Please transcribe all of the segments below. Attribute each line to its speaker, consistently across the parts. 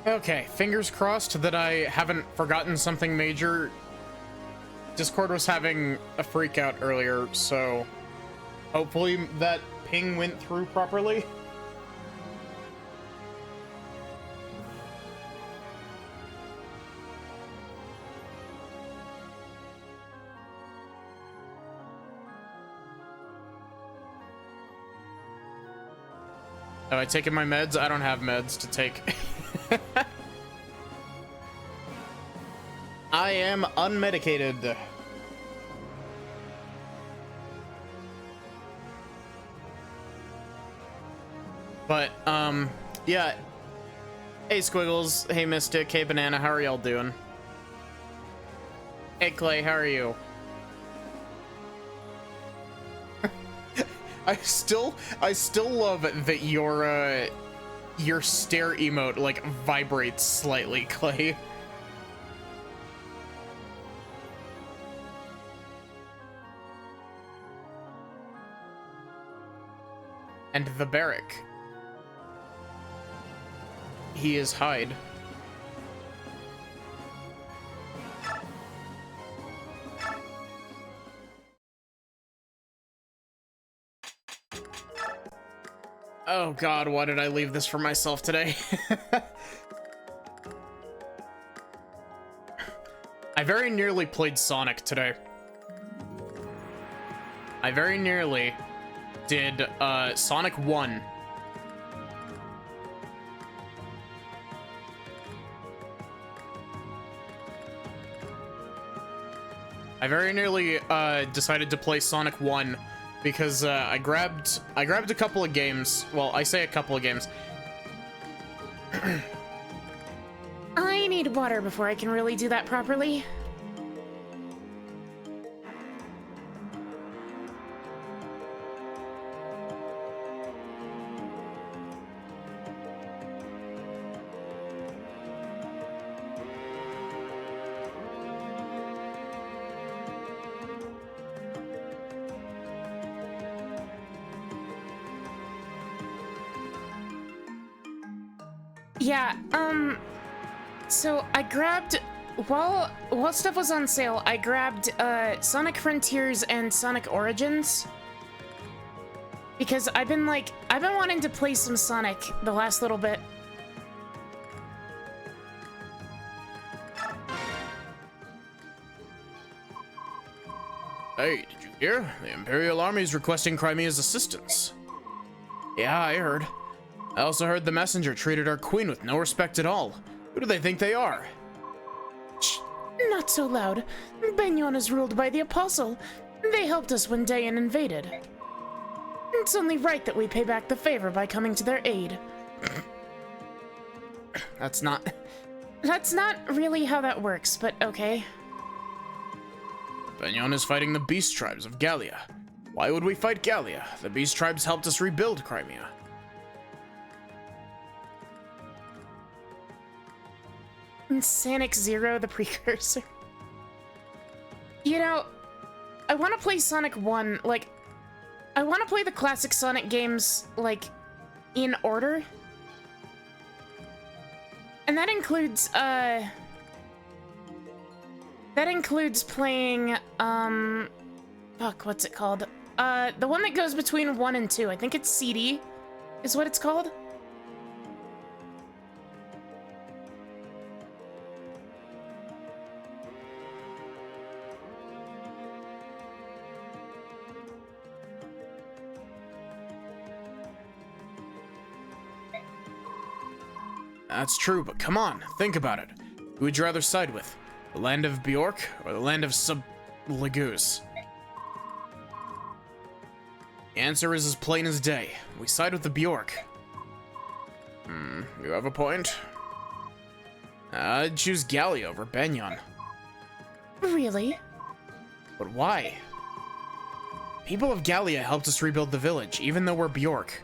Speaker 1: Okay, fingers crossed that I haven't forgotten something major. Discord was having a freak out earlier, so hopefully that ping went through properly. Have I taken my meds? I don't have meds to take. I am unmedicated. But, yeah. Hey, Squiggles. Hey, Mystic. Hey, Banana. How are y'all doing? Hey, Clay. How are you? I still love that your stare emote, like, vibrates slightly, Clay. And the barrack. He is Hyde. Oh god, why did I leave this for myself today? I very nearly played Sonic today. I very nearly did Sonic 1. I very nearly decided to play Sonic 1 because I grabbed a couple of games. Well, I say a couple of games.
Speaker 2: I need water before I can really do that properly. Yeah, so I grabbed, while stuff was on sale, I grabbed, Sonic Frontiers and Sonic Origins. Because I've been wanting to play some Sonic the last little bit.
Speaker 1: Hey, did you hear? The Imperial Army is requesting Crimea's assistance. Yeah, I heard. I also heard the messenger treated our queen with no respect at all. Who do they think they are?
Speaker 2: Shh, not so loud. Benyon is ruled by the Apostle. They helped us when Dayan invaded. It's only right that we pay back the favor by coming to their aid.
Speaker 1: That's not
Speaker 2: really how that works, but okay.
Speaker 1: Benyon is fighting the Beast Tribes of Gallia. Why would we fight Gallia? The Beast Tribes helped us rebuild Crimea.
Speaker 2: Sonic Zero, the precursor. You know, I want to play Sonic 1, like, I want to play the classic Sonic games, like, in order. And that includes playing, fuck, what's it called? The one that goes between 1 and 2. I think it's CD, is what it's called.
Speaker 1: That's true, but come on, think about it. Who would you rather side with? The land of Bjork or the land of Lagoose? The answer is as plain as day. We side with the Bjork. You have a point. I'd choose Gallia over Benyon.
Speaker 2: Really?
Speaker 1: But why? People of Gallia helped us rebuild the village, even though we're Bjork.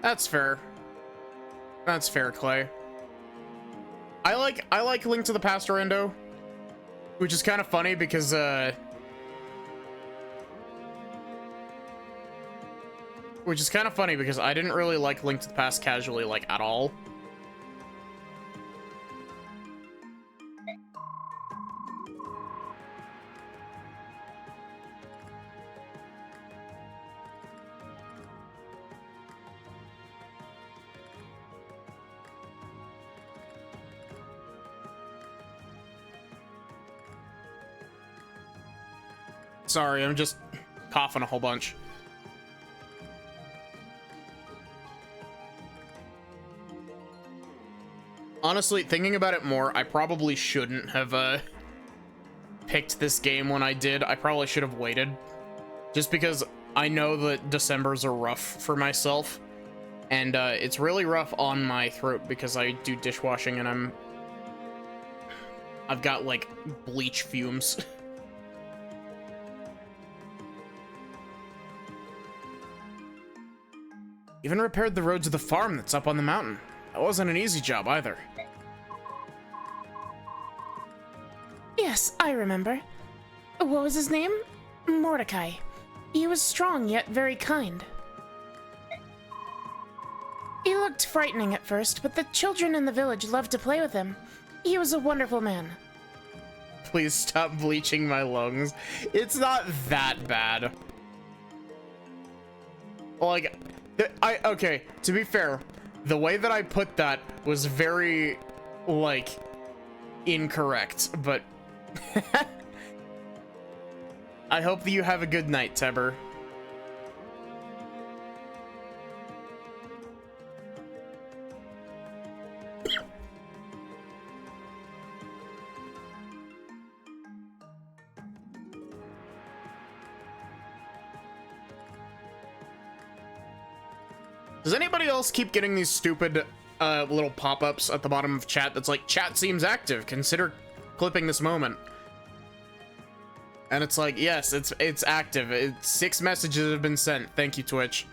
Speaker 1: That's fair. That's fair, Clay. I like Link to the Past Orlando, which is kind of funny because Which is kind of funny because I didn't really like Link to the Past casually, like, at all. Sorry, I'm just coughing a whole bunch. Honestly, thinking about it more, I probably shouldn't have picked this game when I did. I probably should have waited. Just because I know that Decembers are rough for myself. And it's really rough on my throat because I do dishwashing and I've got, like, bleach fumes. Even repaired the road to the farm that's up on the mountain. That wasn't an easy job either.
Speaker 2: Yes, I remember. What was his name? Mordecai. He was strong yet very kind. He looked frightening at first, but the children in the village loved to play with him. He was a wonderful man.
Speaker 1: Please stop bleaching my lungs. It's not that bad. Like, okay, to be fair, the way that I put that was very, like, incorrect, but I hope that you have a good night, Teber. Does anybody else keep getting these stupid little pop-ups at the bottom of chat that's like, chat seems active, consider clipping this moment? And it's like, yes, it's active. 6 messages have been sent. Thank you, Twitch.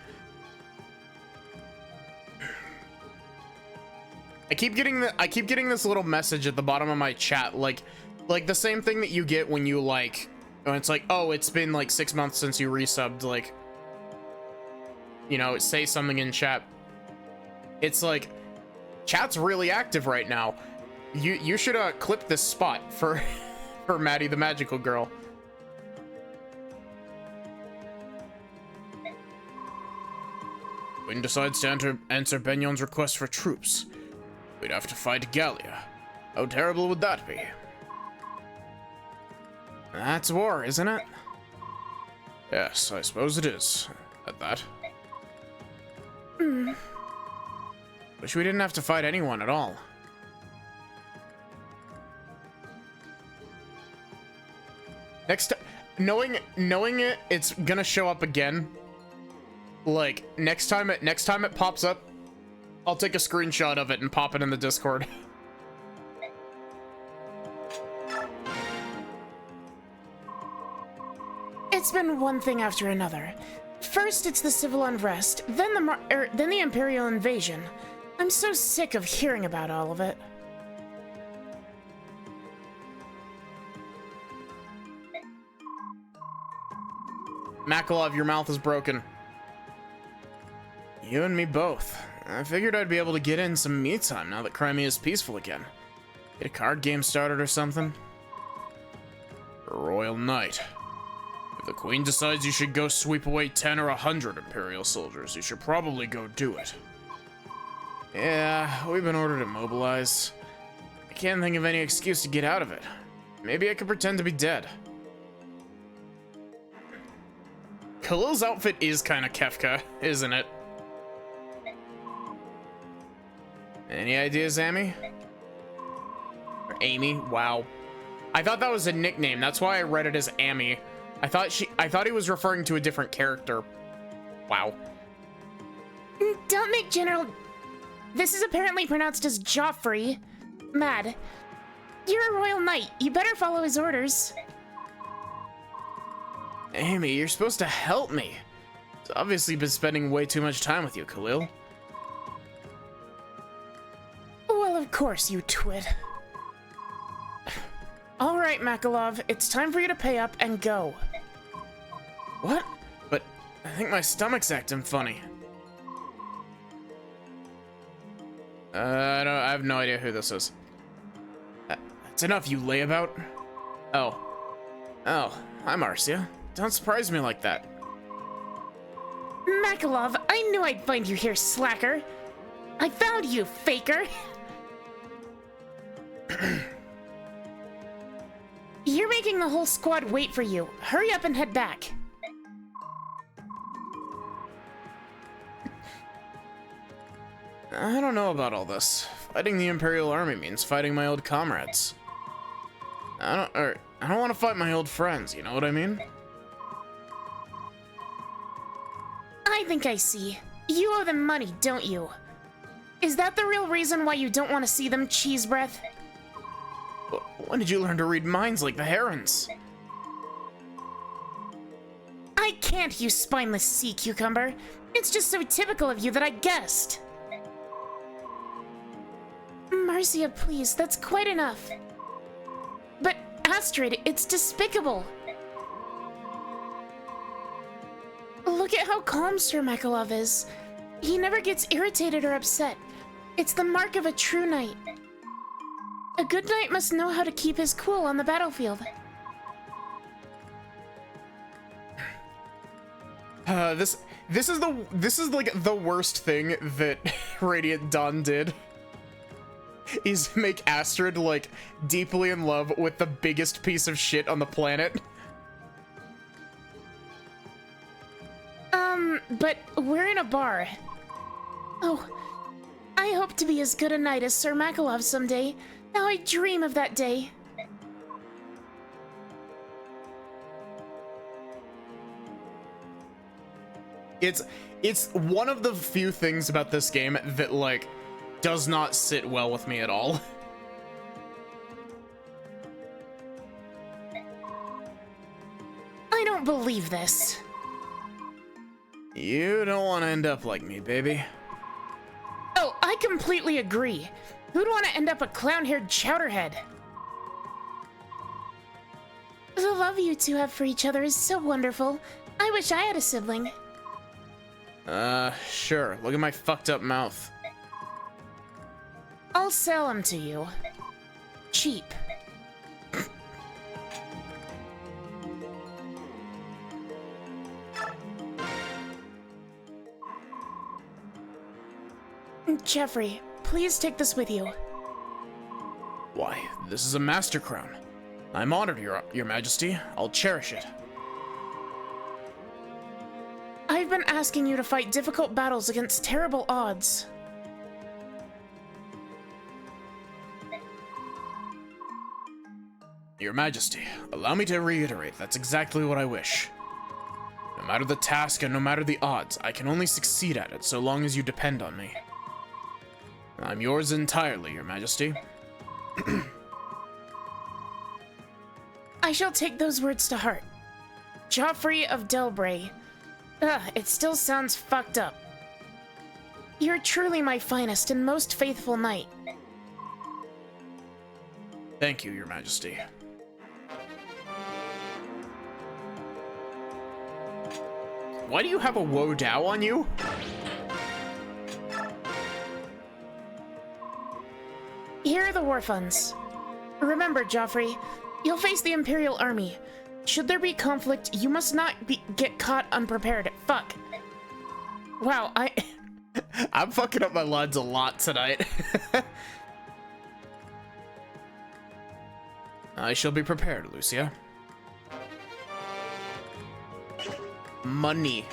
Speaker 1: I keep getting this little message at the bottom of my chat, like the same thing that you get when you when it's like, oh, it's been like 6 months since you resubbed, like, you know, say something in chat. It's like, chat's really active right now. You should clip this spot for for Maddie the Magical Girl. Queen decides to answer Benyon's request for troops. We'd have to fight Gallia. How terrible would that be? That's war, isn't it? Yes, I suppose it is. At that. Wish we didn't have to fight anyone at all. Next, knowing it's gonna show up again. Like next time it pops up, I'll take a screenshot of it and pop it in the Discord.
Speaker 2: It's been one thing after another. First, it's the civil unrest, then the Imperial invasion. I'm so sick of hearing about all of it.
Speaker 1: Makalov, your mouth is broken. You and me both. I figured I'd be able to get in some me time now that Crimea is peaceful again. Get a card game started or something. A royal knight. If the queen decides you should go sweep away 10 or 100 Imperial soldiers, you should probably go do it. Yeah, we've been ordered to mobilize. I can't think of any excuse to get out of it. Maybe I could pretend to be dead. Khalil's outfit is kind of Kefka, isn't it? Any ideas, Amy? Or Amy? Wow. I thought that was a nickname. That's why I read it as Amy. I thought he was referring to a different character. Wow.
Speaker 2: Don't make General... This is apparently pronounced as Joffrey. Mad. You're a royal knight. You better follow his orders.
Speaker 1: Amy, you're supposed to help me. He's obviously been spending way too much time with you, Khalil.
Speaker 2: Well, of course, you twit. All right, Makalov, it's time for you to pay up and go.
Speaker 1: What? But I think my stomach's acting funny. I have no idea who this is. That's enough, you layabout. Oh. Oh, hi, Marcia. Don't surprise me like that.
Speaker 2: Makalov, I knew I'd find you here, slacker. I found you, faker. You're making the whole squad wait for you. Hurry up and head back.
Speaker 1: I don't know about all this. Fighting the Imperial Army means fighting my old comrades. I don't want to fight my old friends, you know what I mean?
Speaker 2: I think I see. You owe them money, don't you? Is that the real reason why you don't want to see them, cheese breath?
Speaker 1: When did you learn to read minds like the herons?
Speaker 2: I can't, you spineless sea cucumber. It's just so typical of you that I guessed. Marcia, please, that's quite enough. But, Astrid, it's despicable. Look at how calm Sir Makalov is. He never gets irritated or upset. It's the mark of a true knight. A good knight must know how to keep his cool on the battlefield.
Speaker 1: This is like the worst thing that Radiant Dawn did. Is make Astrid like deeply in love with the biggest piece of shit on the planet.
Speaker 2: But we're in a bar. Oh, I hope to be as good a knight as Sir Makalov someday. Now I dream of that day.
Speaker 1: It's one of the few things about this game that like does not sit well with me at all.
Speaker 2: I don't believe this.
Speaker 1: You don't want to end up like me, baby.
Speaker 2: Oh, I completely agree. Who'd want to end up a clown-haired chowderhead? The love you two have for each other is so wonderful. I wish I had a sibling.
Speaker 1: Sure. Look at my fucked up mouth.
Speaker 2: I'll sell them to you. Cheap. Jeffrey, please take this with you.
Speaker 1: Why, this is a master crown. I'm honored, your majesty. I'll cherish it.
Speaker 2: I've been asking you to fight difficult battles against terrible odds.
Speaker 1: Your majesty, allow me to reiterate, that's exactly what I wish. No matter the task and no matter the odds, I can only succeed at it so long as you depend on me. I'm yours entirely, your majesty.
Speaker 2: I shall take those words to heart. Joffrey of Delbray. Ugh, it still sounds fucked up. You're truly my finest and most faithful knight.
Speaker 1: Thank you, your majesty. Why do you have a Wo Dao on you?
Speaker 2: Here are the war funds. Remember, Joffrey, you'll face the Imperial Army. Should there be conflict, you must not get caught unprepared. Fuck. Wow,
Speaker 1: I'm fucking up my lines a lot tonight. I shall be prepared, Lucia. Money.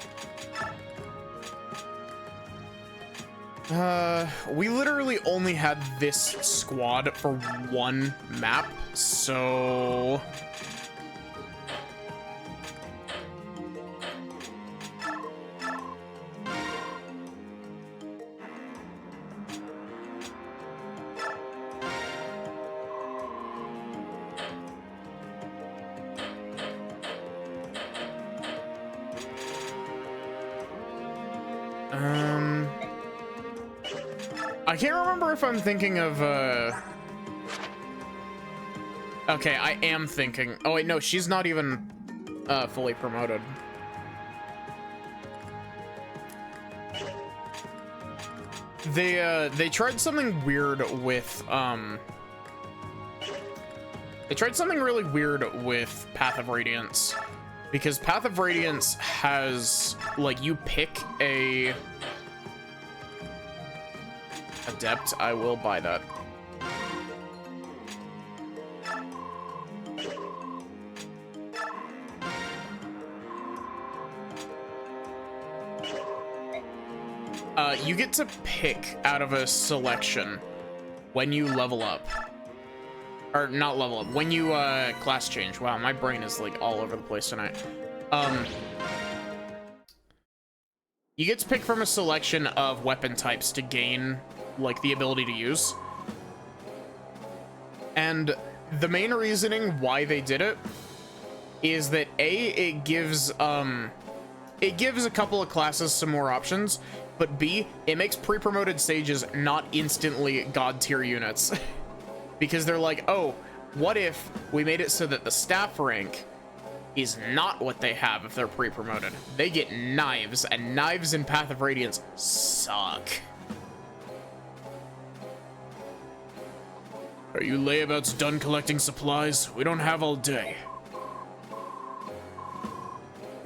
Speaker 1: We literally only had this squad for one map, so... I can't remember if I'm thinking of, Okay, I am thinking... Oh, wait, no, she's not even, fully promoted. They tried something weird with they tried something really weird with Path of Radiance, because Path of Radiance has, like, you pick a adept. I will buy that. You get to pick out of a selection when you level up. Or not level up, when you class change. Wow, my brain is like all over the place tonight. You get to pick from a selection of weapon types to gain like the ability to use. And the main reasoning why they did it is that it gives a couple of classes some more options, but B, it makes pre-promoted sages not instantly god tier units. Because they're like, oh, what if we made it so that the staff rank is not what they have if they're pre-promoted? They get knives, and knives in Path of Radiance suck. Are you layabouts done collecting supplies? We don't have all day.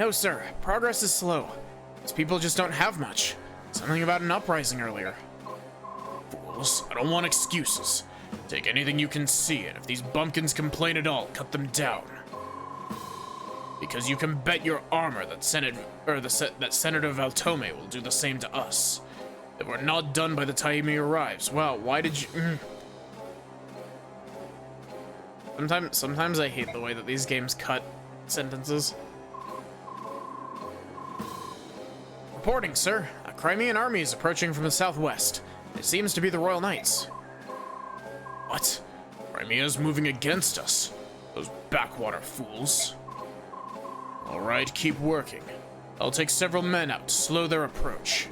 Speaker 1: No, sir. Progress is slow. These people just don't have much. Something about an uprising earlier. Fools. I don't want excuses. Take anything you can see, and if these bumpkins complain at all, cut them down. Because you can bet your armor that Senator Valtome will do the same to us. If we're not done by the time he arrives, well, why did you... Sometimes I hate the way that these games cut sentences. Reporting, sir. A Crimean army is approaching from the southwest. It seems to be the Royal Knights. What? Crimea's moving against us. Those backwater fools. Alright, keep working. I'll take several men out to slow their approach.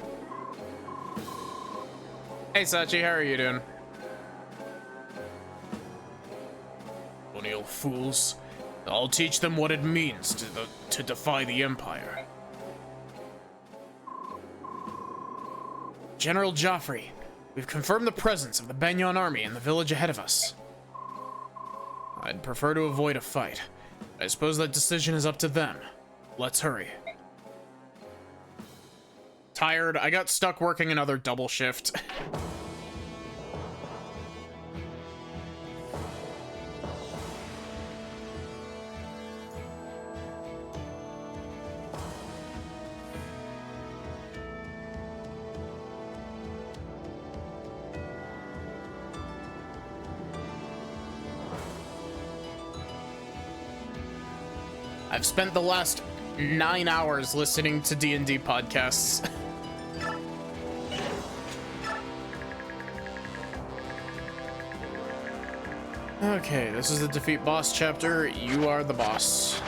Speaker 1: Hey Sachi, how are you doing? Colonial fools. I'll teach them what it means to defy the Empire. General Joffrey, we've confirmed the presence of the Banyan army in the village ahead of us. I'd prefer to avoid a fight. I suppose that decision is up to them. Let's hurry. Tired. I got stuck working another double shift. I've spent the last 9 hours listening to D&D podcasts. Okay, this is the defeat boss chapter. You are the boss.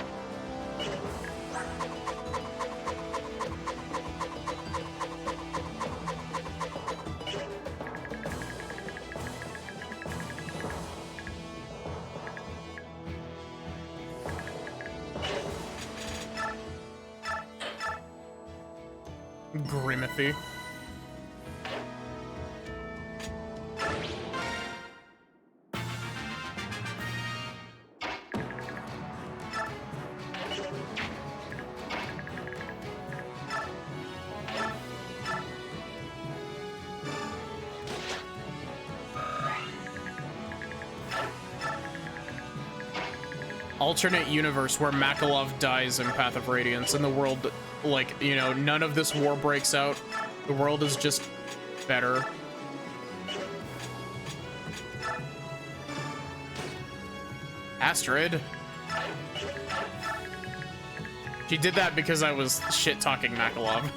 Speaker 1: Grimithy. Alternate universe where Makalov dies in Path of Radiance and the world, like, you know, none of this war breaks out. The world is just better. Astrid. She did that because I was shit-talking Makalov.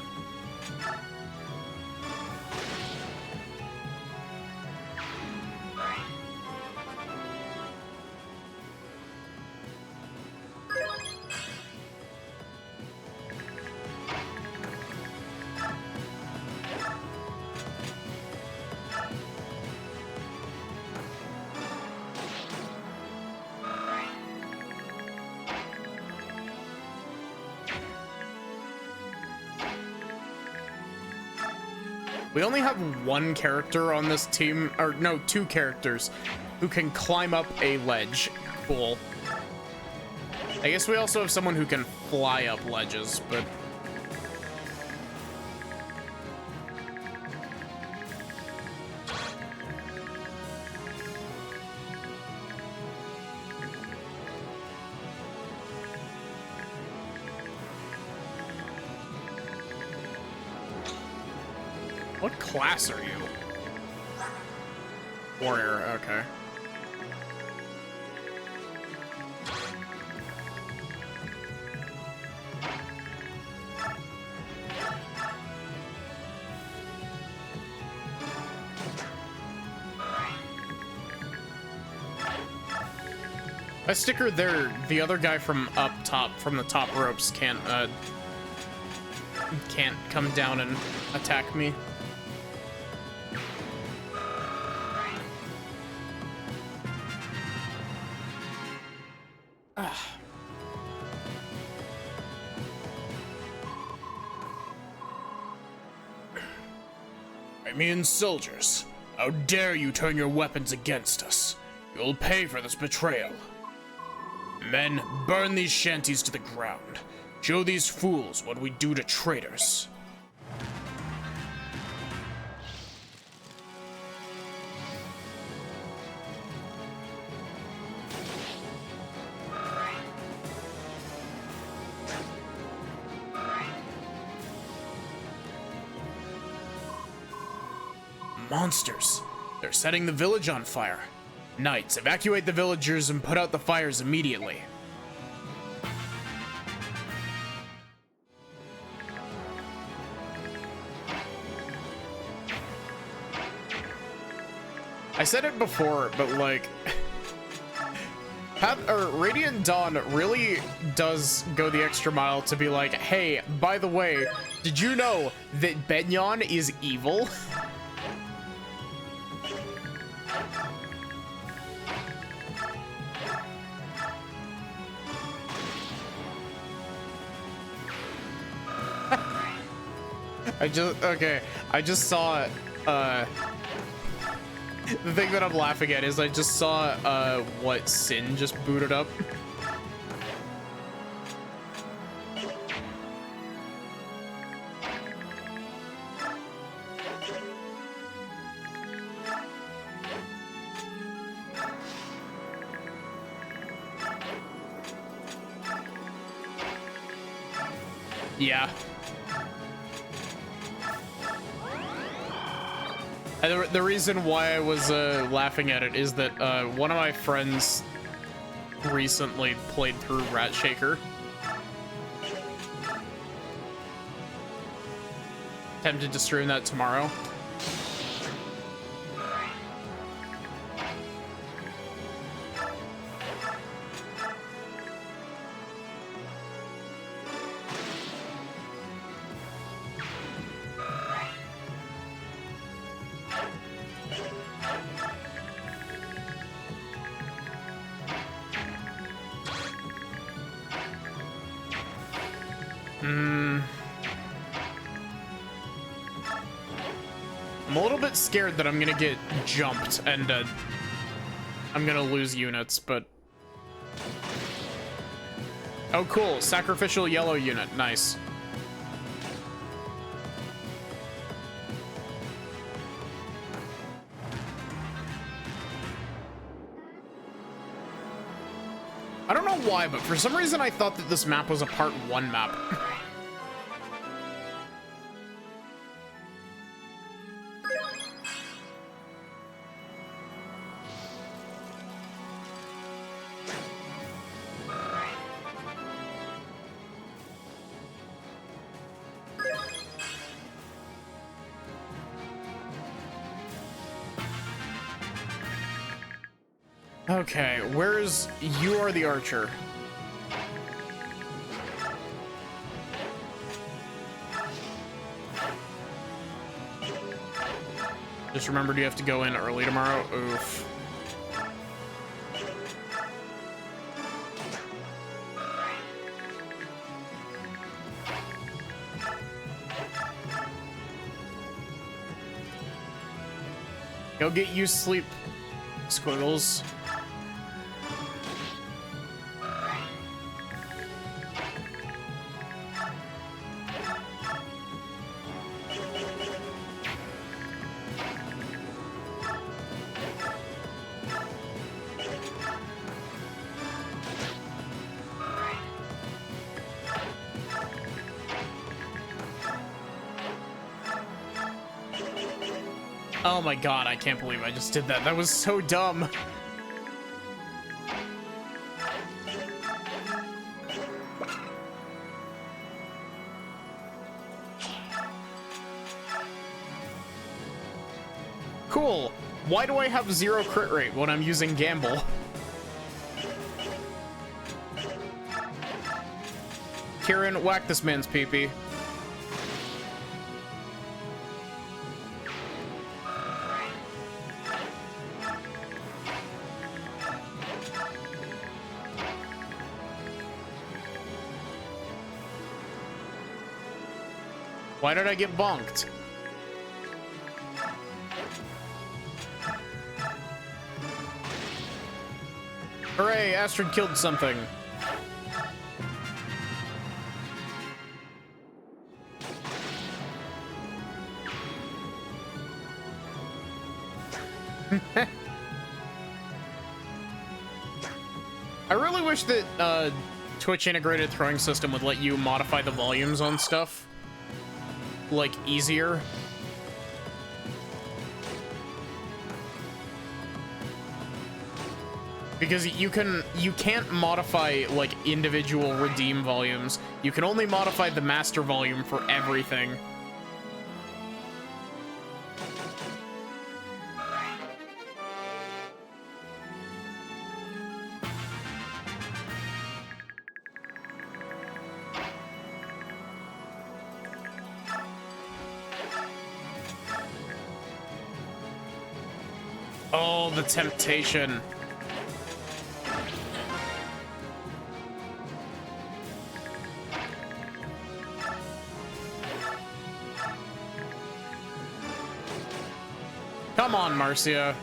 Speaker 1: We only have one character on this team, or no, two characters who can climb up a ledge. Cool. I guess we also have someone who can fly up ledges, but... What class are you? Warrior, okay. A sticker there, the other guy from up top, from the top ropes, can't come down and attack me. Crimean soldiers, how dare you turn your weapons against us? You'll pay for this betrayal. Men, burn these shanties to the ground. Show these fools what we do to traitors. Monsters. They're setting the village on fire. Knights, evacuate the villagers and put out the fires immediately. I said it before, but like... Radiant Dawn really does go the extra mile to be like, hey, by the way, did you know that Benyon is evil? I just saw, the thing that I'm laughing at is I just saw, what Sin just booted up. Yeah. The reason why I was laughing at it is that one of my friends recently played through Rat Shaker. Tempted to stream that tomorrow. I'm a little bit scared that I'm gonna get jumped and I'm gonna lose units, but... Oh, cool. Sacrificial yellow unit. Nice. I don't know why, but for some reason I thought that this map was a part 1 map. Okay, where's... You are the archer. Just remembered you have to go in early tomorrow. Oof. Go get you sleep, Squiggles. Oh my god, I can't believe I just did that. That was so dumb. Cool. Why do I have 0 crit rate when I'm using Gamble? Kieran, whack this man's pee-pee. Why did I get bonked? Hooray, Astrid killed something. I really wish that Twitch integrated throwing system would let you modify the volumes on stuff, like, easier. Because you can't modify, like, individual redeem volumes. You can only modify the master volume for everything. Oh, the temptation. Come on, Marcia.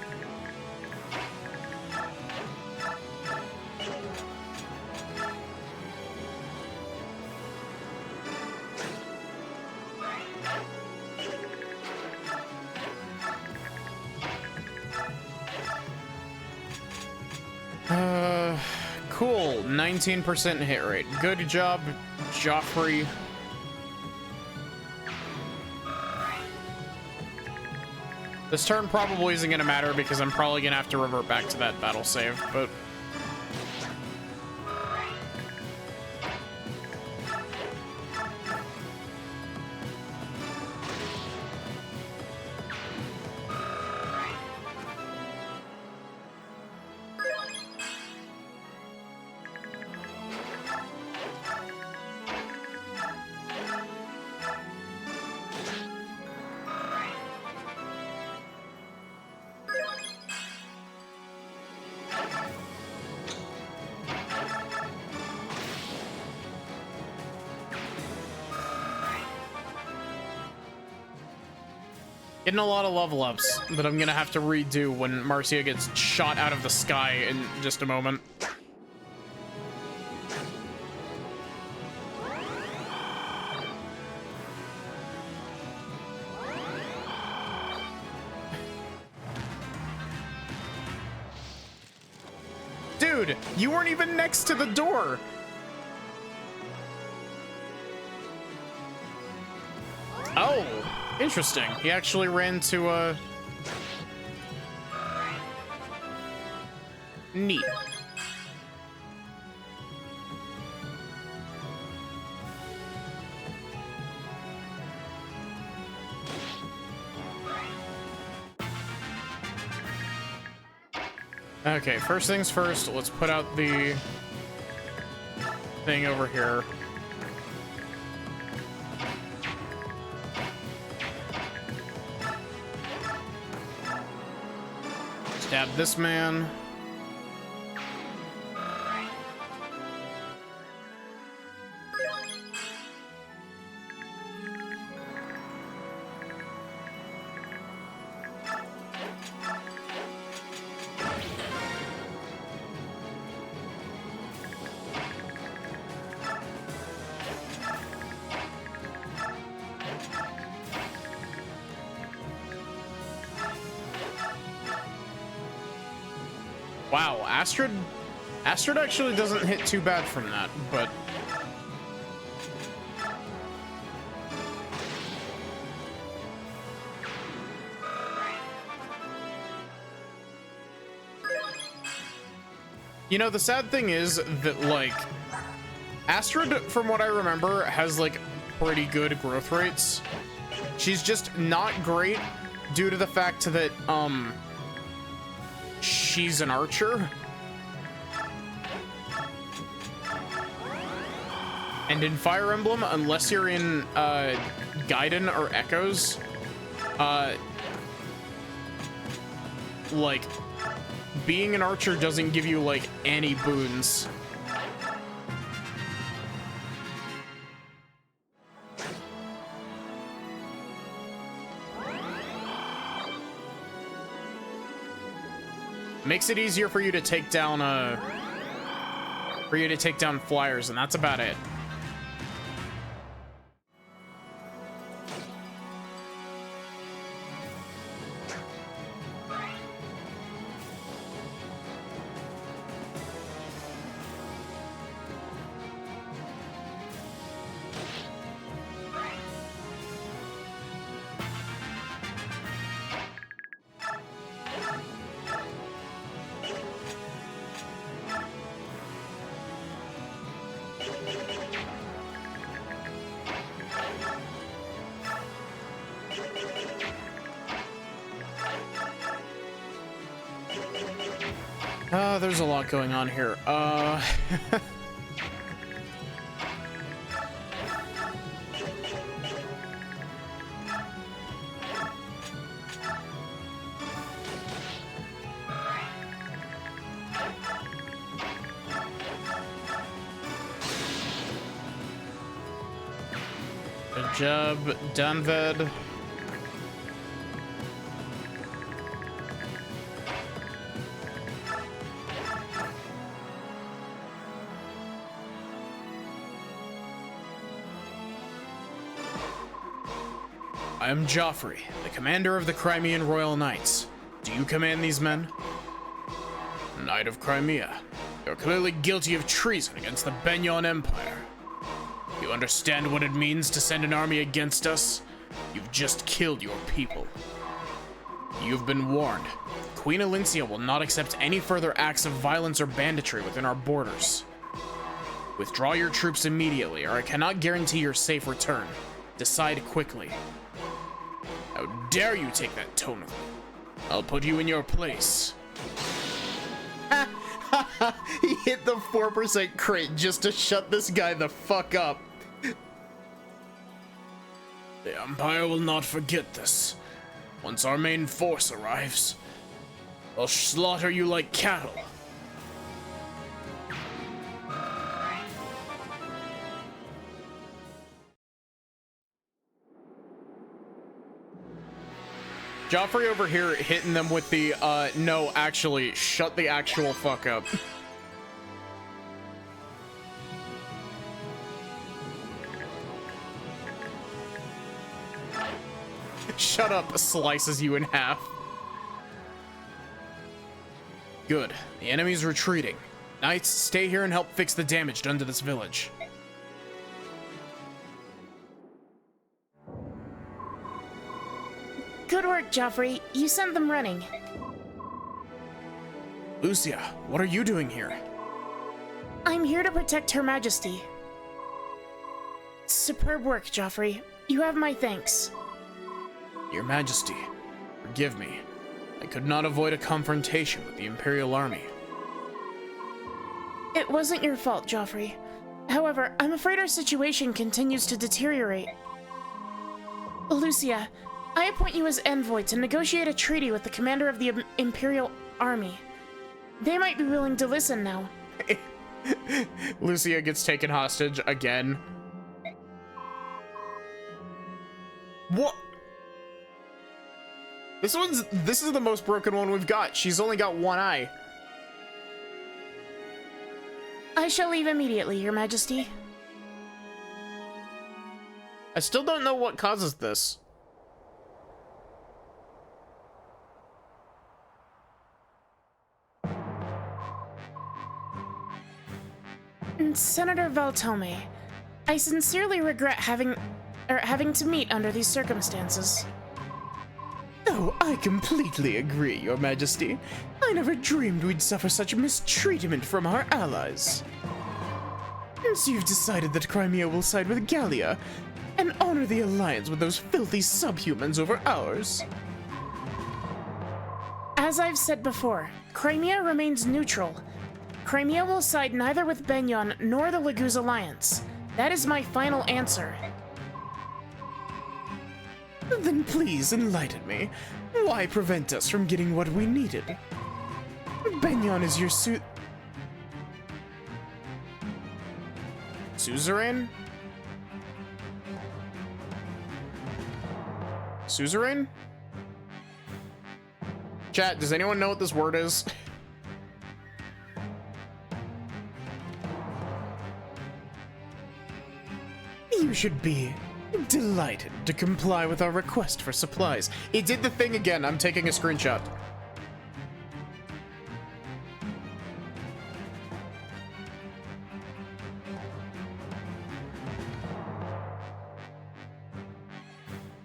Speaker 1: Cool. 19% hit rate. Good job, Joffrey. This turn probably isn't going to matter because I'm probably going to have to revert back to that battle save, but... Getting a lot of level ups that I'm gonna have to redo when Marcia gets shot out of the sky in just a moment. Dude, you weren't even next to the door. Oh. Interesting. He actually ran to, neat. Okay, first things first, let's put out the thing over here. Stab this man. Wow, Astrid actually doesn't hit too bad from that, but you know, the sad thing is that, like, Astrid, from what I remember, has, like, pretty good growth rates. She's just not great due to the fact that, she's an archer. And in Fire Emblem, unless you're in, Gaiden or Echoes, like, being an archer doesn't give you, like, any boons. Makes it easier for you to take down, flyers, and that's about it. There's a lot going on here. Good job, Danved. I am Joffrey, the commander of the Crimean Royal Knights. Do you command these men? Knight of Crimea, you're clearly guilty of treason against the Benyon Empire. You understand what it means to send an army against us? You've just killed your people. You've been warned. Queen Elincia will not accept any further acts of violence or banditry within our borders. Withdraw your troops immediately, or I cannot guarantee your safe return. Decide quickly. How dare you take that tone with me? I'll put you in your place. He hit the 4% crit just to shut this guy the fuck up. The Empire will not forget this. Once our main force arrives, they'll slaughter you like cattle. Joffrey over here hitting them with the, no, actually, shut the actual fuck up. Shut up, slices you in half. Good. The enemy's retreating. Knights, stay here and help fix the damage done to this village.
Speaker 2: Good work, Joffrey. You sent them running.
Speaker 1: Lucia, what are you doing here?
Speaker 2: I'm here to protect Her Majesty. Superb work, Joffrey. You have my thanks.
Speaker 1: Your Majesty, forgive me. I could not avoid a confrontation with the Imperial Army.
Speaker 2: It wasn't your fault, Joffrey. However, I'm afraid our situation continues to deteriorate. Lucia, I appoint you as envoy to negotiate a treaty with the commander of the Imperial Army. They might be willing to listen now.
Speaker 1: Lucia gets taken hostage again. What? This is the most broken one we've got. She's only got one eye.
Speaker 2: I shall leave immediately, Your Majesty.
Speaker 1: I still don't know what causes this.
Speaker 2: Senator Valtome, I sincerely regret having to meet under these circumstances.
Speaker 1: Oh, I completely agree, Your Majesty. I never dreamed we'd suffer such mistreatment from our allies. Since you've decided that Crimea will side with Gallia and honor the alliance with those filthy subhumans over ours.
Speaker 2: As I've said before, Crimea remains neutral. Crimea will side neither with Benyon nor the Laguz alliance. That is my final answer.
Speaker 1: Then please enlighten me. Why prevent us from getting what we needed? Benyon is your suzerain? Suzerain? Chat, does anyone know what this word is? You should be delighted to comply with our request for supplies. It did the thing again. I'm taking a screenshot.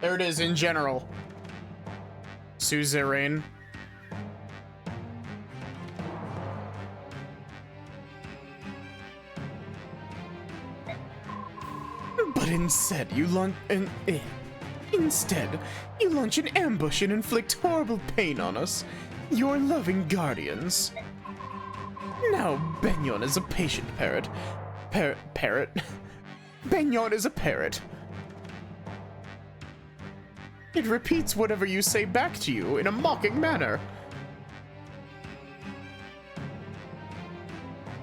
Speaker 1: There it is in general. Suzerain. But instead, you launch an ambush and inflict horrible pain on us, your loving guardians. Now, Benyon is a patient parrot. Parrot? Benyon is a parrot. It repeats whatever you say back to you in a mocking manner.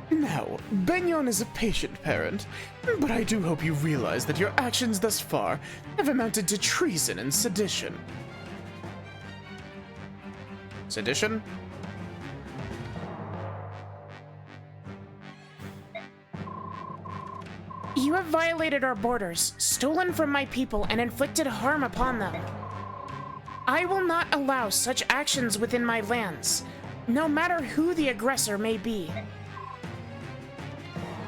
Speaker 1: Now, Benyon is a patient parent, but I do hope you realize that your actions thus far have amounted to treason and sedition. Sedition?
Speaker 2: You have violated our borders, stolen from my people, and inflicted harm upon them. I will not allow such actions within my lands, no matter who the aggressor may be.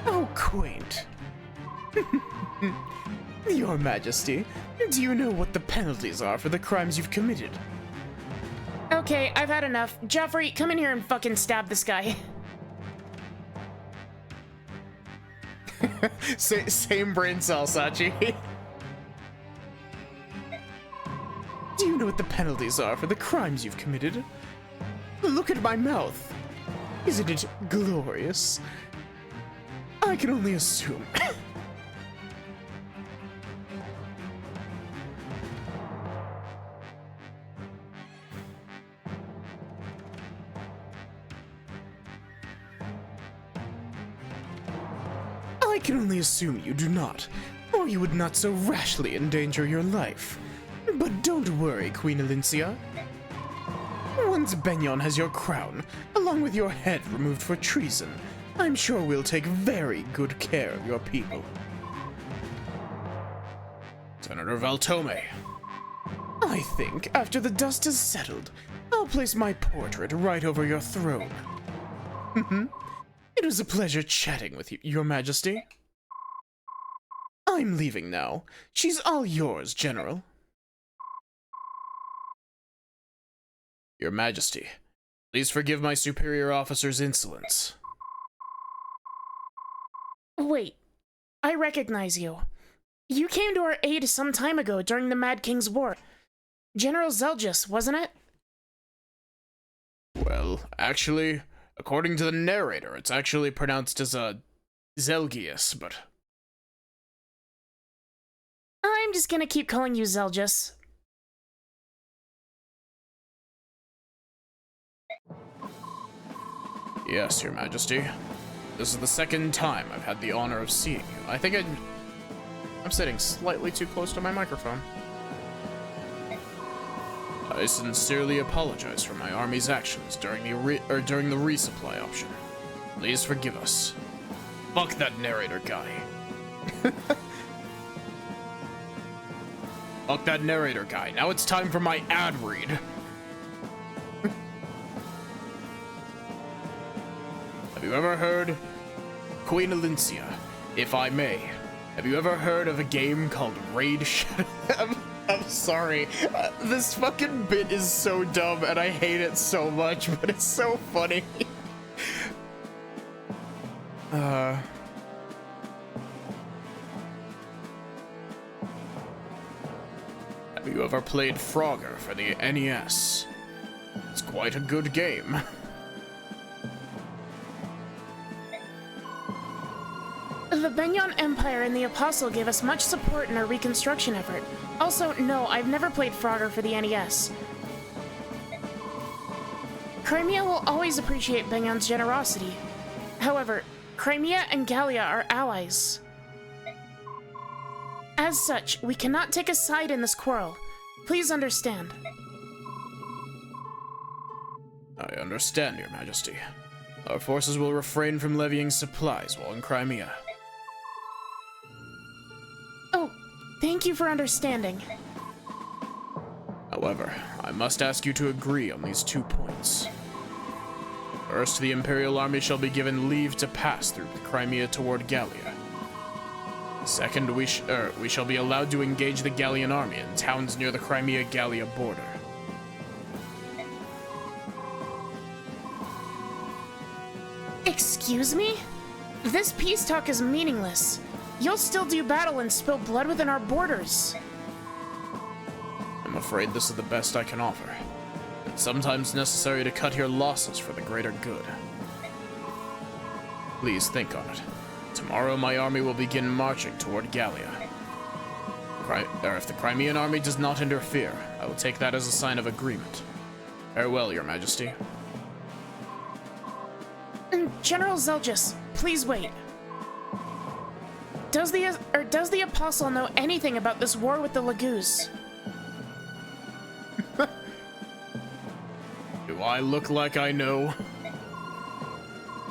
Speaker 1: Oh, quaint. Your Majesty, do you know what the penalties are for the crimes you've committed?
Speaker 2: Okay, I've had enough. Joffrey, come in here and fucking stab this guy.
Speaker 1: Same brain cell, Sachi. Do you know what the penalties are for the crimes you've committed? Look at my mouth. Isn't it glorious? I can only assume. I can only assume you do not, or you would not so rashly endanger your life. But don't worry, Queen Elincia. Once Benyon has your crown, along with your head removed for treason, I'm sure we'll take very good care of your people. Senator Valtome. I think, after the dust is settled, I'll place my portrait right over your throne. It was a pleasure chatting with you, Your Majesty. I'm leaving now. She's all yours, General. Your Majesty, please forgive my superior officer's insolence.
Speaker 2: Wait, I recognize you. You came to our aid some time ago during the Mad King's War. General Zelgius, wasn't it?
Speaker 1: Well, actually, according to the narrator, it's actually pronounced as a Zelgius, but...
Speaker 2: I'm just gonna keep calling you Zelgius.
Speaker 1: Yes, Your Majesty. This is the second time I've had the honor of seeing you. I think I'm sitting slightly too close to my microphone. I sincerely apologize for my army's actions during the resupply option. Please forgive us. Fuck that narrator guy. Fuck that narrator guy. Now it's time for my ad read. Have you ever heard Queen Alincia, if I may, have you ever heard of a game called Raid Shadow? I'm sorry. This fucking bit is so dumb and I hate it so much, but it's so funny. Have you ever played Frogger for the NES? It's quite a good game.
Speaker 2: The Benyon Empire and the Apostle gave us much support in our reconstruction effort. Also, no, I've never played Frogger for the NES. Crimea will always appreciate Benyon's generosity. However, Crimea and Gallia are allies. As such, we cannot take a side in this quarrel. Please understand.
Speaker 1: I understand, Your Majesty. Our forces will refrain from levying supplies while in Crimea.
Speaker 2: Oh, thank you for understanding.
Speaker 1: However, I must ask you to agree on these 2 points. First, the Imperial Army shall be given leave to pass through the Crimea toward Gallia. Second, we shall be allowed to engage the Gallian army in towns near the Crimea-Gallia border.
Speaker 2: Excuse me? This peace talk is meaningless. You'll still do battle and spill blood within our borders.
Speaker 1: I'm afraid this is the best I can offer. It's sometimes necessary to cut your losses for the greater good. Please think on it. Tomorrow my army will begin marching toward Gallia. If the Crimean army does not interfere, I will take that as a sign of agreement. Farewell, Your Majesty.
Speaker 2: General Zelgis, please wait. Does the Apostle know anything about this war with the Laguz?
Speaker 1: Do I look like I know?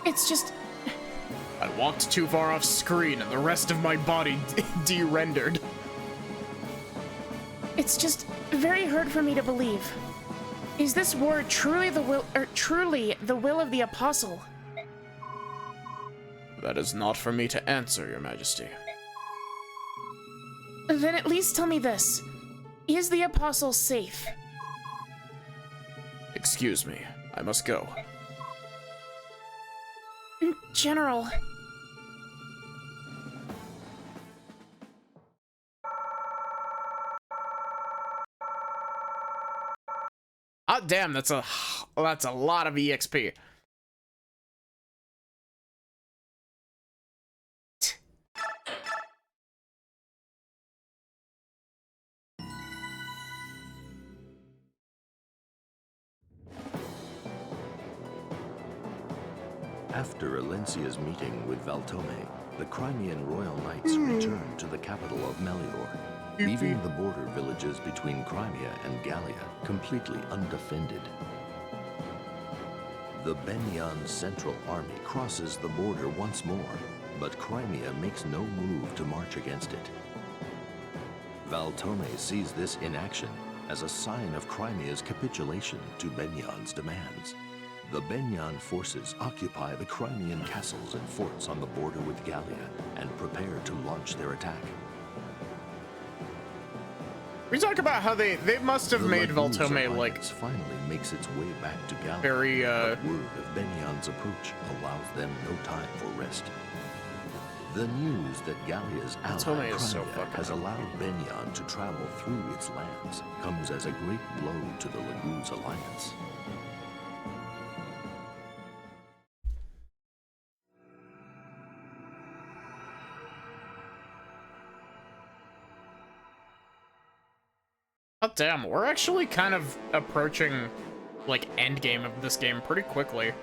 Speaker 2: It's just...
Speaker 1: I walked too far off screen and the rest of my body de-rendered.
Speaker 2: It's just very hard for me to believe. Is this war truly the will of the Apostle?
Speaker 1: That is not for me to answer, Your Majesty.
Speaker 2: Then at least tell me this. Is the Apostle safe?
Speaker 1: Excuse me, I must go.
Speaker 2: General...
Speaker 1: Ah, damn, that's a lot of EXP.
Speaker 3: After Alencia's meeting with Valtome, the Crimean Royal Knights returned to the capital of Melior, leaving the border villages between Crimea and Gallia completely undefended. The Benyon Central Army crosses the border once more, but Crimea makes no move to march against it. Valtome sees this inaction as a sign of Crimea's capitulation to Benyon's demands. The Benyon forces occupy the Crimean castles and forts on the border with Gallia and prepare to launch their attack.
Speaker 1: We talk about how they must have made Valtome like
Speaker 3: finally makes its way back to Gallia.
Speaker 1: Very
Speaker 3: But word of Benyon's approach allows them no time for rest. The news that Gallia's ally Crimea has allowed Benyon to travel through its lands comes as a great blow to the Laguz alliance.
Speaker 1: Oh, damn, we're actually kind of approaching, like, endgame of this game pretty quickly.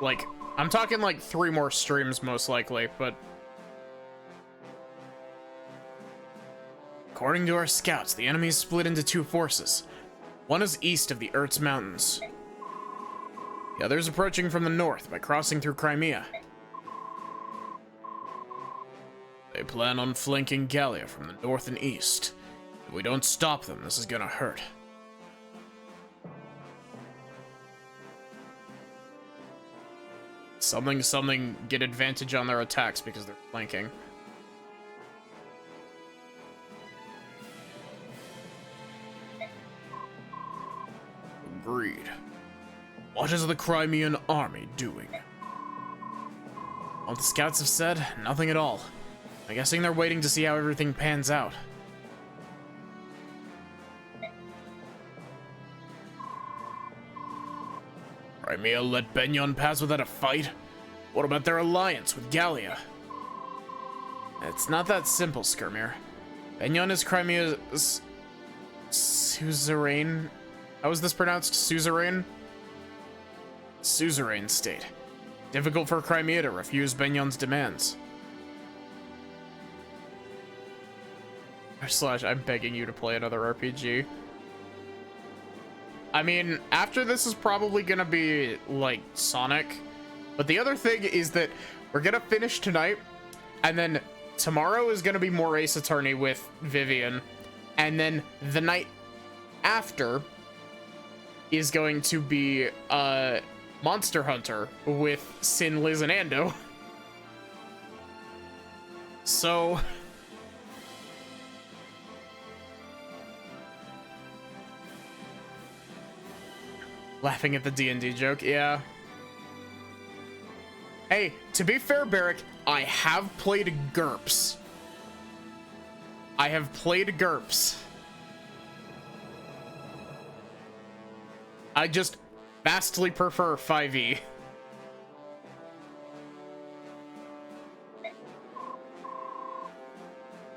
Speaker 1: Like, I'm talking, like, 3 more streams, most likely, but... According to our scouts, the enemy is split into 2 forces. One is east of the Erz Mountains. The other is approaching from the north by crossing through Crimea. They plan on flanking Gallia from the north and east. If we don't stop them, this is gonna hurt. Something get advantage on their attacks because they're flanking. Agreed. What is the Crimean army doing? All the scouts have said, nothing at all. I'm guessing they're waiting to see how everything pans out. Crimea let Benyon pass without a fight? What about their alliance with Gallia? It's not that simple, Skirmir. Benyon is Crimea's suzerain. How is this pronounced? Suzerain? Suzerain state. Difficult for Crimea to refuse Benyon's demands. / I'm begging you to play another RPG. I mean, after this is probably gonna be, like, Sonic. But the other thing is that we're gonna finish tonight, and then tomorrow is gonna be more Ace Attorney with Vivian. And then the night after is going to be, Monster Hunter with Sin, Liz, and Ando. So... Laughing at the D&D joke, yeah. Hey, to be fair, Barrick, I have played GURPS. I have played GURPS. I just vastly prefer 5e.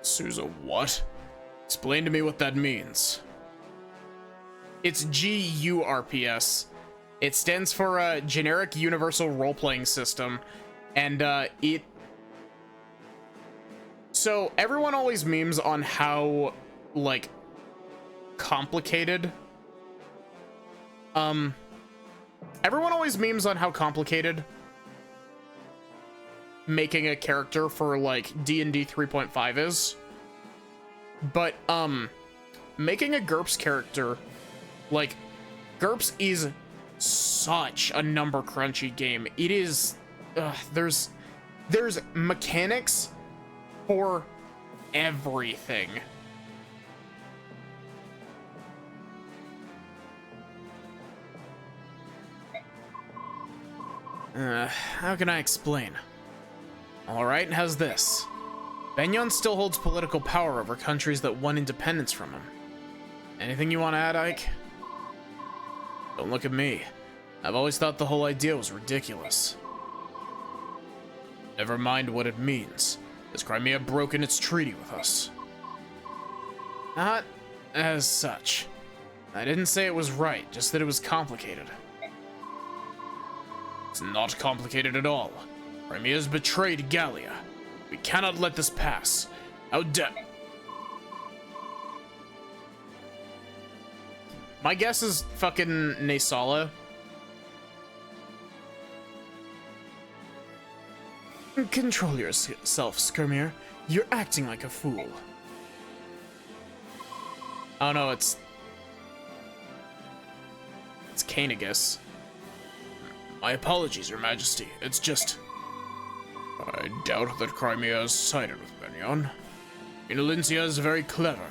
Speaker 1: Sousa, what? Explain to me what that means. It's GURPS. It stands for Generic Universal Role-Playing System, and so everyone always memes on how, like, complicated, everyone always memes on how complicated making a character for, like, D&D 3.5 is, but, making a GURPS character, like, GURPS is such a number crunchy game. It is, there's mechanics for everything. How can I explain? Alright, how's this? Benyon still holds political power over countries that won independence from him. Anything you want to add, Ike? Don't look at me. I've always thought the whole idea was ridiculous. Never mind what it means. Has Crimea broken its treaty with us? Not as such. I didn't say it was right, just that it was complicated. It's not complicated at all. Crimea has betrayed Gallia. We cannot let this pass. How dare... My guess is fucking Naysala. Control yourself, Skirmir. You're acting like a fool. Oh no, it's Kainagus. My apologies, Your Majesty. It's just... I doubt that Crimea has sided with Benyon. Innolencia is very clever.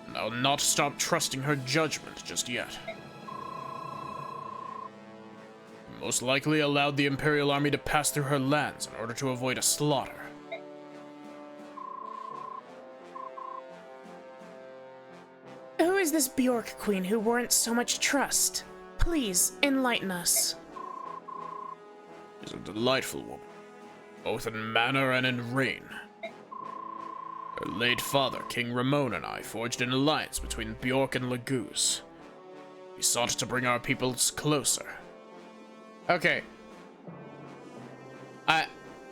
Speaker 1: And I'll not stop trusting her judgment just yet. Most likely allowed the Imperial Army to pass through her lands in order to avoid a slaughter.
Speaker 2: Who is this Bjork queen who warrants so much trust? Please, enlighten us.
Speaker 1: She's a delightful woman, both in manner and in reign. Her late father, King Ramon, and I forged an alliance between Bjork and Laguz. We sought to bring our peoples closer. Okay.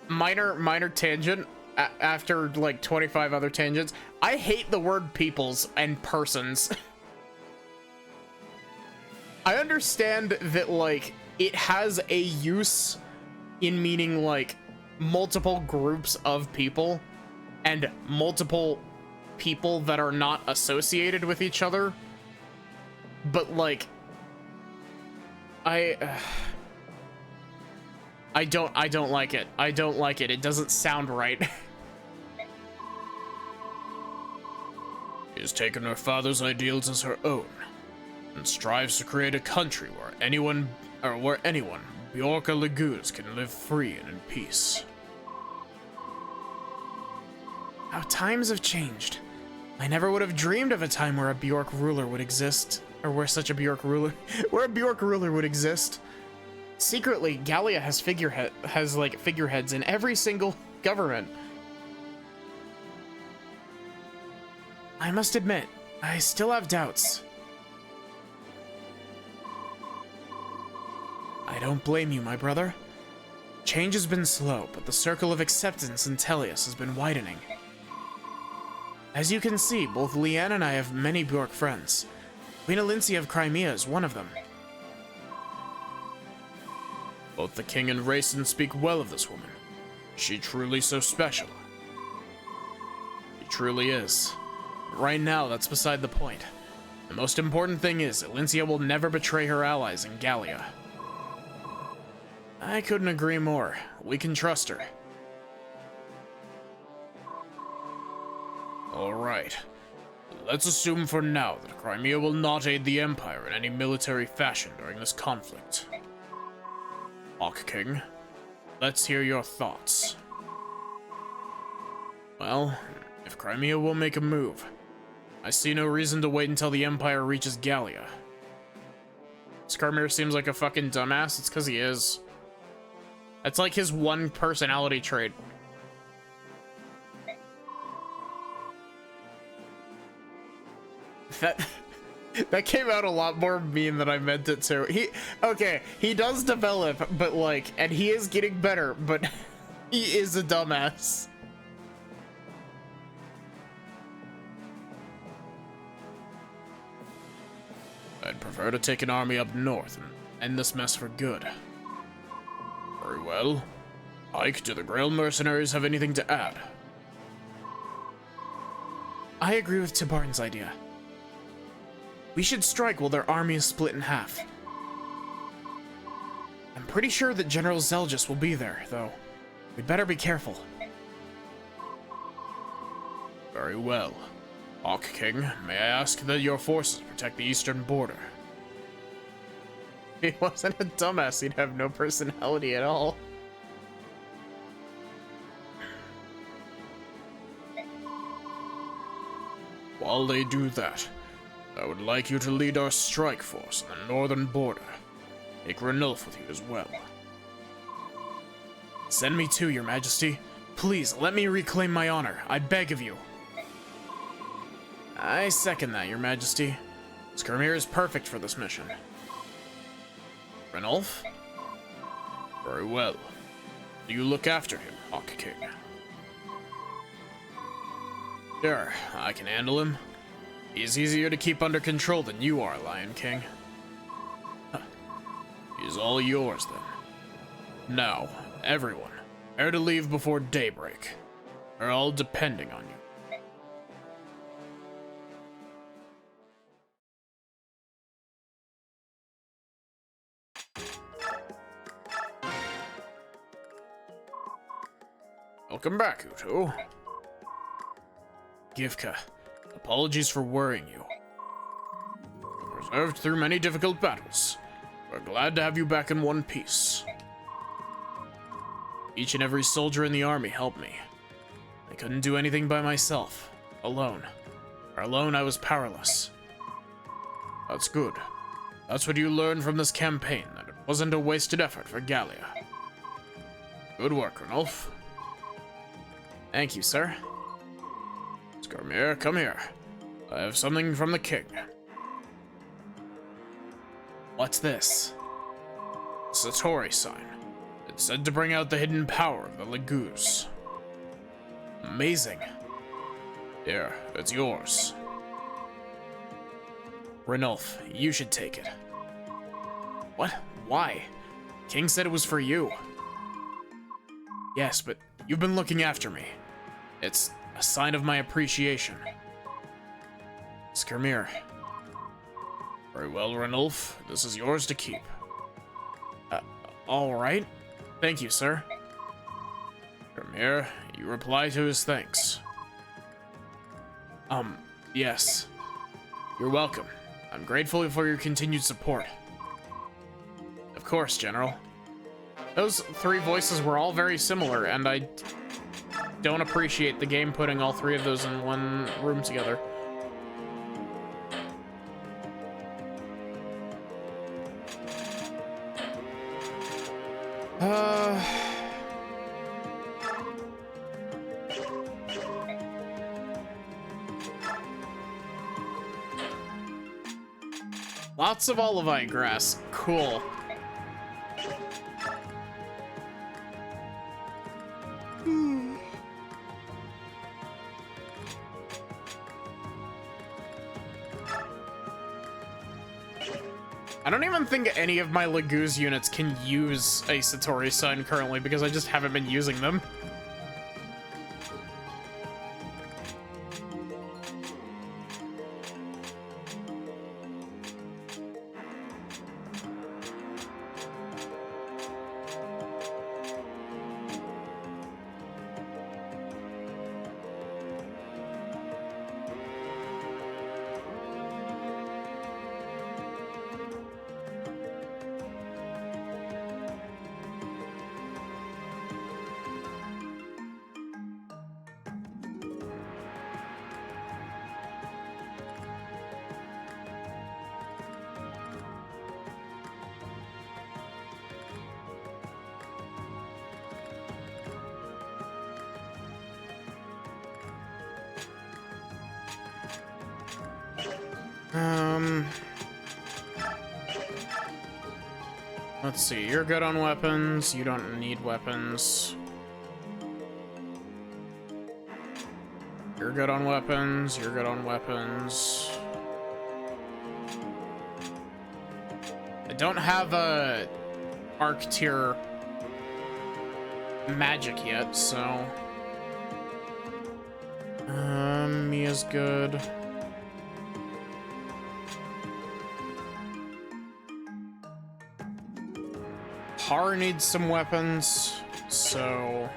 Speaker 1: Minor tangent. After, like, 25 other tangents. I hate the word peoples and persons. I understand that, like, it has a use in meaning, like, multiple groups of people and multiple people that are not associated with each other. But, like, I don't like it. I don't like it. It doesn't sound right. She has taken her father's ideals as her own and strives to create a country where anyone, Bjork or Laguz, can live free and in peace. How times have changed. I never would have dreamed of a time where a Bjork ruler would exist. Or where such a Bjork ruler... where a Bjork ruler would exist. Secretly, Gallia has figureheads in every single government. I must admit, I still have doubts. I don't blame you, my brother. Change has been slow, but the circle of acceptance in Tellius has been widening. As you can see, both Leanne and I have many Bjork friends. Queen Alincia of Crimea is one of them. Both the king and Rayson speak well of this woman. Is she truly so special? She truly is. But right now, that's beside the point. The most important thing is, Alincia will never betray her allies in Gallia. I couldn't agree more. We can trust her. Alright. Let's assume for now that Crimea will not aid the Empire in any military fashion during this conflict. Hawk King, let's hear your thoughts. Well, if Crimea will make a move, I see no reason to wait until the Empire reaches Gallia. Skirmir seems like a fucking dumbass. It's because he is. That's like his one personality trait. That came out a lot more mean than I meant it to. He does develop, but like, and he is getting better, but he is a dumbass. I'd prefer to take an army up north and end this mess for good. Very well. Ike, do the Grail mercenaries have anything to add?
Speaker 2: I agree with Tibarn's idea. We should strike while their army is split in half. I'm pretty sure that General Zelgis will be there, though. We'd better be careful.
Speaker 1: Very well. Hawk King, may I ask that your forces protect the eastern border?
Speaker 2: If he wasn't a dumbass, he'd have no personality at all.
Speaker 1: While they do that, I would like you to lead our strike force on the northern border. Take Ranulf with you as well.
Speaker 2: Send me too, Your Majesty. Please, let me reclaim my honor. I beg of you. I second that, Your Majesty. Skirmir is perfect for this mission.
Speaker 1: Ranulf? Very well. Do you look after him, Hawk King? Sure, I can handle him. He's easier to keep under control than you are, Lion King. He's all yours, then. Now, everyone, prepare to leave before daybreak. We're all depending on you. Welcome back, Uto.
Speaker 2: Givka,
Speaker 1: apologies for worrying you. Preserved through many difficult battles. We're glad to have you back in one piece.
Speaker 2: Each and every soldier in the army helped me. I couldn't do anything by myself, alone. For alone, I was powerless.
Speaker 1: That's good. That's what you learned from this campaign, that it wasn't a wasted effort for Gallia. Good work, Ranulf.
Speaker 2: Thank you, sir.
Speaker 1: Skirmir, come here. I have something from the king.
Speaker 2: What's this?
Speaker 1: It's a Tory sign. It's said to bring out the hidden power of the Laguz.
Speaker 2: Amazing.
Speaker 1: Here, it's yours.
Speaker 2: Ranulf, you should take it. What? Why? King said it was for you. Yes, but you've been looking after me. It's a sign of my appreciation. Skirmir.
Speaker 1: Very well, Ranulf. This is yours to keep.
Speaker 2: All right.
Speaker 1: Thank you, sir. From here, you reply to his thanks. Yes. You're welcome. I'm grateful for your continued support. Of course, General. Those three voices were all very similar, and I don't appreciate the game putting all three of those in one room together. Lots of olivine grass. Cool. I don't even think any of my Laguz units can use a Satori Sun currently because I just haven't been using them. Let's see, you're good on weapons, you don't need weapons. You're good on weapons, you're good on weapons. I don't have a arc tier magic yet, so... Mia's good. Har needs some weapons, so...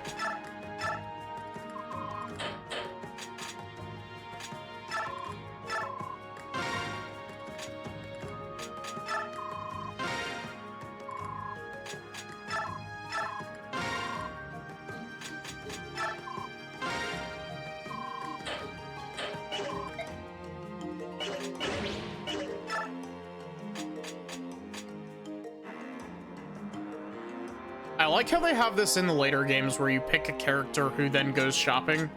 Speaker 1: I like how they have this in the later games where you pick a character who then goes shopping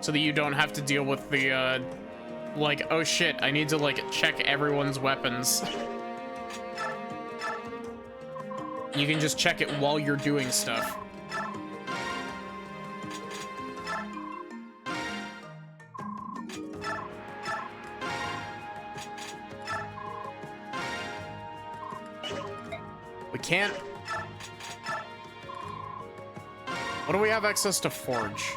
Speaker 1: so that you don't have to deal with the, like, oh shit, I need to, like, check everyone's weapons. You can just check it while you're doing stuff. We can't... What do we have access to forge?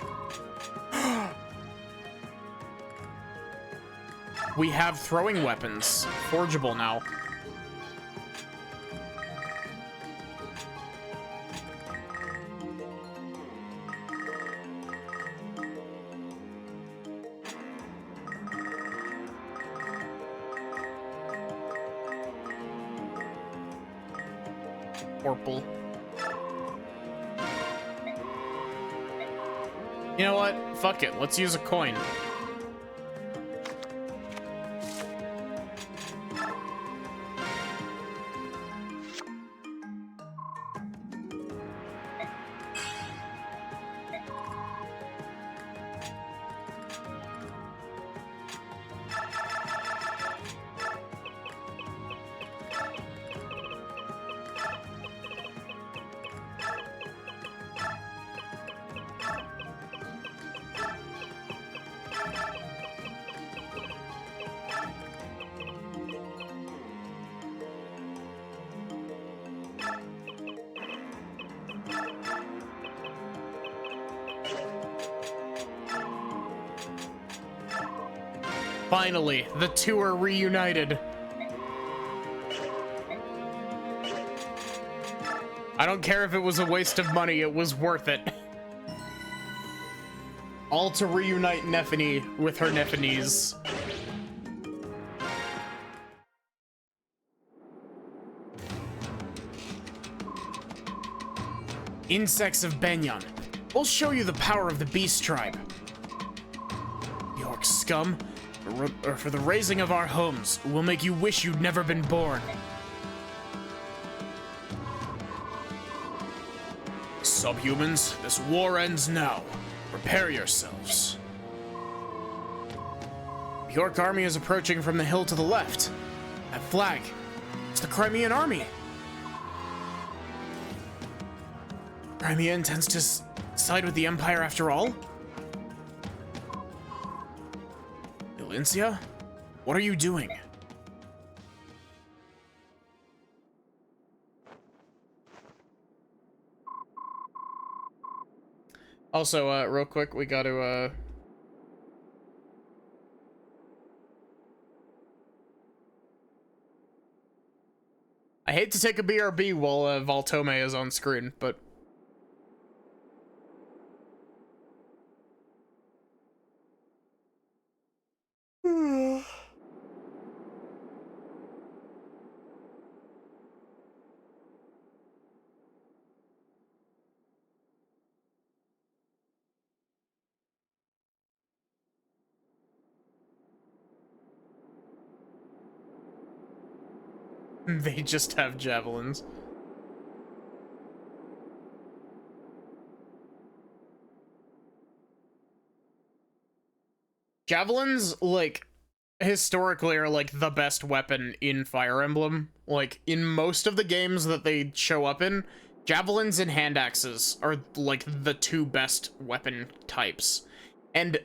Speaker 1: We have throwing weapons. Forgeable now. Purple. You know what? Fuck it. Let's use a coin. Finally, the two are reunited. I don't care if it was a waste of money, it was worth it. All to reunite Nephany with her Nephanese. Insects of Benyon. We'll show you the power of the beast tribe. York scum, for the raising of our homes, we'll make you wish you'd never been born. Subhumans, this war ends now. Prepare yourselves. The York army is approaching from the hill to the left. That flag, it's the Crimean army. Crimea intends to side with the Empire after all? Valencia? What are you doing? Also, real quick, we gotta, I hate to take a BRB while, Valtome is on screen, but... They just have javelins. Javelins, like, historically are, like, the best weapon in Fire Emblem. Like, in most of the games that they show up in, javelins and hand axes are, like, the two best weapon types. And,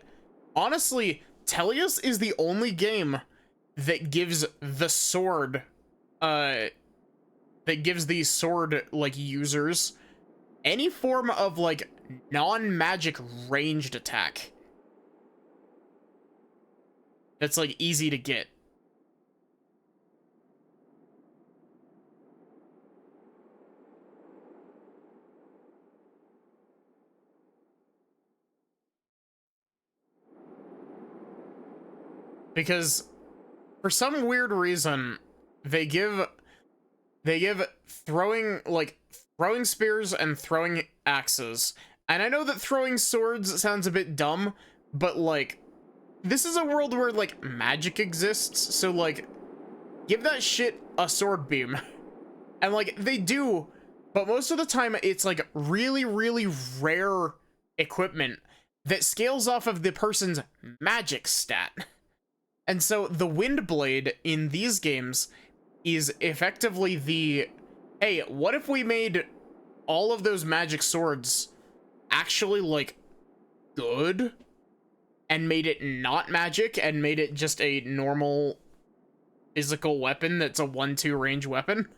Speaker 1: honestly, Tellius is the only game that gives the sword... that gives these sword, like, users any form of, like, non-magic ranged attack that's, like, easy to get. Because for some weird reason, they give throwing spears and throwing axes. And I know that throwing swords sounds a bit dumb, but, like, this is a world where, like, magic exists, so, like, give that shit a sword beam. And, like, they do, but most of the time it's, like, really, really rare equipment that scales off of the person's magic stat. And so the Wind Blade in these games is effectively the, hey, what if we made all of those magic swords actually, like, good? And made it not magic and made it just a normal physical weapon that's a 1-2 range weapon?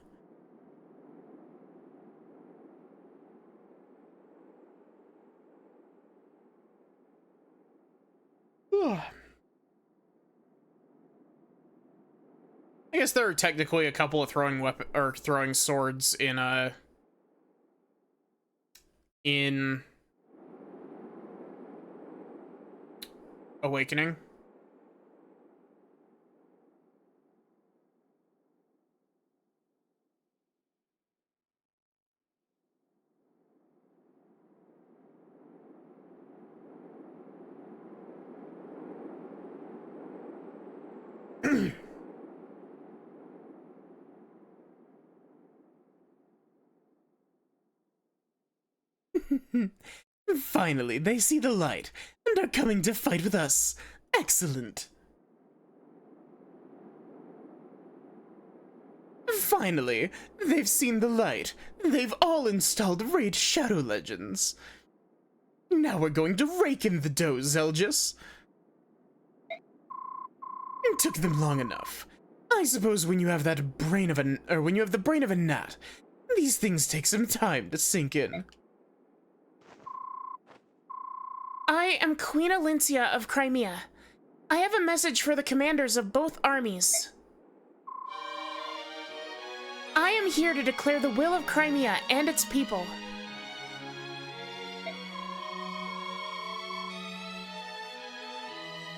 Speaker 1: I guess there are technically a couple of throwing swords in Awakening. Finally, they see the light and are coming to fight with us. Excellent. Finally, they've seen the light. They've all installed Raid Shadow Legends. Now we're going to rake in the dough, Zelgis. It took them long enough. I suppose when you have the brain of a gnat, these things take some time to sink in.
Speaker 2: I am Queen Alincia of Crimea. I have a message for the commanders of both armies. I am am here to declare the will of Crimea and its people.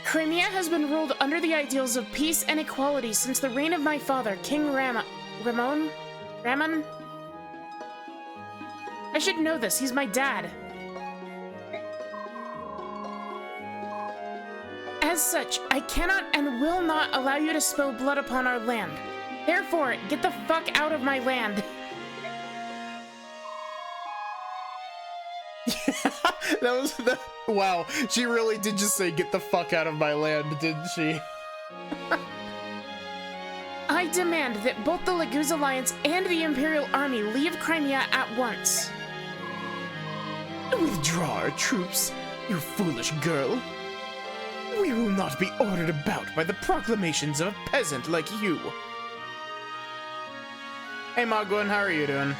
Speaker 2: Crimea has been ruled under the ideals of peace and equality since the reign of my father, King Ramon? I should know this, he's my dad. As such, I cannot and will not allow you to spill blood upon our land. Therefore, get the fuck out of my land.
Speaker 1: Wow, she really did just say, get the fuck out of my land, didn't she?
Speaker 2: I demand that both the Laguz Alliance and the Imperial Army leave Crimea at once.
Speaker 1: Withdraw our troops, you foolish girl. We will not be ordered about by the proclamations of a peasant like you. Hey Magwin, how are you doing?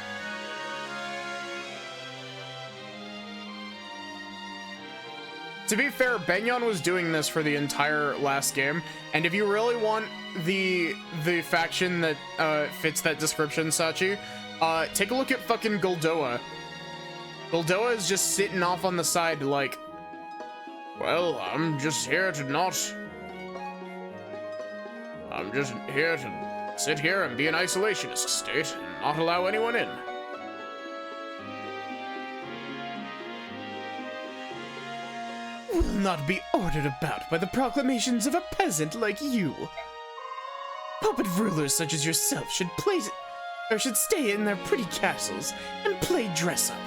Speaker 1: To be fair, Benyon was doing this for the entire last game, and if you really want the faction that fits that description, Sachi, take a look at fucking Goldoa. Goldoa is just sitting off on the side like, well, I'm just here to sit here and be an isolationist state and not allow anyone in. Will not be ordered about by the proclamations of a peasant like you. Puppet rulers such as yourself should stay in their pretty castles and play dress up.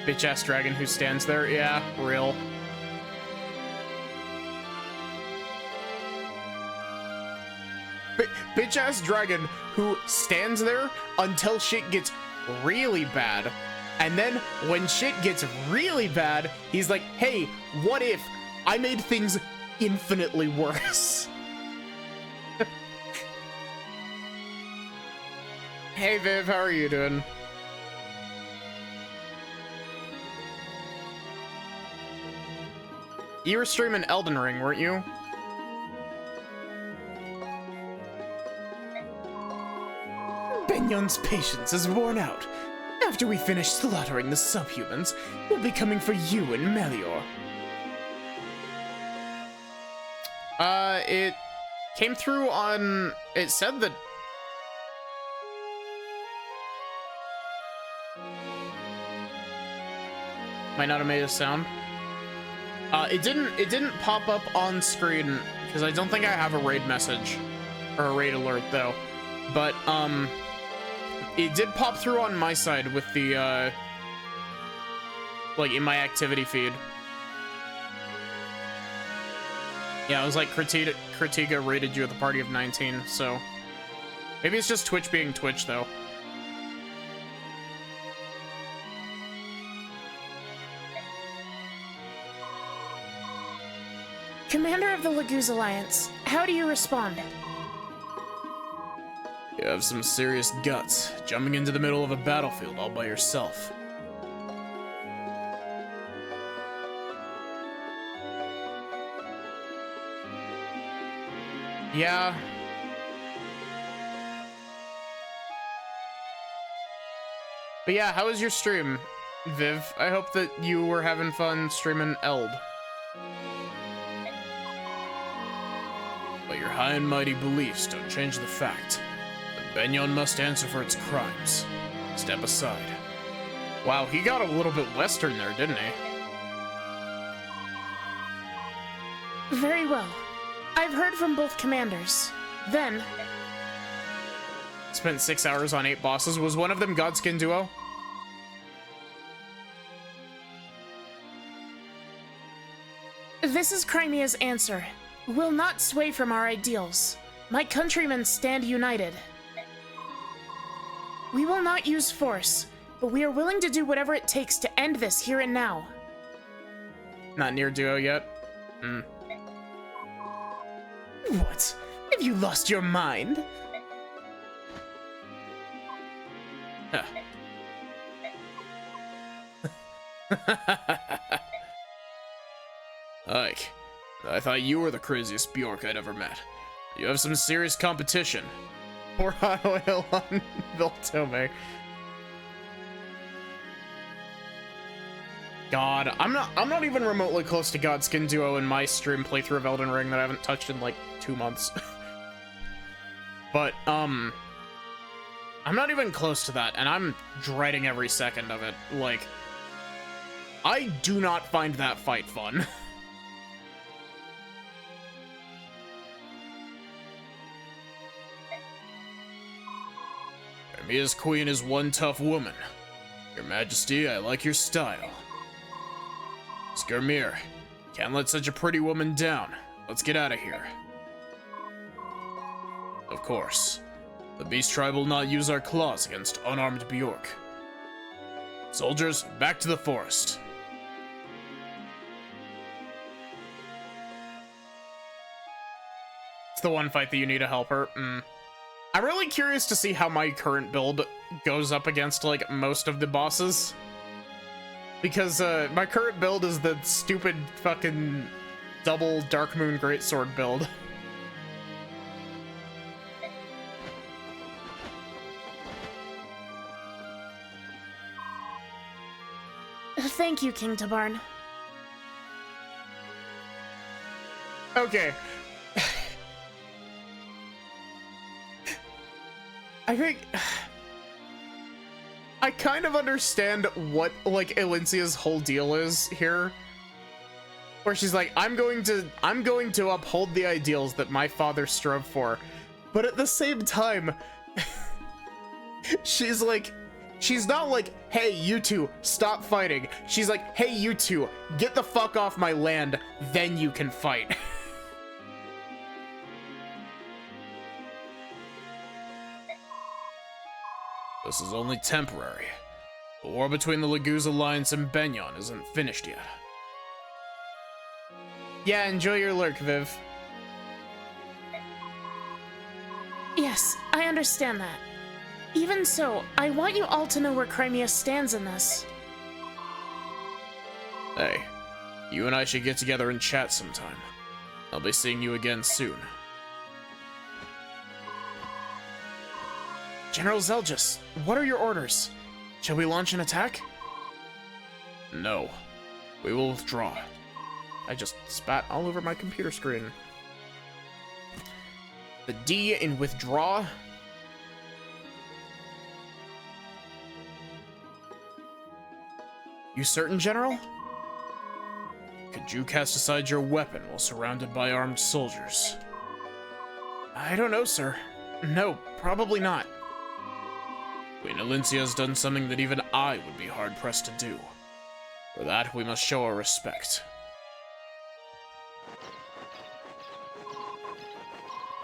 Speaker 1: Bitch-ass dragon who stands there, yeah, real. Bitch-ass dragon who stands there until shit gets really bad. And then when shit gets really bad, he's like, hey, what if I made things infinitely worse? Hey Viv, how are you doing? You were streaming Elden Ring, weren't you? Benyon's patience is worn out. After we finish slaughtering the subhumans, we'll be coming for you in Melior. It came through on... It said that... Might not have made a sound. It didn't pop up on screen, because I don't think I have a raid message. Or a raid alert, though. But, it did pop through on my side with the, like, in my activity feed. Yeah, it was like, Kritika rated you at the party of 19, so... Maybe it's just Twitch being Twitch, though.
Speaker 2: Commander of the Laguz Alliance, how do you respond?
Speaker 1: You have some serious guts, jumping into the middle of a battlefield all by yourself. Yeah. But yeah, how was your stream, Viv? I hope that you were having fun streaming Eld. But your high and mighty beliefs don't change the fact that Benyon must answer for its crimes. Step aside. Wow, he got a little bit western there, didn't he?
Speaker 2: Very well. I've heard from both commanders. Then...
Speaker 1: Spent 6 hours on 8 bosses. Was one of them Godskin Duo?
Speaker 2: This is Crimea's answer. We'll not sway from our ideals. My countrymen stand united. We will not use force, but we are willing to do whatever it takes to end this here and now.
Speaker 1: Not near Duo yet? What? Have you lost your mind? Huh. Ike, I thought you were the craziest Bjork I'd ever met. You have some serious competition. Pour hot oil on Viltome. God, I'm not even remotely close to Godskin Duo in my stream playthrough of Elden Ring that I haven't touched in like 2 months. But, I'm not even close to that, and I'm dreading every second of it. Like, I do not find that fight fun. Mia's queen is one tough woman. Your Majesty, I like your style. Skirmir, can't let such a pretty woman down. Let's get out of here. Of course. The Beast Tribe will not use our claws against unarmed Bjork. Soldiers, back to the forest. It's the one fight that you need a helper. I'm really curious to see how my current build goes up against, like, most of the bosses. Because, my current build is the stupid fucking double Dark Moon Greatsword build.
Speaker 2: Thank you, King Tabarn.
Speaker 1: Okay. I think I kind of understand what, like, Elincia's whole deal is here. Where she's like, I'm going to uphold the ideals that my father strove for. But at the same time, she's not like, hey, you two, stop fighting. She's like, hey, you two, get the fuck off my land, then you can fight. This is only temporary. The war between the Laguz Alliance and Benyon isn't finished yet. Yeah, enjoy your lurk, Viv.
Speaker 2: Yes, I understand that. Even so, I want you all to know where Crimea stands in this.
Speaker 1: Hey, you and I should get together and chat sometime. I'll be seeing you again soon.
Speaker 2: General Zeljas, what are your orders? Shall we launch an attack?
Speaker 1: No. We will withdraw. I just spat all over my computer screen. The D in withdraw. You certain, General? Could you cast aside your weapon while surrounded by armed soldiers?
Speaker 2: I don't know, sir. No, probably not.
Speaker 1: Queen Elincia has done something that even I would be hard-pressed to do. For that, we must show our respect.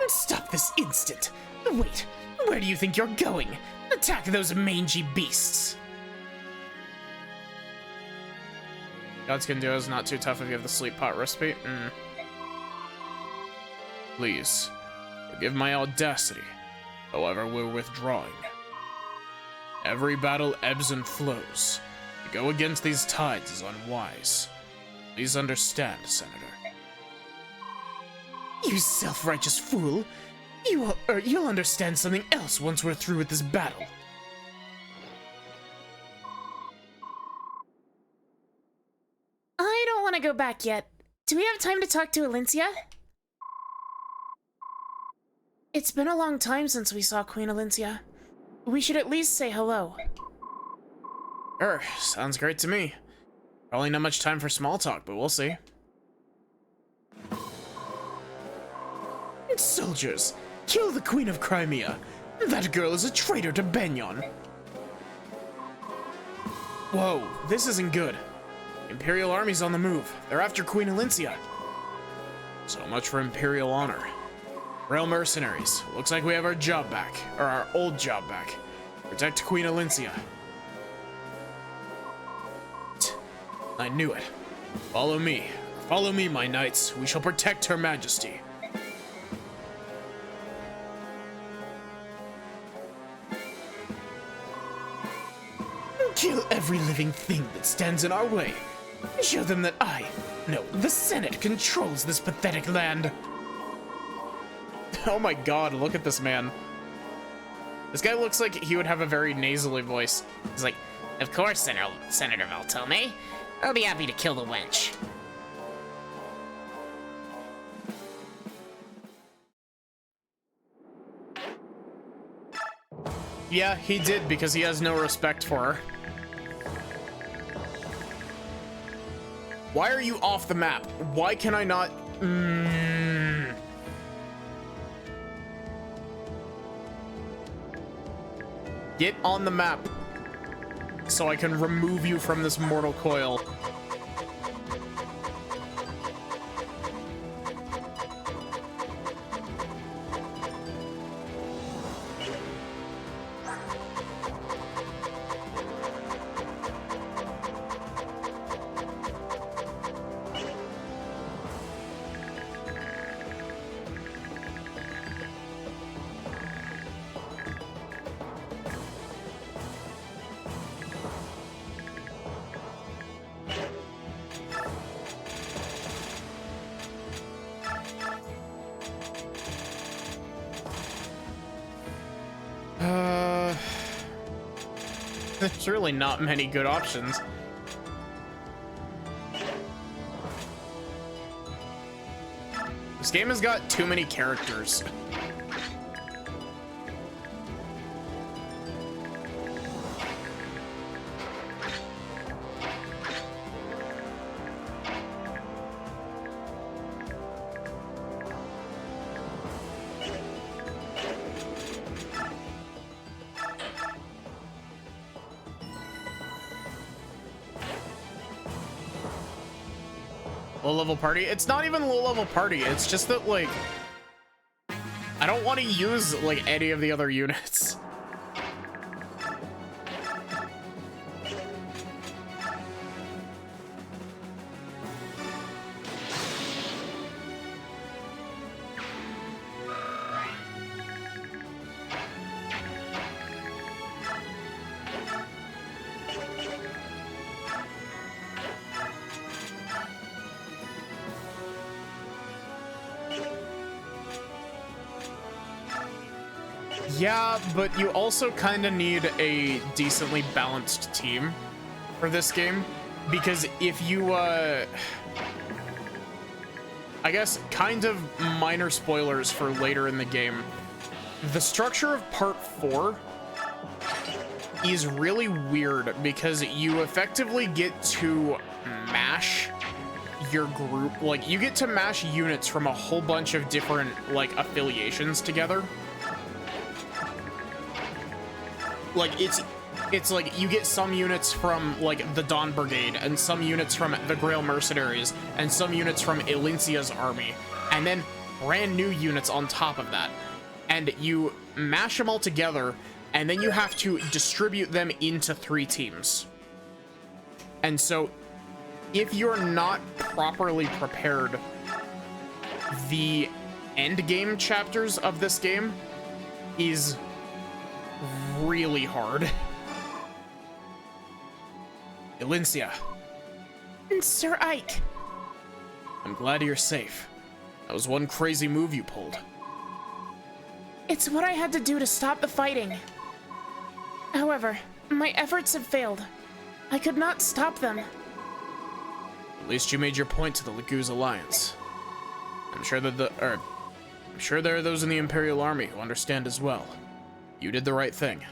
Speaker 2: Stop this instant! Wait, where do you think you're going? Attack those mangy beasts!
Speaker 1: Godskin Duo is not too tough if you have the sleep pot recipe. Please, forgive my audacity. However, we're withdrawing. Every battle ebbs and flows. To go against these tides is unwise. Please understand, Senator.
Speaker 2: You self-righteous fool! You'll understand something else once we're through with this battle. I don't want to go back yet. Do we have time to talk to Elincia? It's been a long time since we saw Queen Elincia. We should at least say hello.
Speaker 1: Sure, sounds great to me. Probably not much time for small talk, but we'll see.
Speaker 2: Soldiers, kill the Queen of Crimea. That girl is a traitor to Benyon.
Speaker 1: Whoa, this isn't good. Imperial army's on the move. They're after Queen Elincia. So much for Imperial honor. Real mercenaries. Looks like we have our job back. Or our old job back. Protect Queen Elincia. I knew it. Follow me. Follow me, my knights. We shall protect Her Majesty.
Speaker 2: Kill every living thing that stands in our way. Show them that the Senate controls this pathetic land.
Speaker 1: Oh my god, look at this man. This guy looks like he would have a very nasally voice.
Speaker 4: He's like, of course, Senator Valtome. I'll be happy to kill the wench.
Speaker 1: Yeah, he did, because he has no respect for her. Why are you off the map? Why can I not... Get on the map so I can remove you from this mortal coil. There's really not many good options. This game has got too many characters. Low-level party? It's not even low-level party. It's just that, like, I don't want to use, like, any of the other units. Yeah, but you also kind of need a decently balanced team for this game, because if you, I guess kind of minor spoilers for later in the game, the structure of Part 4 is really weird because you effectively get to mash your group, like you get to mash units from a whole bunch of different like affiliations together. Like, it's like you get some units from, like, the Dawn Brigade, and some units from the Grail Mercenaries, and some units from Elincia's army, and then brand new units on top of that. And you mash them all together, and then you have to distribute them into 3 teams. And so, if you're not properly prepared, the endgame chapters of this game is really hard. Elincia.
Speaker 2: And Sir Ike.
Speaker 1: I'm glad you're safe. That was one crazy move you pulled.
Speaker 2: It's what I had to do to stop the fighting. However, my efforts have failed. I could not stop them.
Speaker 1: At least you made your point to the Laguz Alliance. I'm sure that I'm sure there are those in the Imperial Army who understand as well. You did the right thing.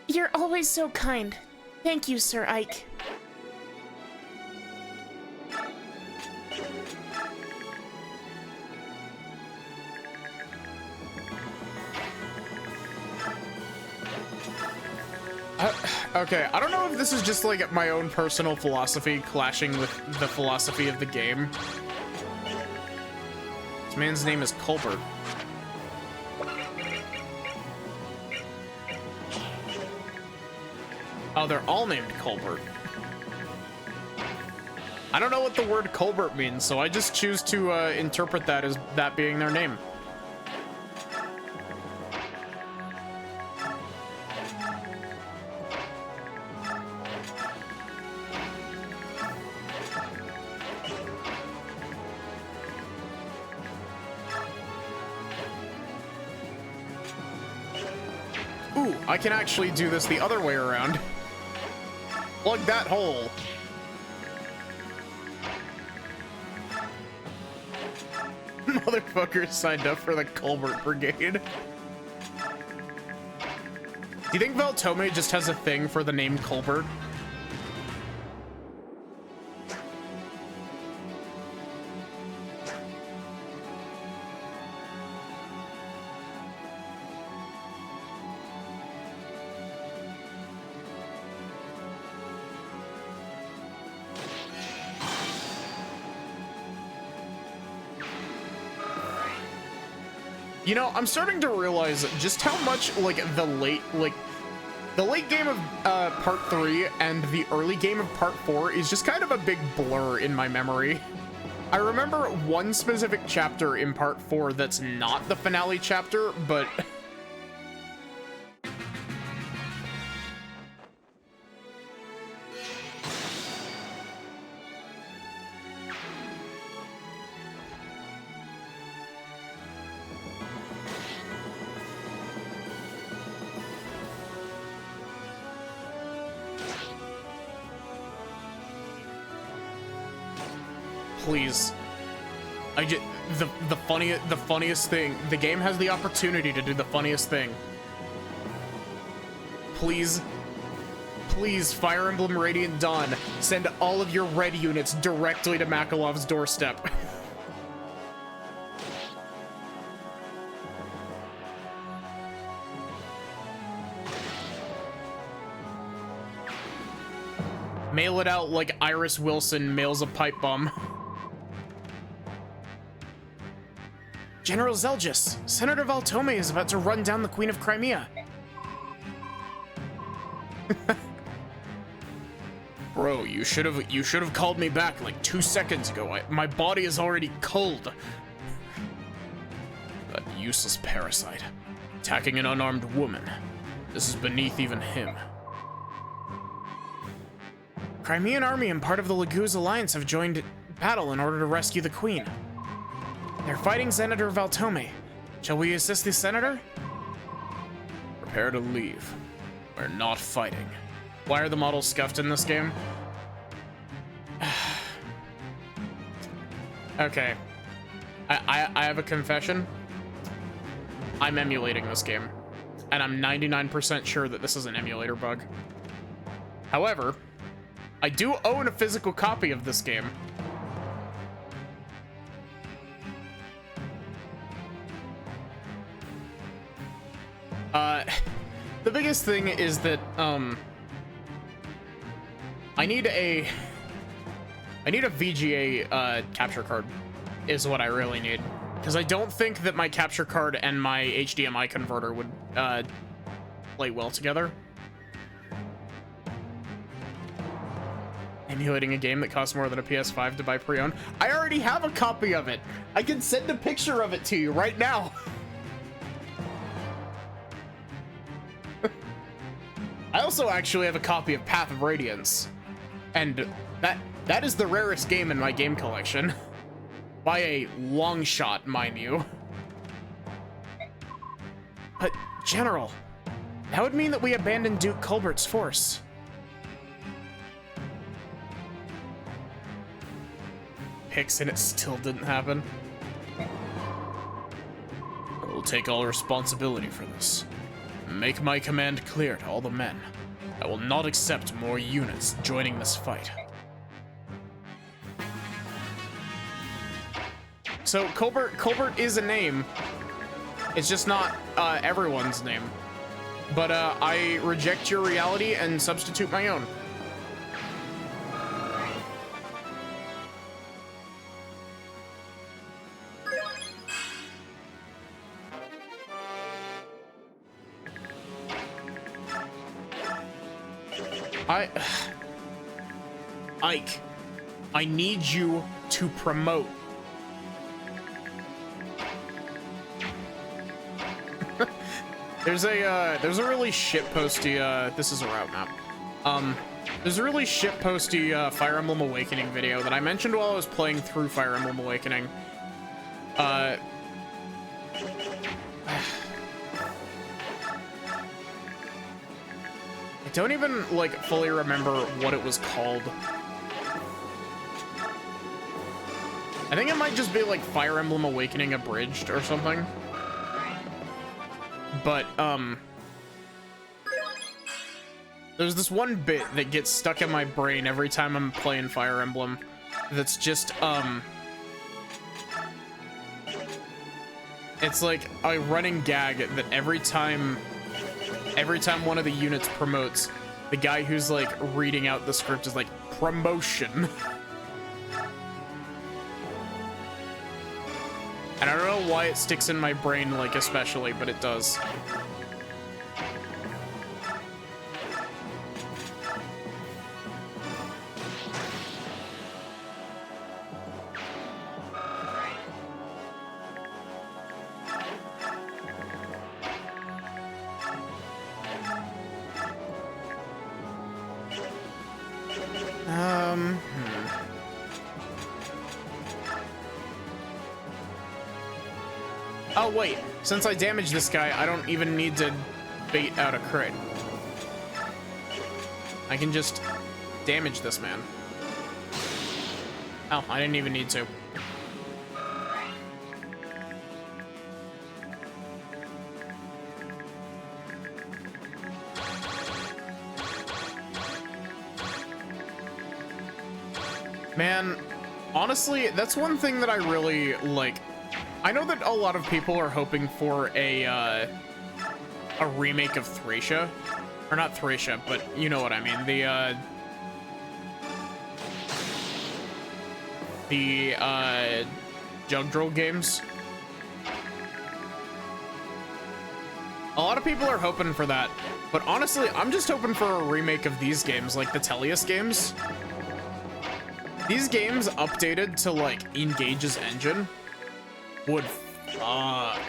Speaker 2: You're always so kind. Thank you, Sir Ike.
Speaker 1: Okay, I don't know if this is just like my own personal philosophy clashing with the philosophy of the game. This man's name is Colbert. Oh, they're all named Colbert. I don't know what the word Colbert means, so I just choose to interpret that as that being their name. Ooh, I can actually do this the other way around. Plug that hole. Motherfuckers signed up for the Colbert Brigade. Do you think Valtome just has a thing for the name Colbert? You know, I'm starting to realize just how much, like, the late game of Part 3 and the early game of Part 4 is just kind of a big blur in my memory. I remember one specific chapter in Part 4 that's not the finale chapter, but... Please. The funniest thing. The game has the opportunity to do the funniest thing. Please. Please, Fire Emblem Radiant Dawn, send all of your red units directly to Makalov's doorstep. Mail it out like Iris Wilson mails a pipe bomb. General Zelgis, Senator Valtome is about to run down the Queen of Crimea. Bro, you should have called me back like 2 seconds ago. My body is already cold. That useless parasite, attacking an unarmed woman. This is beneath even him. Crimean army and part of the Laguz Alliance have joined battle in order to rescue the Queen. They're fighting Senator Valtome. Shall we assist the Senator? Prepare to leave. We're not fighting. Why are the models scuffed in this game? Okay. I have a confession. I'm emulating this game. And I'm 99% sure that this is an emulator bug. However, I do own a physical copy of this game. The biggest thing is that, I need a VGA, capture card, is what I really need. Because I don't think that my capture card and my HDMI converter would, play well together. Emulating a game that costs more than a PS5 to buy pre-owned. I already have a copy of it. I can send a picture of it to you right now. I also actually have a copy of Path of Radiance, and that is the rarest game in my game collection. By a long shot, mind you. But, General, that would mean that we abandoned Duke Colbert's force. Picks and it still didn't happen. I will take all responsibility for this. Make my command clear to all the men. I will not accept more units joining this fight. So Colbert is a name. It's just not everyone's name. But I reject your reality and substitute my own. Ike, I need you to promote. There's a really shitposty, this is a route map. There's a really shitposty, Fire Emblem Awakening video that I mentioned while I was playing through Fire Emblem Awakening. I don't even, like, fully remember what it was called. I think it might just be, like, Fire Emblem Awakening Abridged or something. But, there's this one bit that gets stuck in my brain every time I'm playing Fire Emblem that's just, it's like a running gag that every time one of the units promotes, the guy who's, like, reading out the script is like, promotion. And I don't know why it sticks in my brain, like, especially, but it does. Oh, wait. Since I damaged this guy, I don't even need to bait out a crit. I can just damage this man. Oh, I didn't even need to. Man, honestly, that's one thing that I really like. I know that a lot of people are hoping for a remake of Thracia, or not Thracia, but you know what I mean. The Jugdral games. A lot of people are hoping for that, but honestly, I'm just hoping for a remake of these games, like the Tellius games. These games updated to, like, Engage's engine would fuck.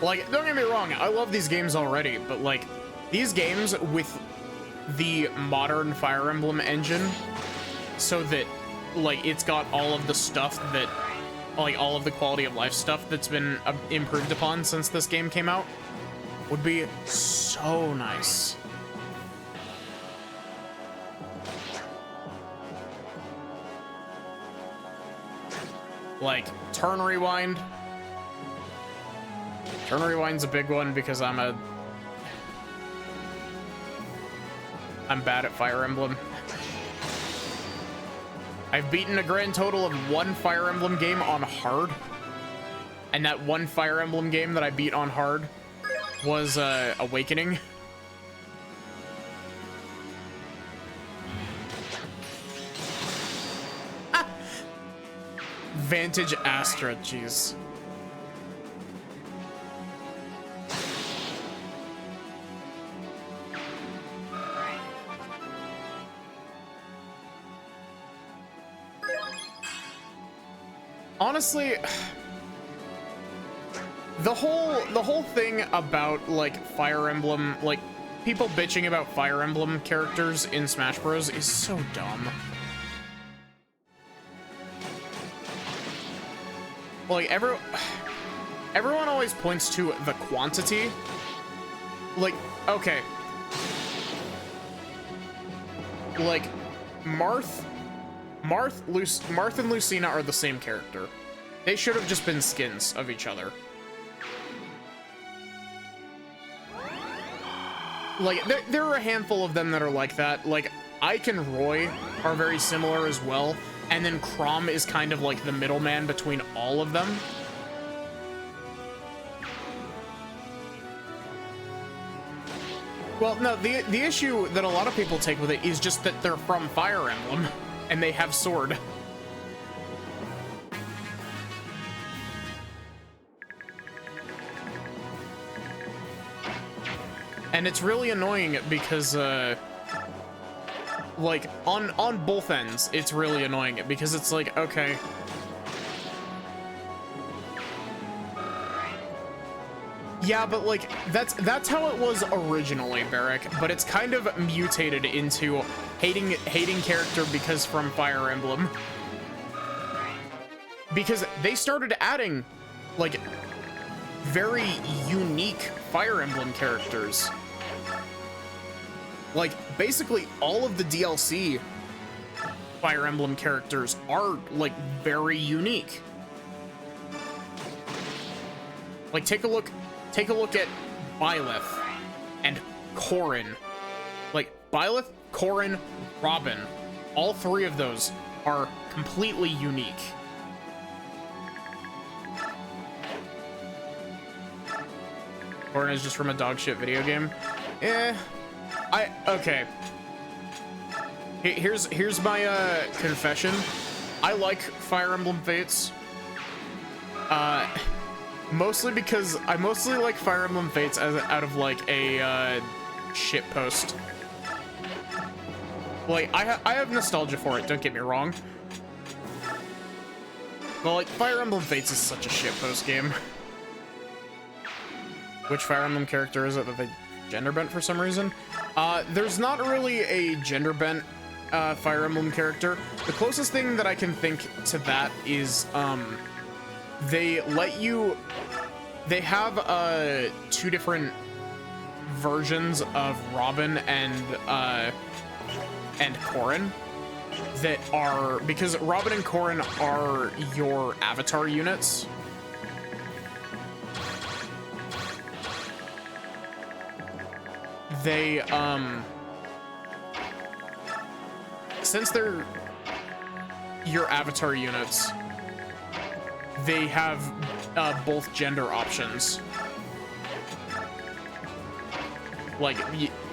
Speaker 1: Like, don't get me wrong, I love these games already, but, like, these games with the modern Fire Emblem engine, so that, like, it's got all of the stuff that, like, all of the quality of life stuff that's been improved upon since this game came out, would be so nice. Like, turn rewind. Turn rewind's a big one because I'm bad at Fire Emblem. I've beaten a grand total of 1 Fire Emblem game on hard. And that 1 Fire Emblem game that I beat on hard was Awakening. Ah! Vantage Astra, jeez. Honestly, the whole thing about, like, Fire Emblem, like, people bitching about Fire Emblem characters in Smash Bros. Is so dumb. Like, everyone always points to the quantity. Like, okay. Like, Marth and Lucina are the same character. They should have just been skins of each other. Like, there are a handful of them that are like that. Like, Ike and Roy are very similar as well. And then Chrom is kind of like the middleman between all of them. Well, no, the issue that a lot of people take with it is just that they're from Fire Emblem. And they have sword. And it's really annoying because, like, on both ends, it's really annoying because it's like, okay. Yeah, but like that's how it was originally, Barrick, but it's kind of mutated into hating character because from Fire Emblem. Because they started adding like very unique Fire Emblem characters. Like basically all of the DLC Fire Emblem characters are like very unique. Like take a look at Byleth and Corrin. Like Byleth, Corrin, Robin. All three of those are completely unique. Corrin is just from a dog shit video game. Okay. Here's my confession. I like Fire Emblem Fates. Mostly because I mostly like Fire Emblem Fates as out of like a shit post. Like I have nostalgia for it, don't get me wrong. But like Fire Emblem Fates is such a shit post game. Which Fire Emblem character is it that they gender bent for some reason? There's not really a gender bent Fire Emblem character. The closest thing that I can think to that is they have two different versions of Robin and Corrin that are, because Robin and Corrin are your avatar units. They since they're your avatar units, they have both gender options. Like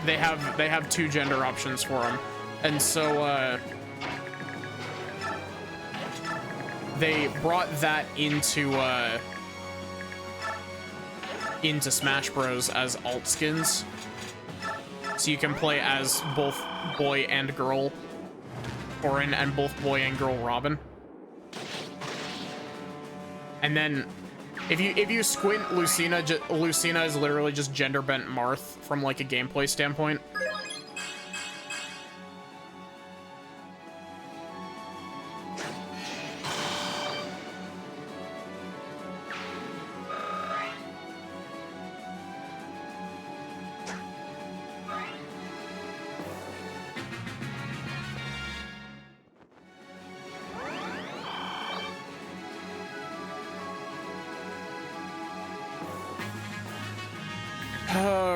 Speaker 1: they have two gender options for them, and so they brought that into Smash Bros as alt skins, so you can play as both boy and girl Corrin and both boy and girl Robin. And then, if you squint, Lucina is literally just gender bent Marth from like a gameplay standpoint.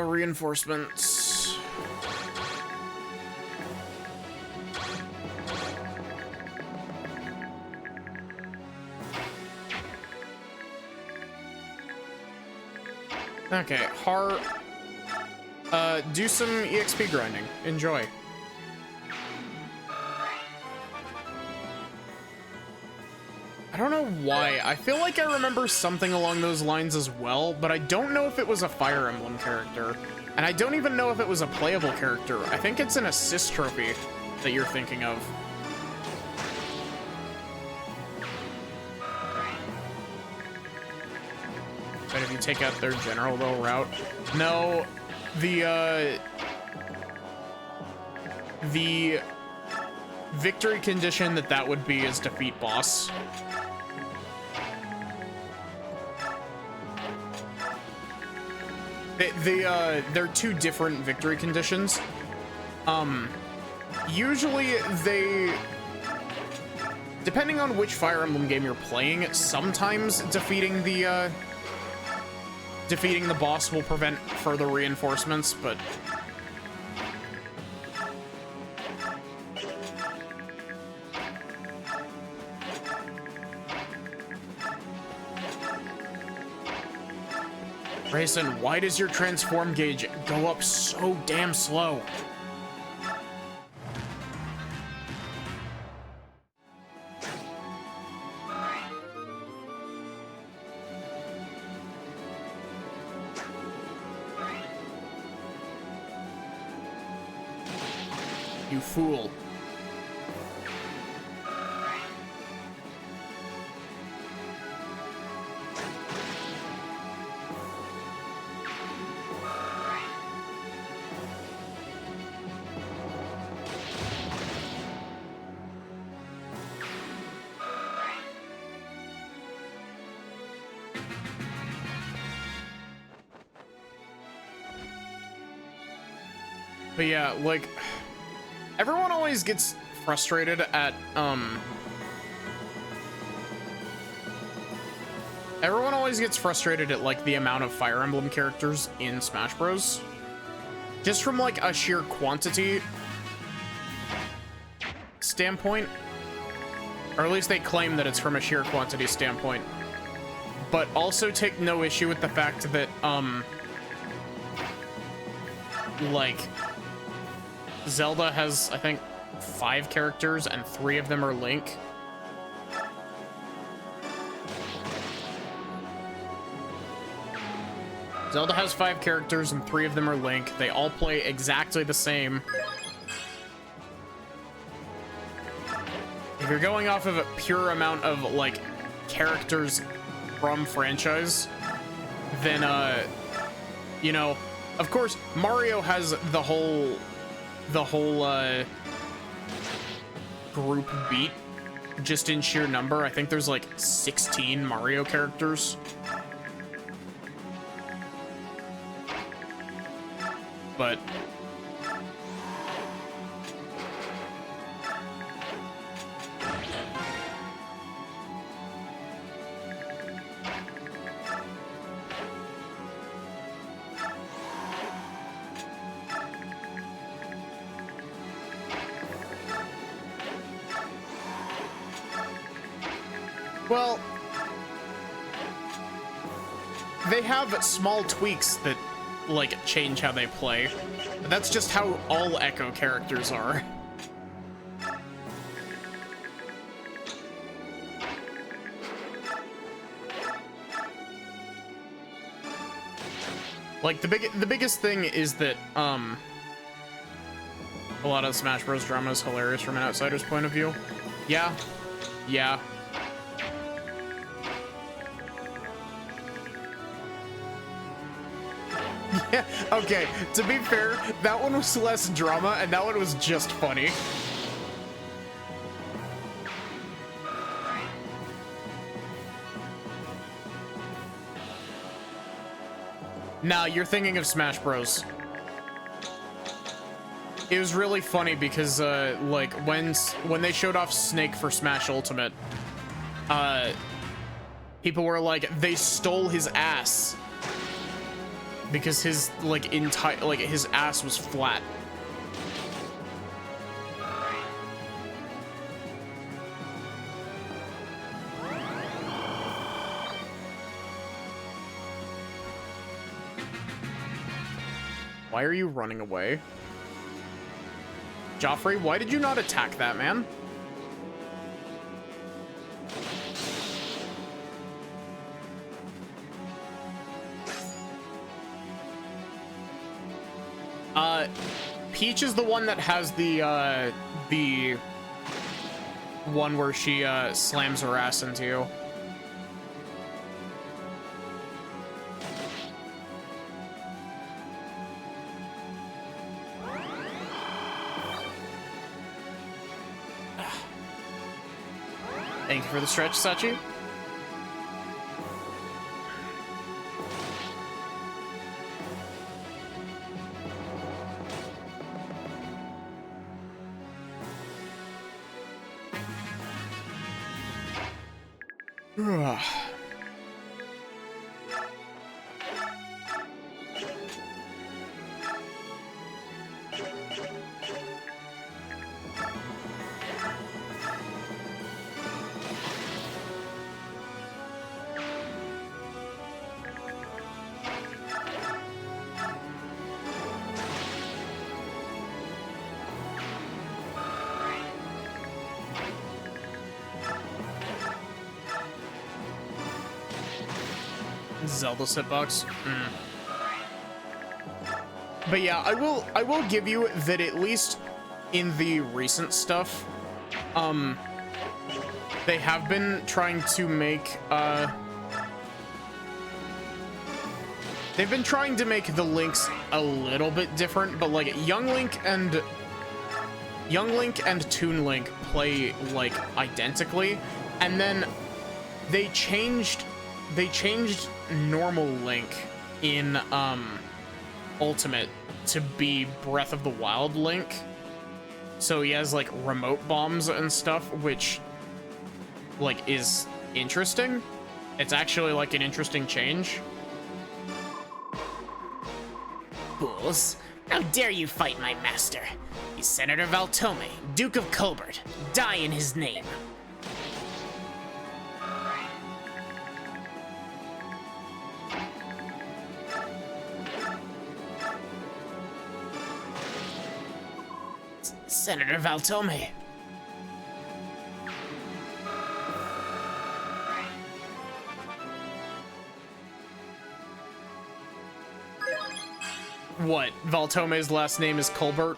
Speaker 1: Reinforcements. Okay, do some EXP grinding. Enjoy. I don't know why. I feel like I remember something along those lines as well, but I don't know if it was a Fire Emblem character. And I don't even know if it was a playable character. I think it's an assist trophy that you're thinking of. But if you take out their general little route. No, the victory condition that would be is defeat boss. They're two different victory conditions. Usually depending on which Fire Emblem game you're playing, sometimes defeating the boss will prevent further reinforcements, but Grayson, why does your transform gauge go up so damn slow? You fool. But yeah, like, everyone always gets frustrated at, everyone always gets frustrated at, like, the amount of Fire Emblem characters in Smash Bros. Just from, like, a sheer quantity standpoint. Or at least they claim that it's from a sheer quantity standpoint. But also take no issue with the fact that, like, Zelda has, I think, 5 characters and 3 of them are Link. Zelda has 5 characters and 3 of them are Link. They all play exactly the same. If you're going off of a pure amount of, like, characters from franchise, then, you know, of course, Mario has the whole group beat just in sheer number. I think there's like 16 Mario characters. But well, they have small tweaks that, like, change how they play. That's just how all Echo characters are. Like, the biggest thing is that, a lot of Smash Bros. Drama is hilarious from an outsider's point of view. Yeah. Yeah. Yeah, okay, to be fair, that one was less drama, and that one was just funny. Nah, you're thinking of Smash Bros. It was really funny because, like, when they showed off Snake for Smash Ultimate, people were like, they stole his ass. Because his, like, his ass was flat. Why are you running away? Joffrey, why did you not attack that man? Peach is the one that has the one where she, slams her ass into you. Thank you for the stretch, Sachi. Zelda hitbox. But yeah, I will give you that at least in the recent stuff, they have been trying to make they've been trying to make the Links a little bit different, but like Young Link and Toon Link play like identically, and then they changed normal Link in ultimate to be Breath of the Wild Link. So he has like remote bombs and stuff, which like is interesting. It's actually like an interesting change.
Speaker 4: Fools. How dare you fight my master? He's Senator Valtome, Duke of Colbert. Die in his name. Senator Valtome.
Speaker 1: What? Valtome's last name is Colbert?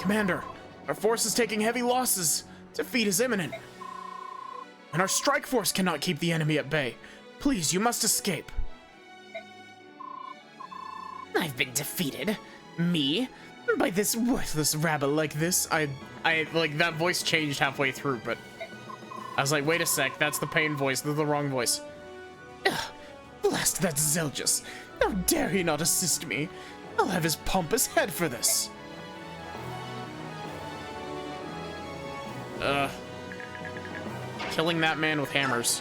Speaker 1: Commander, our force is taking heavy losses. Defeat is imminent. And our strike force cannot keep the enemy at bay. Please, you must escape.
Speaker 4: I've been defeated. Me?
Speaker 1: By this worthless rabbit like this. I like, that voice changed halfway through, but I was like, wait a sec, that's the pain voice, that's the wrong voice.
Speaker 4: Ugh, blast that Zelgus.
Speaker 1: How dare he not assist me? I'll have his pompous head for this. Killing that man with hammers.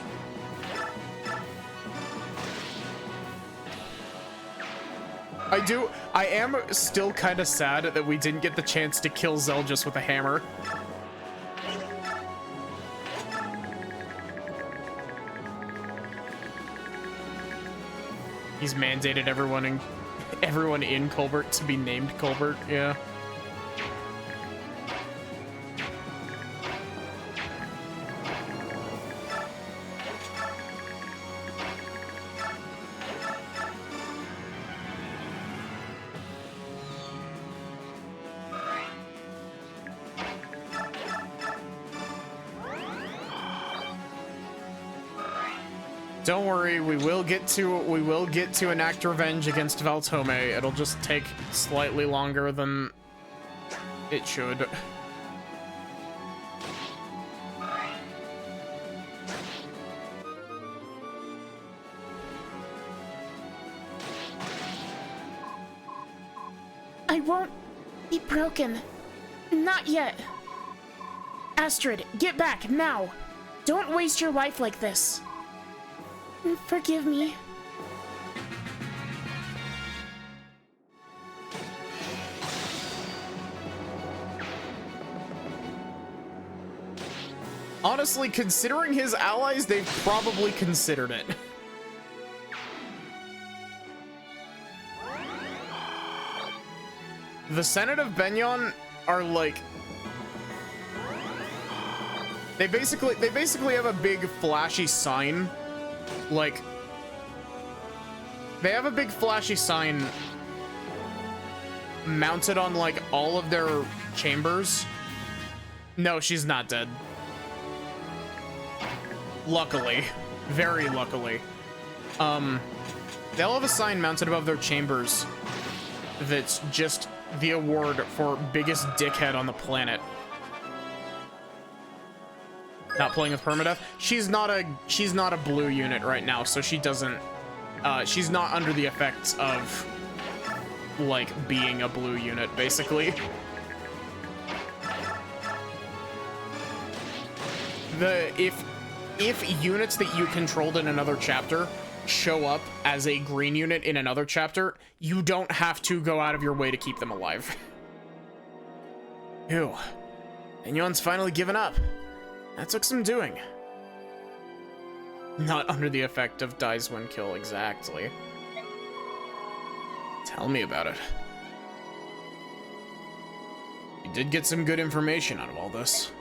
Speaker 1: I am still kind of sad that we didn't get the chance to kill Zelgus with a hammer. He's mandated everyone in Colbert to be named Colbert, yeah. Don't worry, we will get to enact revenge against Valtome. It'll just take slightly longer than it should.
Speaker 2: I won't be broken. Not yet. Astrid, get back, now! Don't waste your life like this. Forgive me.
Speaker 1: Honestly, considering his allies, they've probably considered it. The Senate of Benyon are like... They basically have a big flashy sign. Like, they have a big flashy sign mounted on, like, all of their chambers. No, she's not dead. Luckily. Very luckily. They'll have a sign mounted above their chambers that's just the award for biggest dickhead on the planet. Not playing with permadeath. She's not a blue unit right now, so she doesn't she's not under the effects of like being a blue unit, basically. If units that you controlled in another chapter show up as a green unit in another chapter, you don't have to go out of your way to keep them alive. Ew. Benyon's finally given up. That took some doing. Not under the effect of dies when kill, exactly. Tell me about it. We did get some good information out of all this.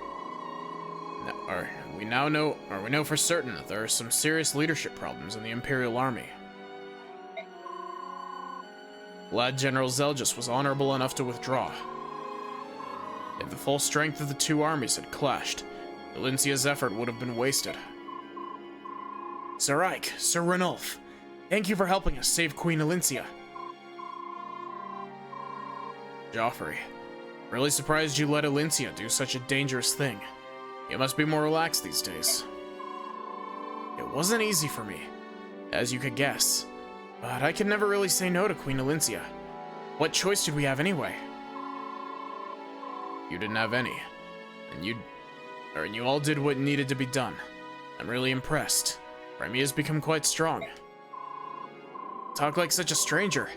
Speaker 1: We know for certain that there are some serious leadership problems in the Imperial Army. Glad General Zelgus was honorable enough to withdraw. If the full strength of the two armies had clashed, Valencia's effort would have been wasted. Sir Ike, Sir Ranulf, thank you for helping us save Queen Valencia. Joffrey, really surprised you let Valencia do such a dangerous thing. You must be more relaxed these days. It wasn't easy for me. as you could guess. But I could never really say no to Queen Elincia. What choice did we have anyway? You didn't have any. And you all did what needed to be done. I'm really impressed. Crimea's become quite strong. Talk like such a stranger.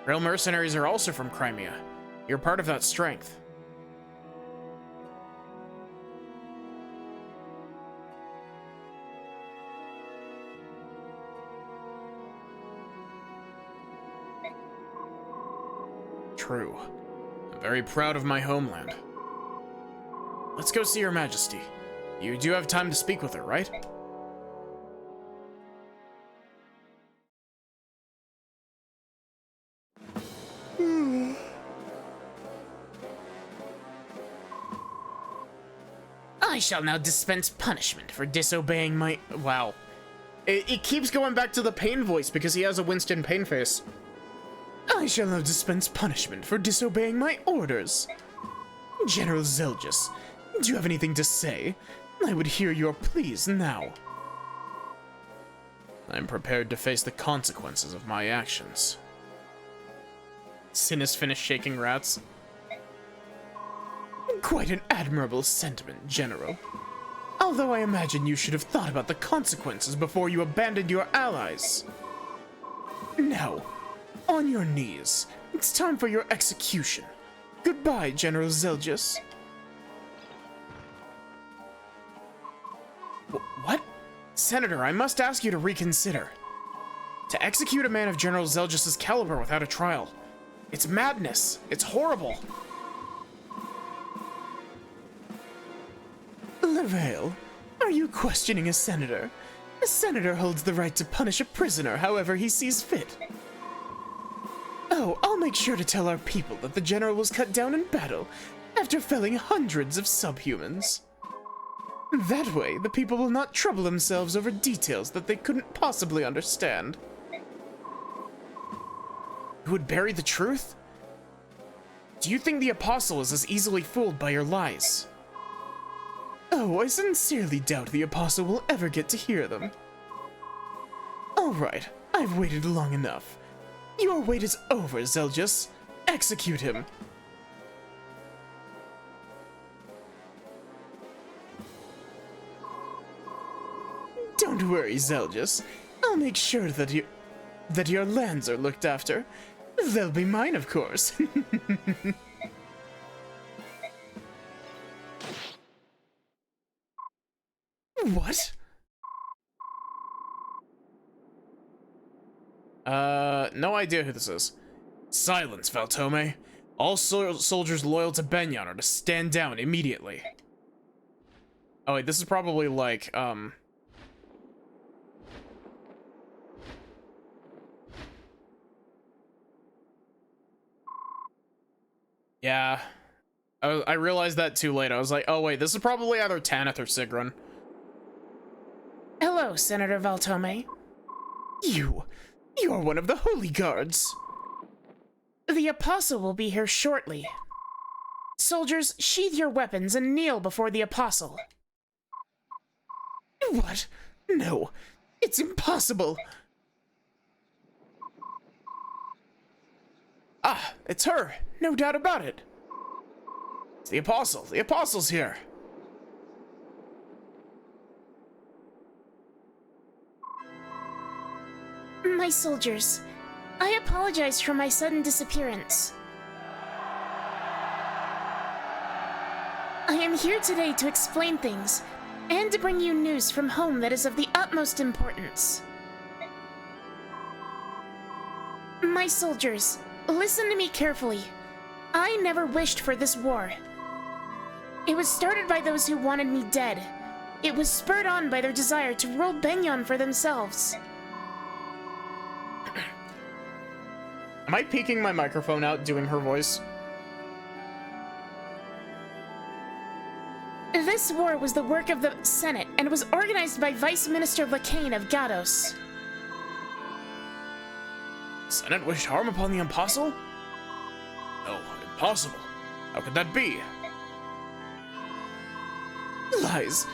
Speaker 1: Real mercenaries are also from Crimea. You're part of that strength. True. I'm very proud of my homeland. Let's go see Her Majesty. You do have time to speak with her, right?
Speaker 4: I shall now dispense punishment for disobeying my...
Speaker 1: Wow. It keeps going back to the pain voice because he has a Winston pain face. I shall now dispense punishment for disobeying my orders. General Zelgis, do you have anything to say? I would hear your pleas now. I'm prepared to face the consequences of my actions. Sin has finished shaking rats. Quite an admirable sentiment, General. Although I imagine you should have thought about the consequences before you abandoned your allies. Now, on your knees. It's time for your execution. Goodbye, General Zelgis. What? Senator, I must ask you to reconsider. To execute a man of General Zelgis' caliber without a trial. It's madness. It's horrible. Lavale, are you questioning a senator? A senator holds the right to punish a prisoner however he sees fit. Oh, I'll make sure to tell our people that the general was cut down in battle after felling hundreds of subhumans. That way, the people will not trouble themselves over details that they couldn't possibly understand. You would bury the truth? Do you think the Apostle is as easily fooled by your lies? Oh, I sincerely doubt the Apostle will ever get to hear them. Alright, I've waited long enough. Your wait is over, Zelgis. Execute him. Don't worry, Zelgis. I'll make sure that your lands are looked after. They'll be mine, of course. What? No idea who this is. Silence, Valtome. All soldiers loyal to Benyon are to stand down immediately. Oh wait, this is probably like, yeah. I realized that too late. I was like, oh wait, this is probably either Tanith or Sigrun.
Speaker 2: Hello, Senator Valtome.
Speaker 1: You're one of the Holy Guards.
Speaker 2: The Apostle will be here shortly. Soldiers, sheathe your weapons and kneel before the Apostle.
Speaker 1: What? No, it's impossible. Ah, it's her. No doubt about it. It's the Apostle. The Apostle's here.
Speaker 2: My soldiers, I apologize for my sudden disappearance. I am here today to explain things, and to bring you news from home that is of the utmost importance. My soldiers, listen to me carefully. I never wished for this war. It was started by those who wanted me dead. It was spurred on by their desire to rule Benyon for themselves.
Speaker 1: Am I peeking my microphone out doing her voice?
Speaker 2: This war was the work of the Senate and was organized by Vice Minister Lacane of Gados.
Speaker 1: Senate wished harm upon the Apostle? No, impossible. How could that be? Lies.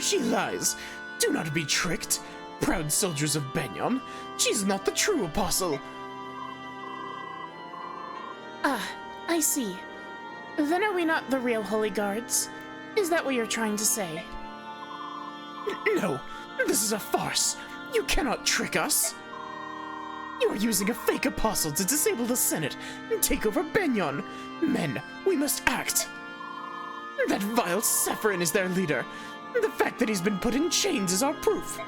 Speaker 1: She lies. Do not be tricked. proud soldiers of Benyon. She's not the true apostle.
Speaker 2: Ah, I see. Then are we not the real Holy Guards? Is that what you're trying to say?
Speaker 1: No, this is a farce. You cannot trick us. You are using a fake apostle to disable the Senate and take over Benyon. Men, we must act. That vile Sephirin is their leader. The fact that he's been put in chains is our proof.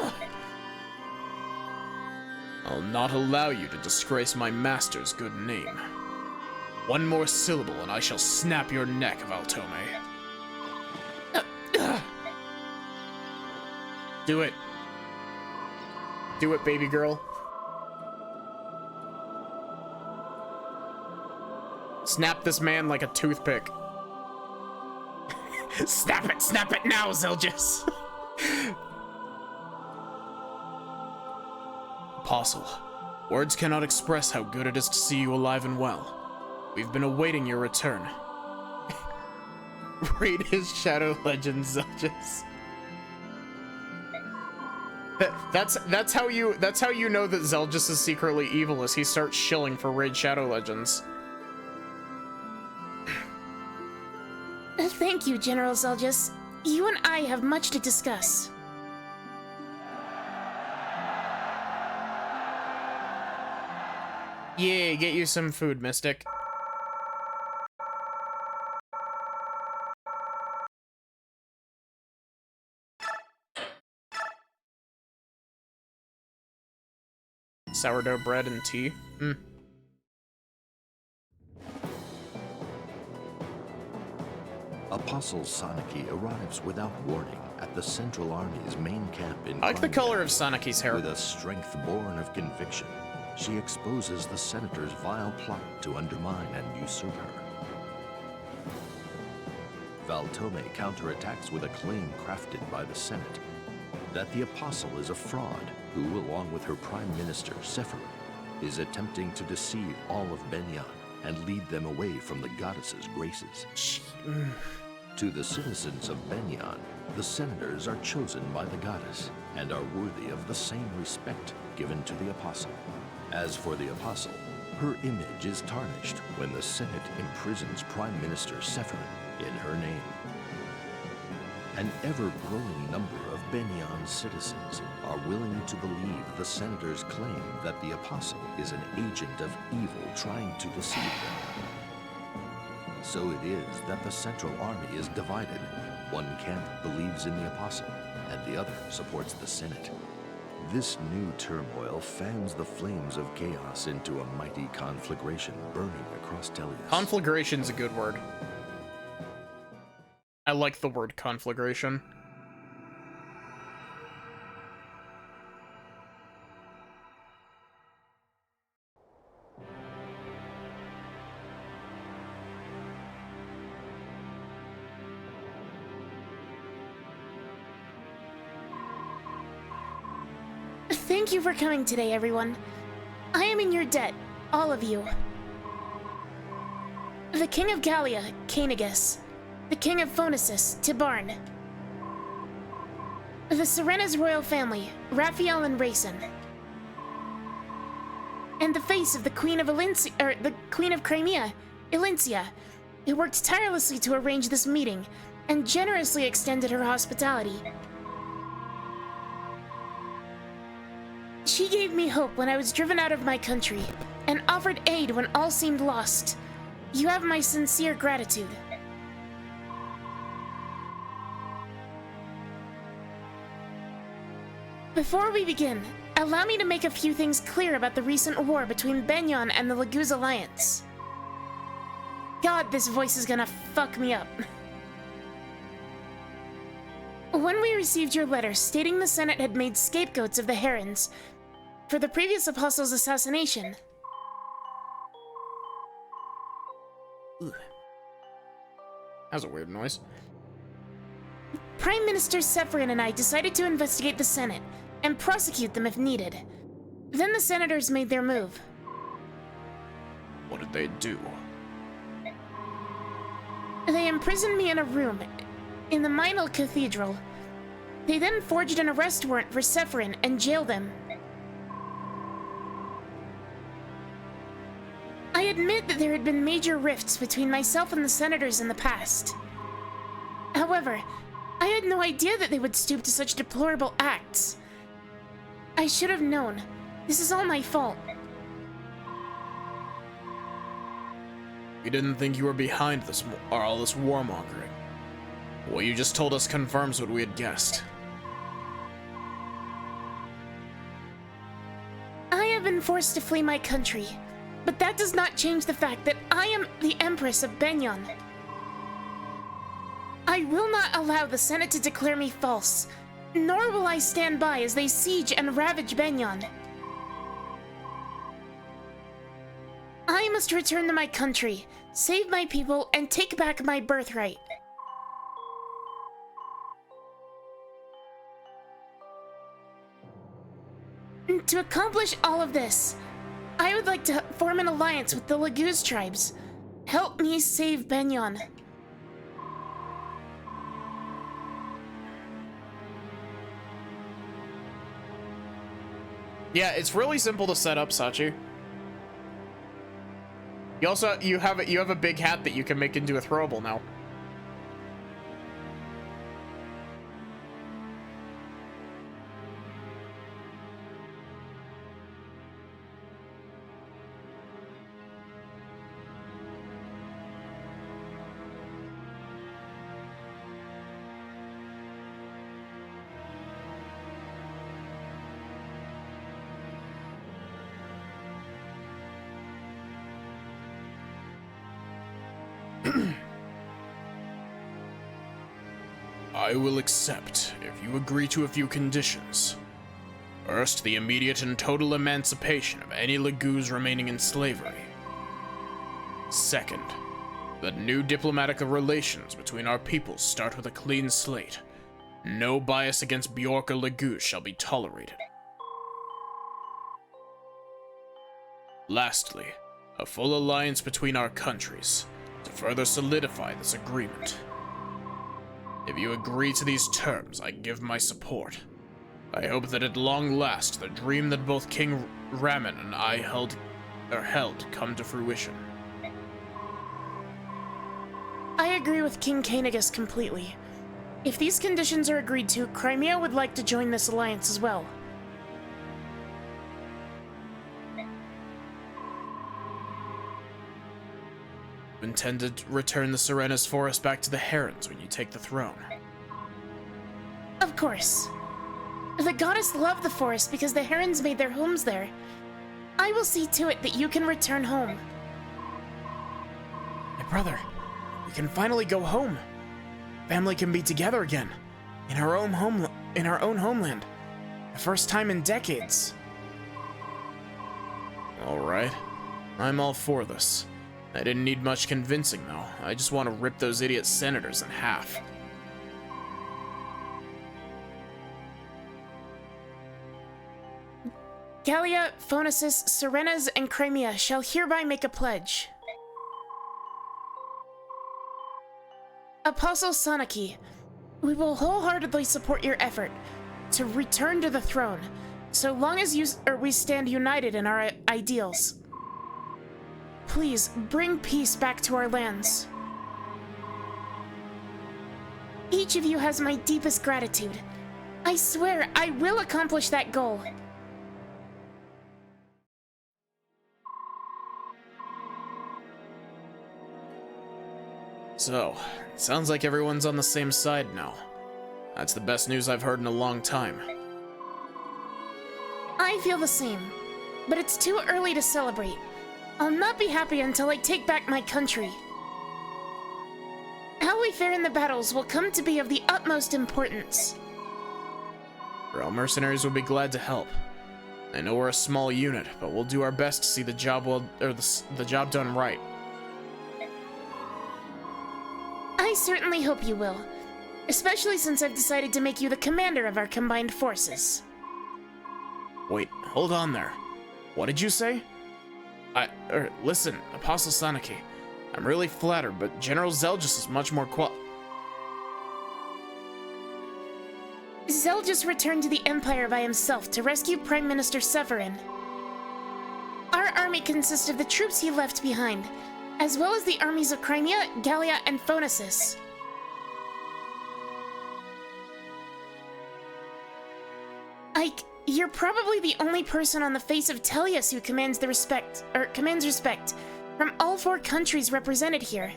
Speaker 1: Ugh. I'll not allow you to disgrace my master's good name. One more syllable and I shall snap your neck, Valtome. Do it. Do it, baby girl. Snap this man like a toothpick. Snap it now, Zelgis. Apostle, words cannot express how good it is to see you alive and well. We've been awaiting your return. Read his Shadow Legends, Zelgis. That's how you know that Zelgis is secretly evil, as he starts shilling for Raid Shadow Legends.
Speaker 2: Thank you, General Zelgis. You and I have much to discuss.
Speaker 1: Yeah, get you some food, Mystic. Sourdough bread and tea.
Speaker 3: Apostle Sanaki arrives without warning at the Central Army's main camp in
Speaker 1: I like the
Speaker 3: Karnak.
Speaker 1: color of Sanaki's hair.
Speaker 3: With a strength born of conviction, she exposes the Senator's vile plot to undermine and usurp her. Valtome counterattacks with a claim crafted by the Senate that the Apostle is a fraud who, along with her Prime Minister, Sephirin, is attempting to deceive all of Benyon and lead them away from the goddess's graces. To the citizens of Benyon, the senators are chosen by the goddess and are worthy of the same respect given to the Apostle. As for the Apostle, her image is tarnished when the Senate imprisons Prime Minister Sephirin in her name. An ever-growing number of Benyon's citizens are willing to believe the senators' claim that the Apostle is an agent of evil trying to deceive them. So it is that the Central Army is divided. One camp believes in the Apostle, and the other supports the Senate. This new turmoil fans the flames of chaos into a mighty conflagration burning across Tellius.
Speaker 1: Conflagration's a good word. I like the word conflagration.
Speaker 2: Thank you for coming today, everyone. I am in your debt, all of you. The King of Gallia, Canegus. The King of Phonesis, Tibarn. The Serena's royal family, Raphael and Rayson. And the face of the Queen of the Queen of Crimea, Elincia, who worked tirelessly to arrange this meeting and generously extended her hospitality. She gave me hope when I was driven out of my country and offered aid when all seemed lost. You have my sincere gratitude. Before we begin, allow me to make a few things clear about the recent war between Benyon and the Laguz Alliance. God, this voice is gonna fuck me up. When we received your letter stating the Senate had made scapegoats of the Herons for the previous apostle's assassination.
Speaker 1: That was a weird noise.
Speaker 2: Prime Minister Sephirin and I decided to investigate the Senate and prosecute them if needed. Then the senators made their move.
Speaker 1: What did they do?
Speaker 2: They imprisoned me in a room in the Minal Cathedral. They then forged an arrest warrant for Sephirin and jailed him. I admit that there had been major rifts between myself and the senators in the past. However, I had no idea that they would stoop to such deplorable acts. I should have known. This is all my fault.
Speaker 1: We didn't think you were behind this all this warmongering. What you just told us confirms what we had guessed.
Speaker 2: I have been forced to flee my country, but that does not change the fact that I am the Empress of Benyon. I will not allow the Senate to declare me false, nor will I stand by as they siege and ravage Benyon. I must return to my country, save my people, and take back my birthright. To accomplish all of this, I would like to form an alliance with the Laguz tribes. Help me save Benyon.
Speaker 1: Yeah, it's really simple to set up, Sachi. You have a big hat that you can make into a throwable now. I will accept if you agree to a few conditions. First, the immediate and total emancipation of any Laguz remaining in slavery. Second, that new diplomatic relations between our peoples start with a clean slate. No bias against Bjork or Laguz shall be tolerated. Lastly, a full alliance between our countries to further solidify this agreement. If you agree to these terms, I give my support. I hope that at long last, the dream that both King Raman and I held come to fruition.
Speaker 2: I agree with King Kainagus completely. If these conditions are agreed to, Crimea would like to join this alliance as well.
Speaker 1: You intend to return the Serena's forest back to the Herons when you take the throne.
Speaker 2: Of course. The goddess loved the forest because the Herons made their homes there. I will see to it that you can return home.
Speaker 1: My brother, we can finally go home. Family can be together again, in our own homeland. The first time in decades. All right, I'm all for this. I didn't need much convincing, though. I just want to rip those idiot senators in half.
Speaker 2: Gallia, Phonesis, Serenas, and Crimea shall hereby make a pledge. Apostle Sanaki, we will wholeheartedly support your effort to return to the throne, so long as we stand united in our ideals. Please, bring peace back to our lands. Each of you has my deepest gratitude. I swear I will accomplish that goal.
Speaker 1: So, it sounds like everyone's on the same side now. That's the best news I've heard in a long time.
Speaker 2: I feel the same, but it's too early to celebrate. I'll not be happy until I take back my country. How we fare in the battles will come to be of the utmost importance.
Speaker 1: Our mercenaries will be glad to help. I know we're a small unit, but we'll do our best to see the job the job done right.
Speaker 2: I certainly hope you will, especially since I've decided to make you the commander of our combined forces.
Speaker 1: Wait, hold on there. What did you say? Listen, Apostle Sanaki, I'm really flattered, but General Zelgis is much more
Speaker 2: Zell just returned to the Empire by himself to rescue Prime Minister Severin. Our army consists of the troops he left behind, as well as the armies of Crimea, Gallia, and Phonesis. Ike, you're probably the only person on the face of Tellius who commands respect from all 4 countries represented here.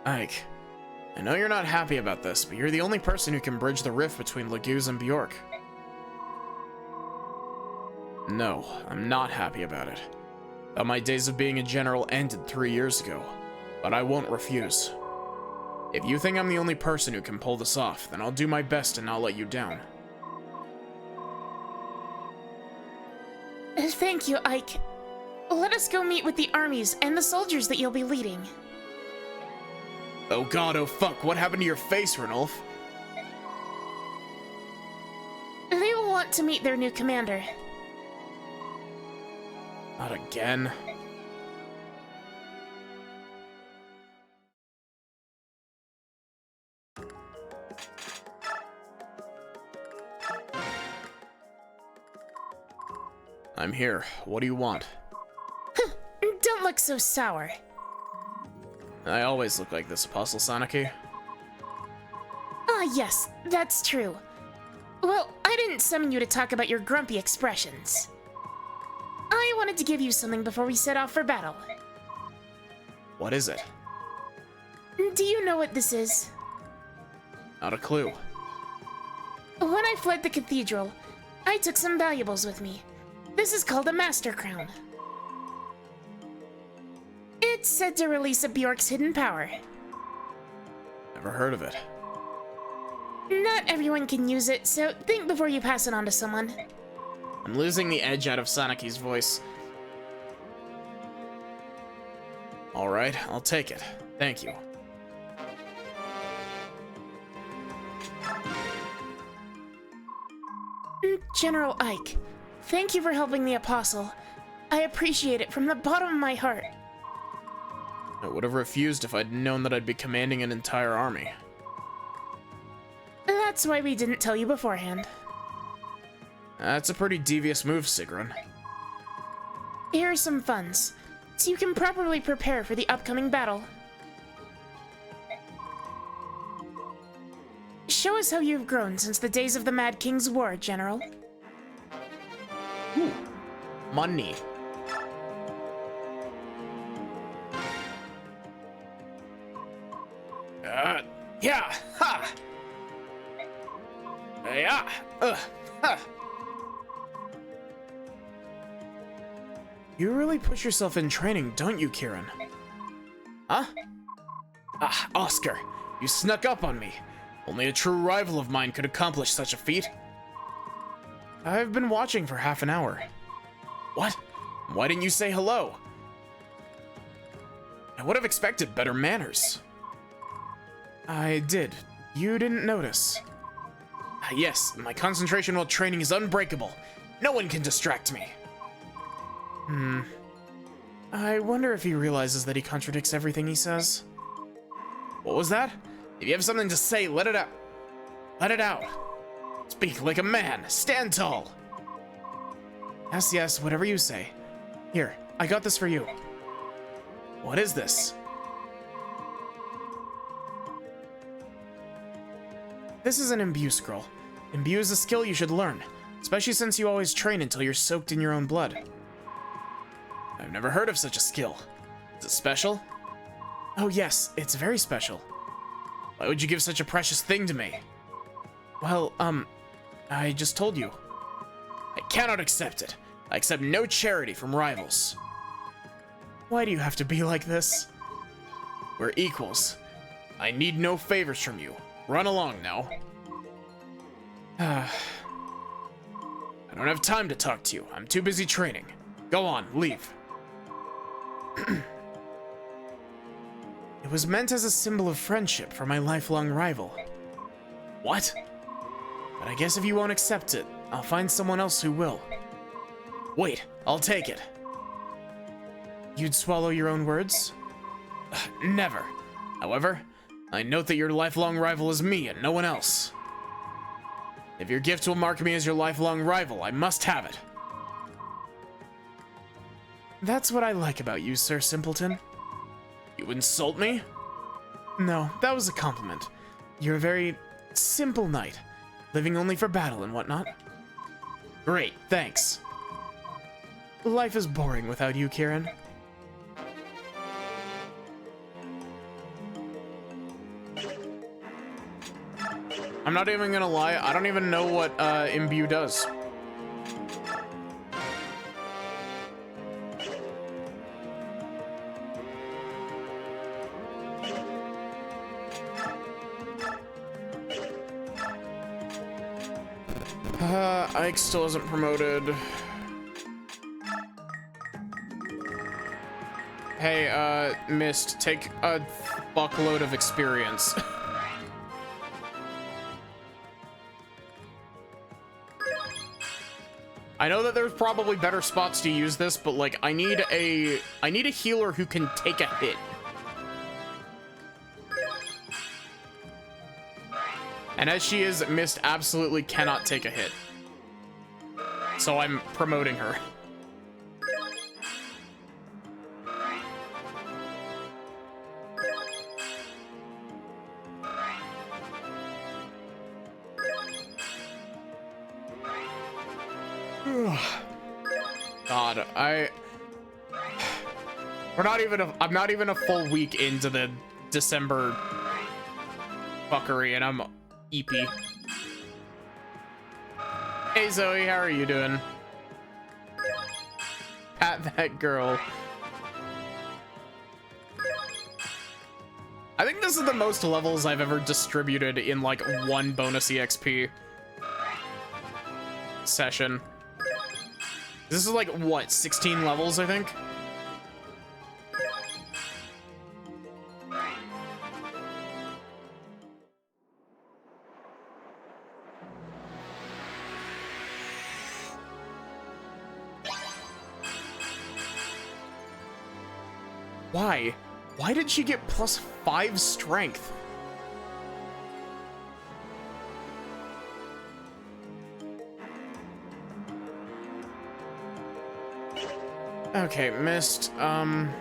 Speaker 1: Ike, I know you're not happy about this, but you're the only person who can bridge the rift between Laguz and Bjork. No, I'm not happy about it. Thought my days of being a general ended 3 years ago, but I won't refuse. If you think I'm the only person who can pull this off, then I'll do my best to not let you down.
Speaker 2: Thank you, Ike. Let us go meet with the armies and the soldiers that you'll be leading.
Speaker 1: Oh god, oh fuck, what happened to your face, Ranulf?
Speaker 2: They will want to meet their new commander.
Speaker 1: Not again. I'm here. What do you want?
Speaker 2: Don't look so sour.
Speaker 1: I always look like this, Apostle Sanaki.
Speaker 2: Ah, yes, that's true. Well, I didn't summon you to talk about your grumpy expressions. I wanted to give you something before we set off for battle.
Speaker 1: What is it?
Speaker 2: Do you know what this is?
Speaker 1: Not a clue.
Speaker 2: When I fled the cathedral, I took some valuables with me. This is called a Master Crown. It's said to release a Bjork's hidden power.
Speaker 1: Never heard of it.
Speaker 2: Not everyone can use it, so think before you pass it on to someone.
Speaker 1: I'm losing the edge out of Sanaki's voice. Alright, I'll take it. Thank you.
Speaker 2: General Ike, thank you for helping the Apostle. I appreciate it from the bottom of my heart.
Speaker 1: I would have refused if I'd known that I'd be commanding an entire army.
Speaker 2: That's why we didn't tell you beforehand.
Speaker 1: That's a pretty devious move, Sigrun.
Speaker 2: Here are some funds, so you can properly prepare for the upcoming battle. Show us how you've grown since the days of the Mad King's War, General.
Speaker 1: Ooh, money. Yeah, ha! Yeah, ha! You really push yourself in training, don't you, Kieran? Huh? Ah, Oscar, you snuck up on me. Only a true rival of mine could accomplish such a feat. I've been watching for half an hour. What? Why didn't you say hello? I would have expected better manners. I did. You didn't notice. Yes, my concentration while training is unbreakable. No one can distract me. I wonder if he realizes that he contradicts everything he says. What was that? If you have something to say, let it out. Let it out. Speak like a man. Stand tall. Yes, whatever you say. Here, I got this for you. What is this? This is an imbue scroll. Imbue is a skill you should learn, especially since you always train until you're soaked in your own blood. I've never heard of such a skill. Is it special? Oh yes, it's very special. Why would you give such a precious thing to me? Well, I just told you. I cannot accept it. I accept no charity from rivals. Why do you have to be like this? We're equals. I need no favors from you. Run along now. I don't have time to talk to you. I'm too busy training. Go on, leave. It was meant as a symbol of friendship for my lifelong rival. What? But I guess if you won't accept it, I'll find someone else who will. Wait, I'll take it. You'd swallow your own words? Never. However, I note that your lifelong rival is me and no one else. If your gift will mark me as your lifelong rival, I must have it. That's what I like about you, Sir Simpleton. You insult me? No, that was a compliment. You're a very simple knight, living only for battle and whatnot. Great, thanks. Life is boring without you, Kieran. I'm not even gonna lie, I don't even know what Imbue does. Ike still isn't promoted. Hey, Mist, take a buckload of experience. I know that there's probably better spots to use this, but like I need a healer who can take a hit. And as she is, Mist absolutely cannot take a hit. So I'm promoting her. God, I'm not even a full week into the December fuckery and I'm eepy. Hey Zoe, how are you doing? Pat that girl. I think this is the most levels I've ever distributed in like one bonus EXP session. This is like, what, 16 levels, I think? Why? Why did she get +5 strength? Okay, Mist, yeah,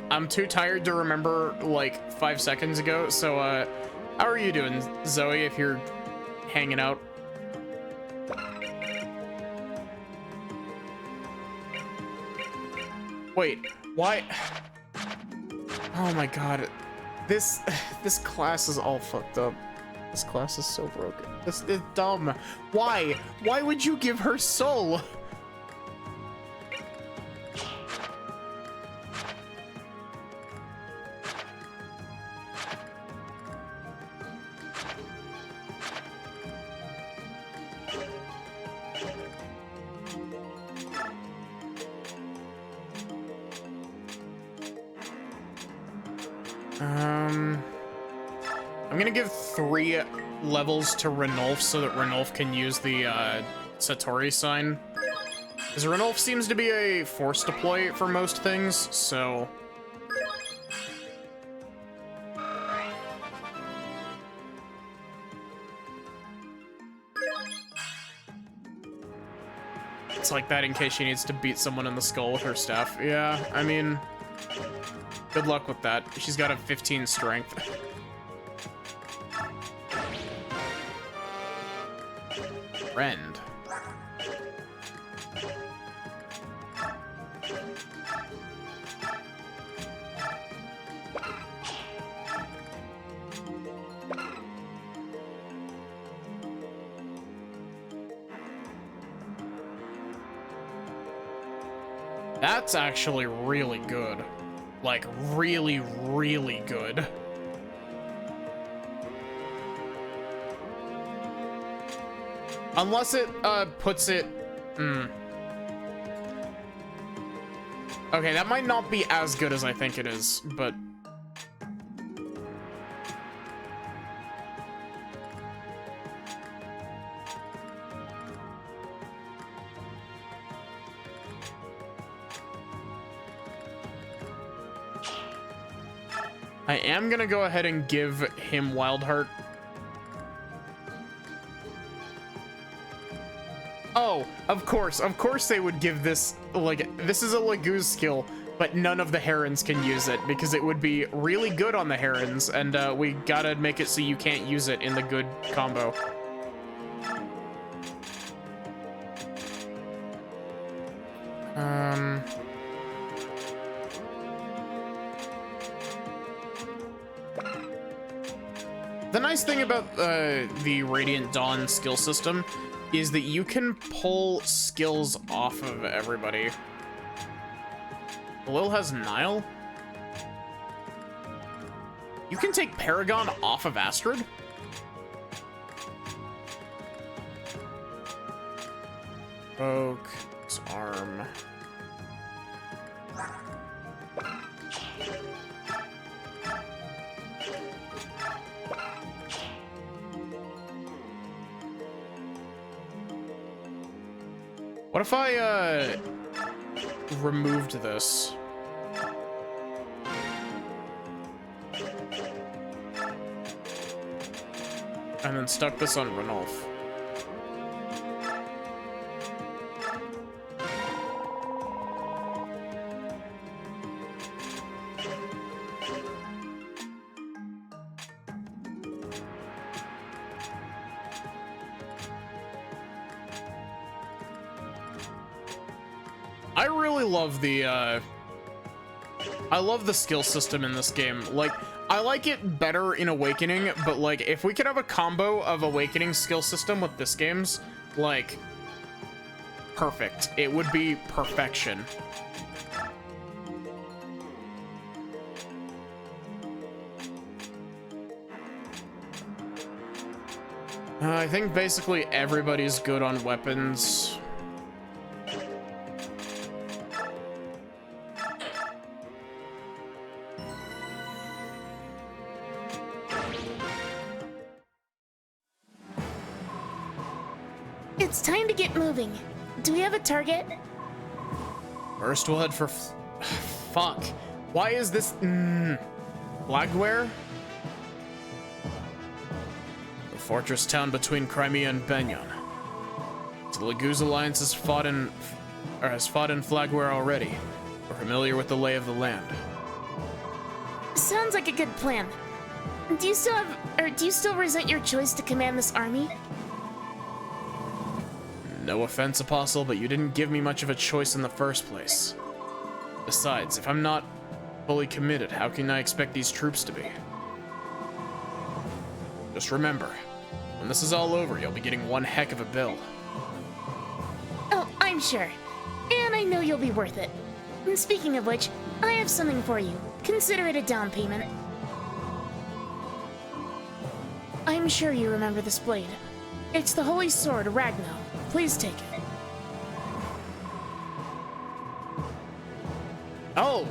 Speaker 1: I'm too tired to remember, like, 5 seconds ago, so, how are you doing, Zoe, if you're hanging out? Wait, why? Oh my god, this class is all fucked up. This class is so broken. This is dumb. Why? Why would you give her soul? I'm gonna give 3 levels to Ranulf so that Ranulf can use the Satori sign. Because Ranulf seems to be a force deploy for most things, so... It's like that in case she needs to beat someone in the skull with her staff. Yeah, I mean... Good luck with that. She's got a 15 strength. Friend. That's actually really good. Like, really, really good. Unless it, puts it... Okay, that might not be as good as I think it is, but... I am gonna go ahead and give him Wild Heart. Oh, of course they would give this, like, this is a Laguz skill, but none of the Herons can use it because it would be really good on the Herons, and we gotta make it so you can't use it in the good combo. The nice thing about the Radiant Dawn skill system is that you can pull skills off of everybody. Lil has Nile. You can take Paragon off of Astrid? Poke, arm. What if I, removed this? And then stuck this on Ranulf. I really love the, I love the skill system in this game. Like, I like it better in Awakening, but, like, if we could have a combo of Awakening skill system with this game's, like, perfect. It would be perfection. I think basically everybody's good on weapons.
Speaker 2: It's time to get moving. Do we have a target?
Speaker 1: First, we'll head for fuck. Why is this Flagware? The fortress town between Crimea and Benyon. The Laguz Alliance has fought in Flagware already. We're familiar with the lay of the land.
Speaker 2: Sounds like a good plan. Do you still resent your choice to command this army?
Speaker 1: No offense, Apostle, but you didn't give me much of a choice in the first place. Besides, if I'm not fully committed, how can I expect these troops to be? Just remember, when this is all over, you'll be getting one heck of a bill.
Speaker 2: Oh, I'm sure. And I know you'll be worth it. And speaking of which, I have something for you. Consider it a down payment. I'm sure you remember this blade. It's the Holy Sword, Ragnall. Please take it.
Speaker 1: Oh!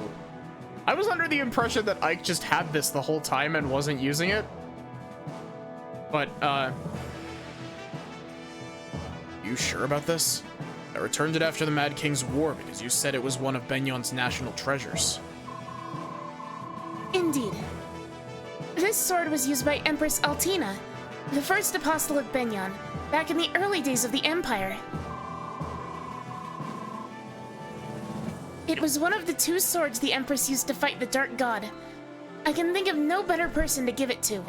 Speaker 1: I was under the impression that Ike just had this the whole time and wasn't using it. But, you sure about this? I returned it after the Mad King's war because you said it was one of Benyon's national treasures.
Speaker 2: Indeed. This sword was used by Empress Altina, the first apostle of Benyon, back in the early days of the Empire. It was one of the two swords the Empress used to fight the Dark God. I can think of no better person to give it to.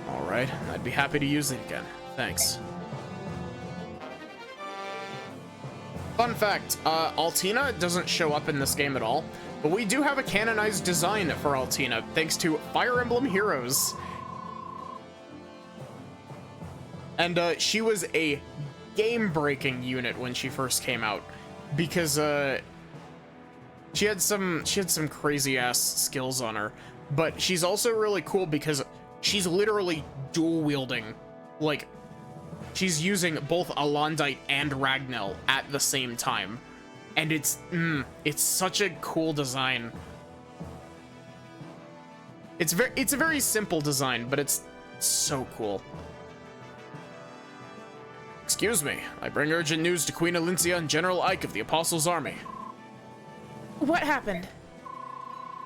Speaker 1: Alright, I'd be happy to use it again. Thanks. Fun fact, Altina doesn't show up in this game at all, but we do have a canonized design for Altina, thanks to Fire Emblem Heroes. And she was a game-breaking unit when she first came out, because she had some crazy-ass skills on her, but she's also really cool because she's literally dual-wielding. Like, she's using both Alondite and Ragnell at the same time, and it's such a cool design. It's a very simple design, but it's so cool. Excuse me, I bring urgent news to Queen Alincia and General Ike of the Apostles' Army.
Speaker 2: What happened?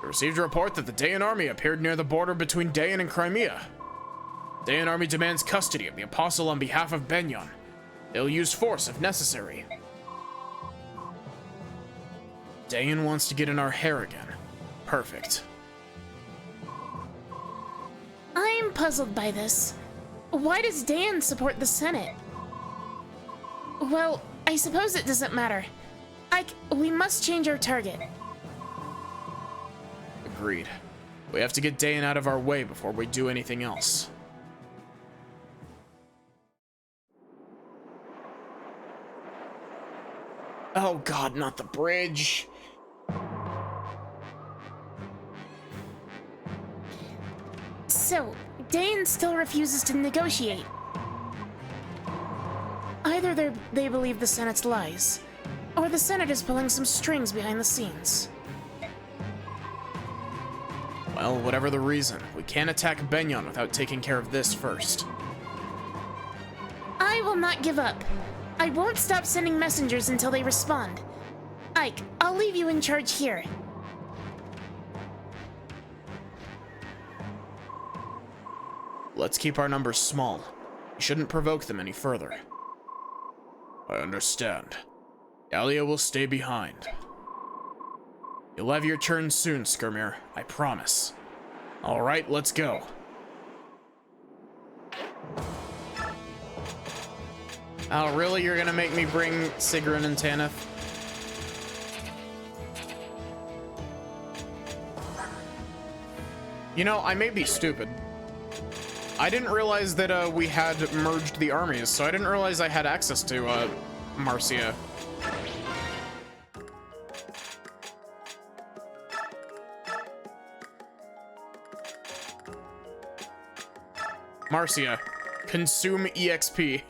Speaker 1: We received a report that the Dayan army appeared near the border between Dayan and Crimea. The Dayan army demands custody of the Apostle on behalf of Benyon. They'll use force if necessary. Dayan wants to get in our hair again. Perfect.
Speaker 2: I'm puzzled by this. Why does Dan support the Senate? Well, I suppose it doesn't matter. We must change our target.
Speaker 1: Agreed. We have to get Dayan out of our way before we do anything else. Oh god, not the bridge.
Speaker 2: So, Dayan still refuses to negotiate. Either they believe the Senate's lies, or the Senate is pulling some strings behind the scenes.
Speaker 1: Well, whatever the reason, we can't attack Benyon without taking care of this first.
Speaker 2: I will not give up. I won't stop sending messengers until they respond. Ike, I'll leave you in charge here.
Speaker 1: Let's keep our numbers small. We shouldn't provoke them any further. I understand. Gallia will stay behind. You'll have your turn soon, Skirmir. I promise. Alright, let's go. Oh, really? You're gonna make me bring Sigrun and Tanith? You know, I may be stupid. I didn't realize that we had merged the armies, so I didn't realize I had access to Marcia. Marcia, consume EXP.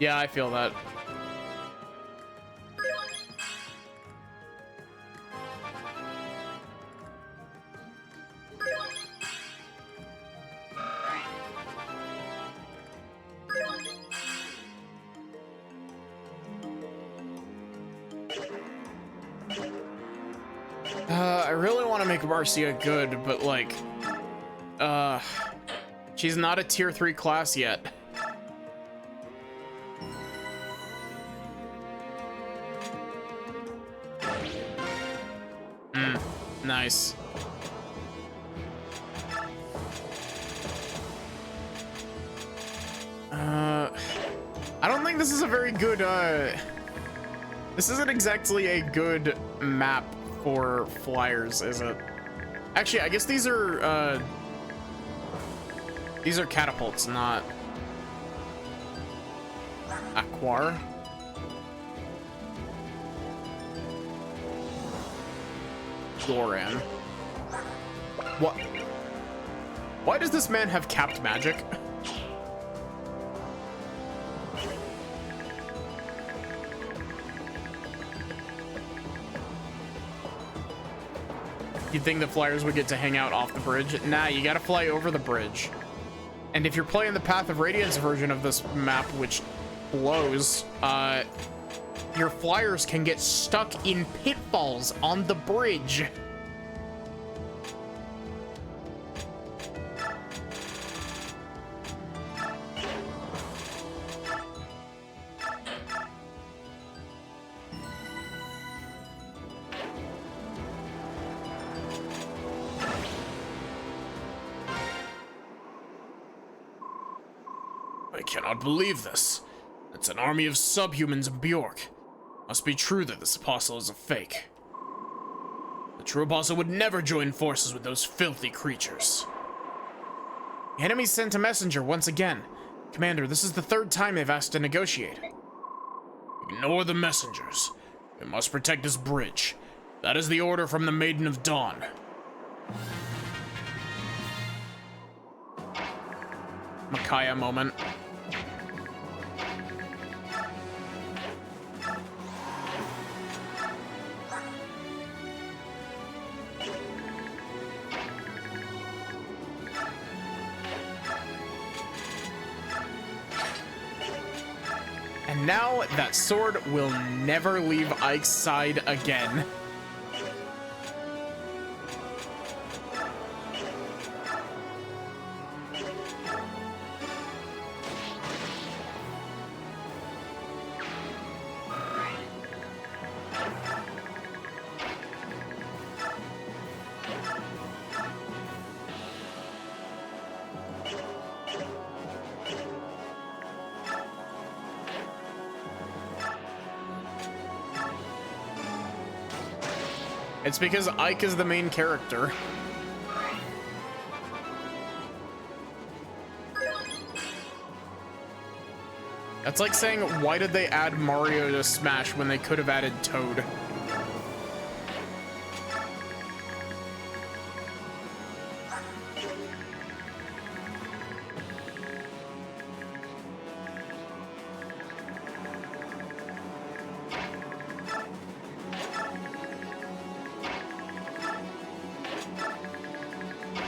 Speaker 1: Yeah, I feel that. I really want to make Marcia good, but like, she's not a tier 3 class yet. Nice. I don't think this is a very good, this isn't exactly a good map for flyers, is it? Actually, I guess these are catapults, not Aquar. Goran. What? Why does this man have capped magic? You'd think the flyers would get to hang out off the bridge. Nah, you gotta fly over the bridge. And if you're playing the Path of Radiance version of this map, which blows, your flyers can get stuck in pitfalls on the bridge. I cannot believe this. It's an army of subhumans in Bjork. Must be true that this apostle is a fake. The true apostle would never join forces with those filthy creatures. The enemy sent a messenger once again. Commander, this is the third time they've asked to negotiate. Ignore the messengers. We must protect this bridge. That is the order from the Maiden of Dawn. Micaiah moment. And now that sword will never leave Ike's side again. It's because Ike is the main character. That's like saying, why did they add Mario to Smash when they could have added Toad?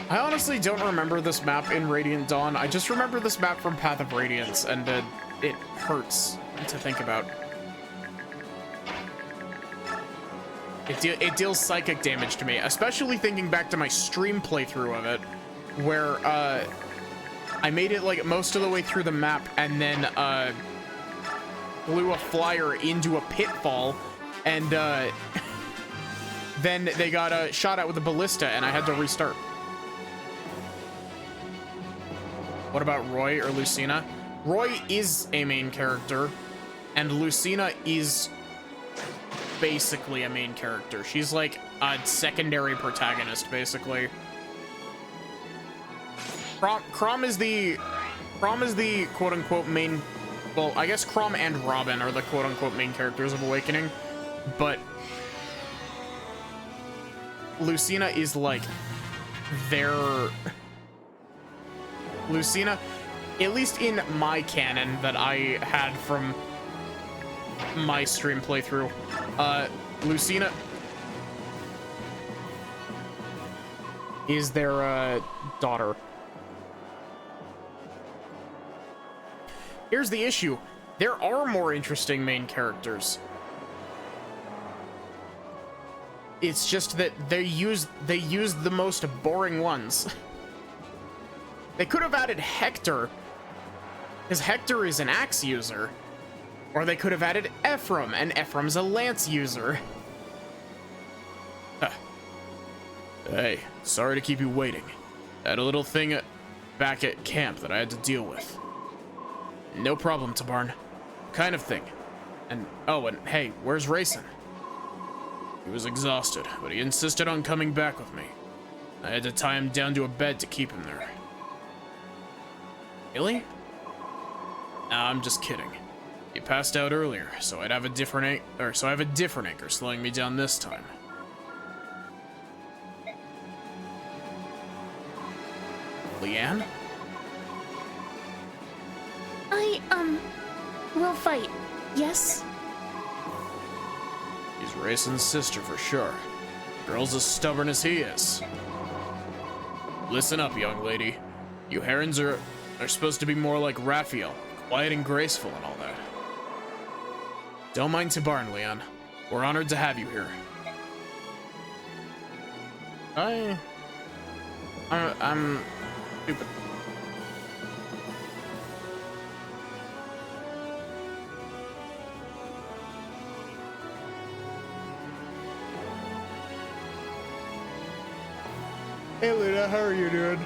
Speaker 1: I honestly don't remember this map in Radiant Dawn. I just remember this map from Path of Radiance, and it hurts to think about. It deals psychic damage to me, especially thinking back to my stream playthrough of it, where I made it like most of the way through the map and then blew a flyer into a pitfall, and then they got shot at with a ballista, and I had to restart. What about Roy or Lucina? Roy is a main character, and Lucina is basically a main character. She's like a secondary protagonist, basically. Chrom is the quote-unquote main... Well, I guess Chrom and Robin are the quote-unquote main characters of Awakening, but Lucina is like their... Lucina, at least in my canon that I had from my stream playthrough, Lucina is their daughter. Here's the issue. There are more interesting main characters. It's just that they use the most boring ones. They could have added Hector, because Hector is an axe user. Or they could have added Ephraim, and Ephraim's a lance user. Huh. Hey, sorry to keep you waiting. I had a little thing back at camp that I had to deal with. No problem, Tabarn. Kind of thing. And, oh, and hey, where's Rayson? He was exhausted, but he insisted on coming back with me. I had to tie him down to a bed to keep him there. Really? Nah, I'm just kidding. He passed out earlier, so I have a different anchor slowing me down this time. Leanne?
Speaker 2: We'll fight. Yes?
Speaker 1: He's Rayson's sister for sure. Girl's as stubborn as he is. Listen up, young lady. You herons are supposed to be more like Raphael, quiet and graceful and all that. Don't mind Tabarn, Leon. We're honored to have you here. I'm stupid. Hey Luna, how are you doing?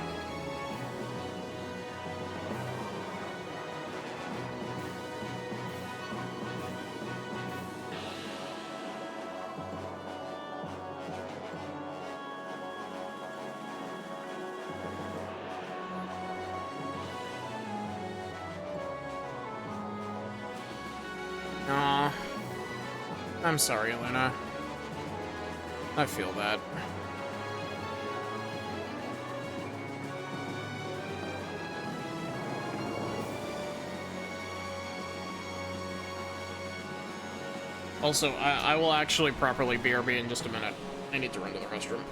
Speaker 1: Aw. I'm sorry, Luna. I feel that. Also, I will actually properly BRB in just a minute. I need to run to the restroom.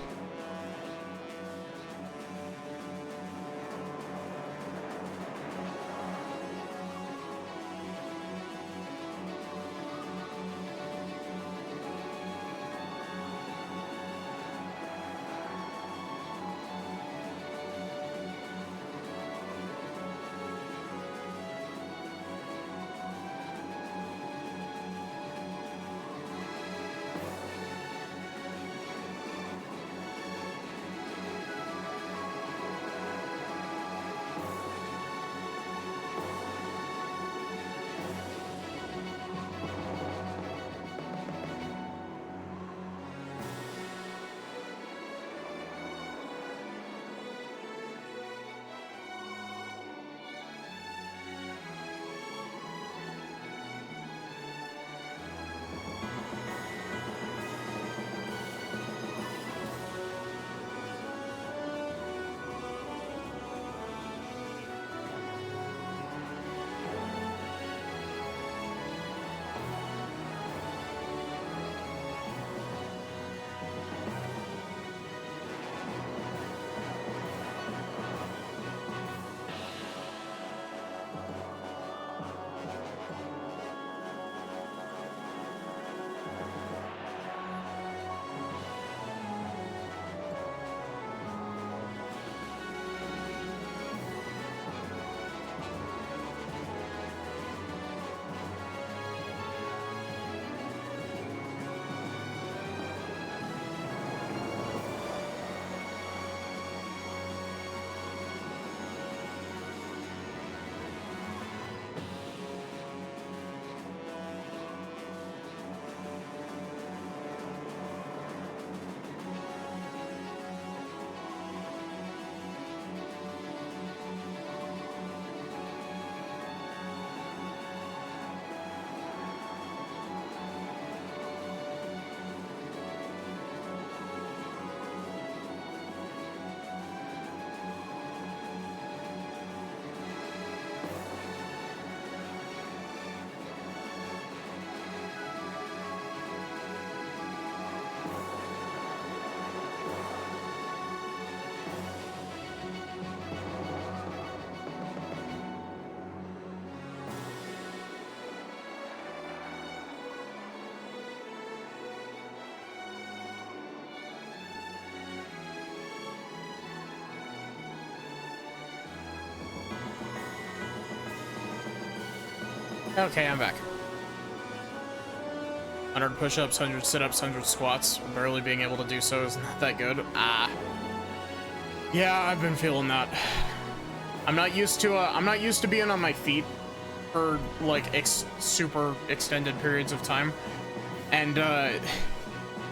Speaker 1: Okay, I'm back. 100 push-ups, 100 sit-ups, 100 squats. Barely being able to do so is not that good. Yeah, I've been feeling that. I'm not used to being on my feet for like super extended periods of time. And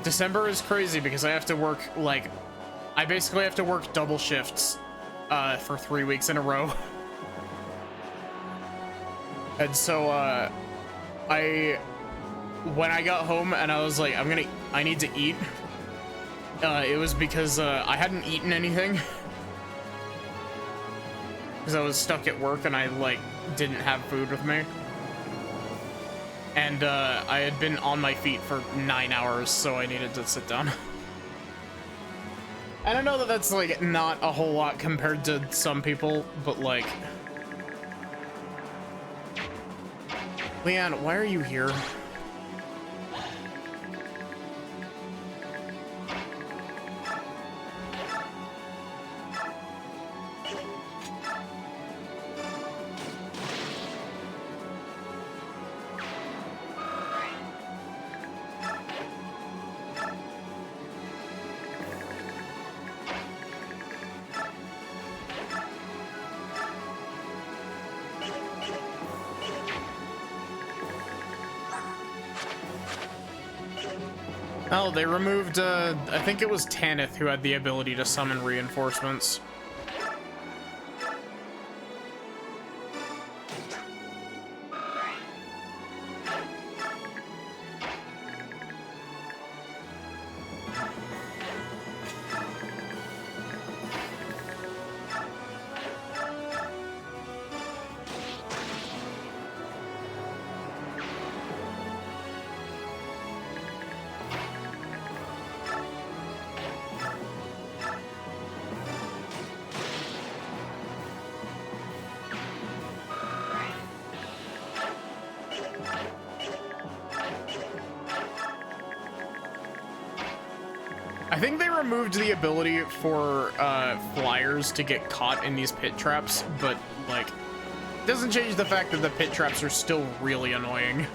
Speaker 1: December is crazy because I have to work I basically have to work double shifts for 3 weeks in a row. And so when I got home and I was like, I need to eat, it was because I hadn't eaten anything because I was stuck at work and I didn't have food with me, and I had been on my feet for 9 hours, so I needed to sit down. And I know that that's not a whole lot compared to some people, but Leanne, why are you here? Oh, they removed, I think it was Tanith who had the ability to summon reinforcements. I think they removed the ability for flyers to get caught in these pit traps, but it doesn't change the fact that the pit traps are still really annoying.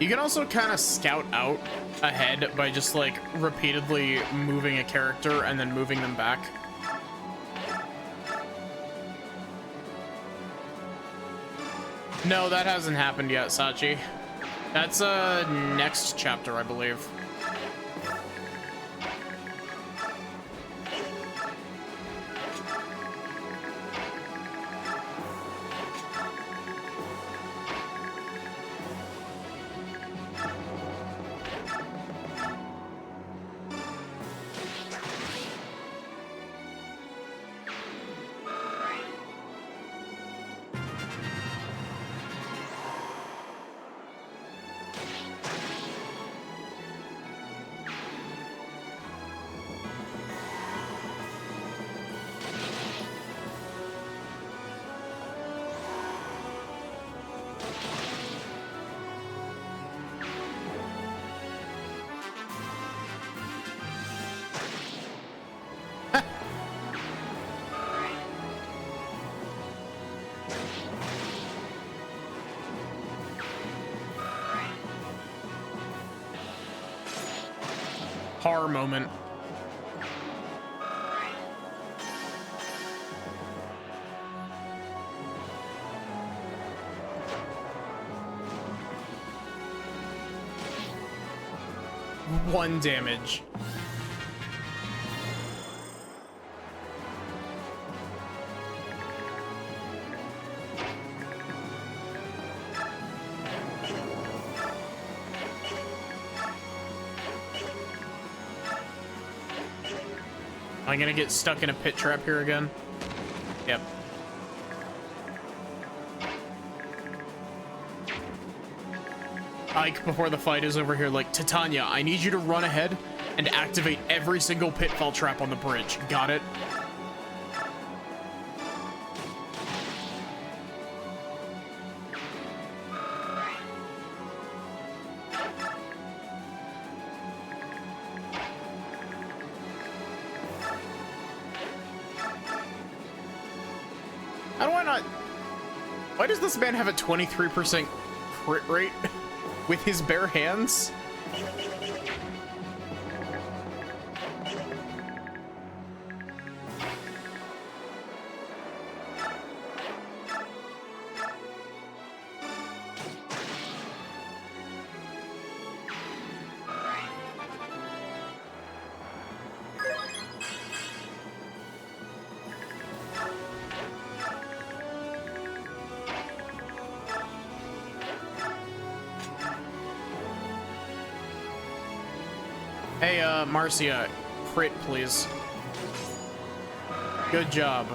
Speaker 1: You can also kind of scout out ahead by just repeatedly moving a character and then moving them back. No, that hasn't happened yet, Sachi. That's next chapter, I believe. Horror moment. One damage. Am I gonna get stuck in a pit trap here again? Yep. Ike, before the fight, is over here like, Titania, I need you to run ahead and activate every single pitfall trap on the bridge. Got it? How do I not... Why does this man have a 23% crit rate with his bare hands? Hey, Marcia, crit, please. Good job.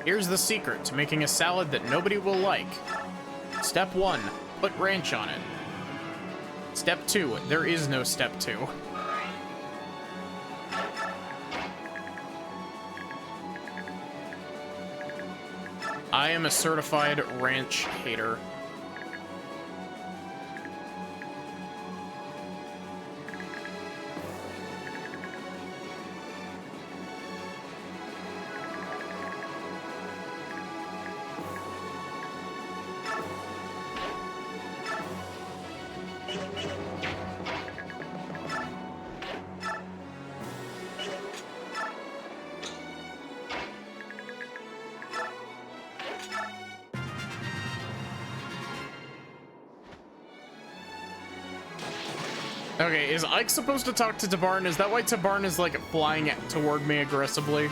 Speaker 1: Here's the secret to making a salad that nobody will like. Step 1, put ranch on it. Step 2, there is no step 2. I am a certified ranch hater. Okay, is Ike supposed to talk to Tabarn? Is that why Tabarn is, like, flying toward me aggressively?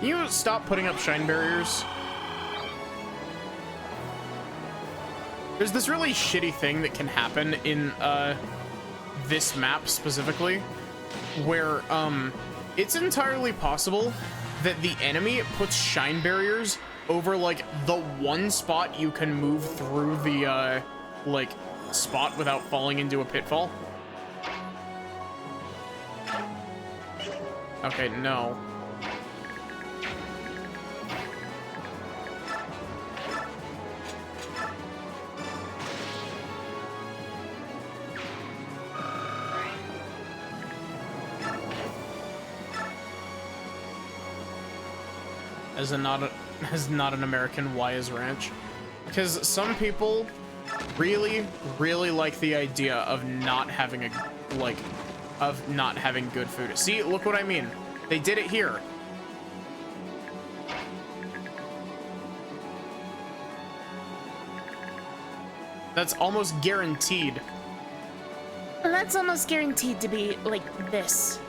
Speaker 1: Can you stop putting up shine barriers? There's this really shitty thing that can happen in, this map specifically, where, it's entirely possible that the enemy puts shine barriers over, like, the one spot you can move through the, like, spot without falling into a pitfall. Okay, no. As not an American, why is ranch? Because some people really, really like the idea of not having not having good food. See, look what I mean. They did it here. That's almost guaranteed.
Speaker 2: Well, that's almost guaranteed to be like this.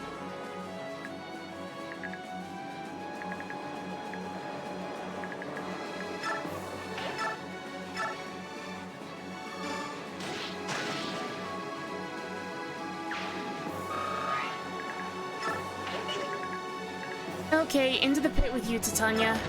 Speaker 2: Okay, into the pit with you, Titania.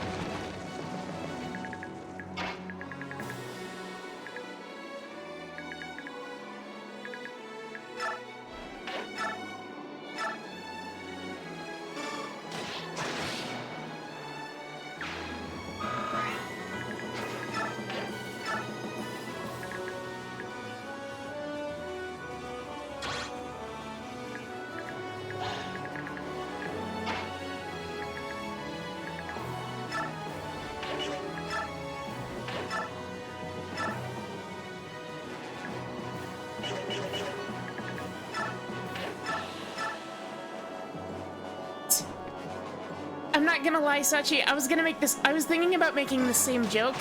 Speaker 2: I'm not gonna lie, Sachi, I was gonna make this, I was thinking about making the same joke.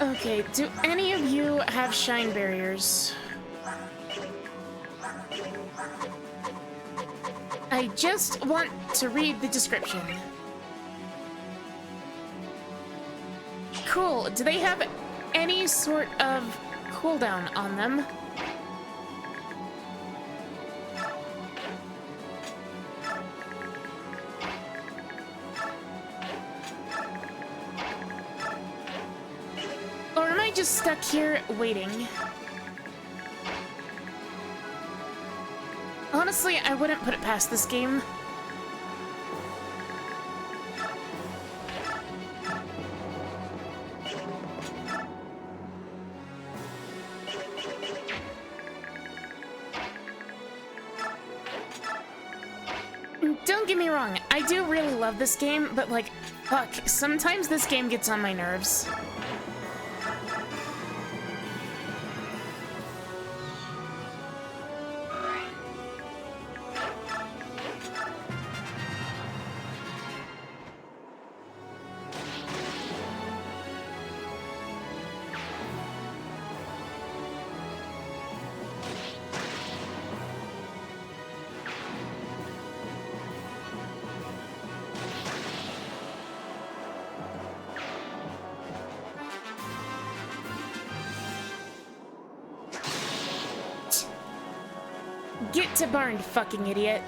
Speaker 2: Okay, do any of you have shine barriers? I just want to read the description. Cool. Do they have any sort of cooldown on them? Or am I just stuck here waiting? Honestly, I wouldn't put it past this game. Don't get me wrong, I do really love this game, but like, fuck, sometimes this game gets on my nerves. Get to barn, fucking idiot.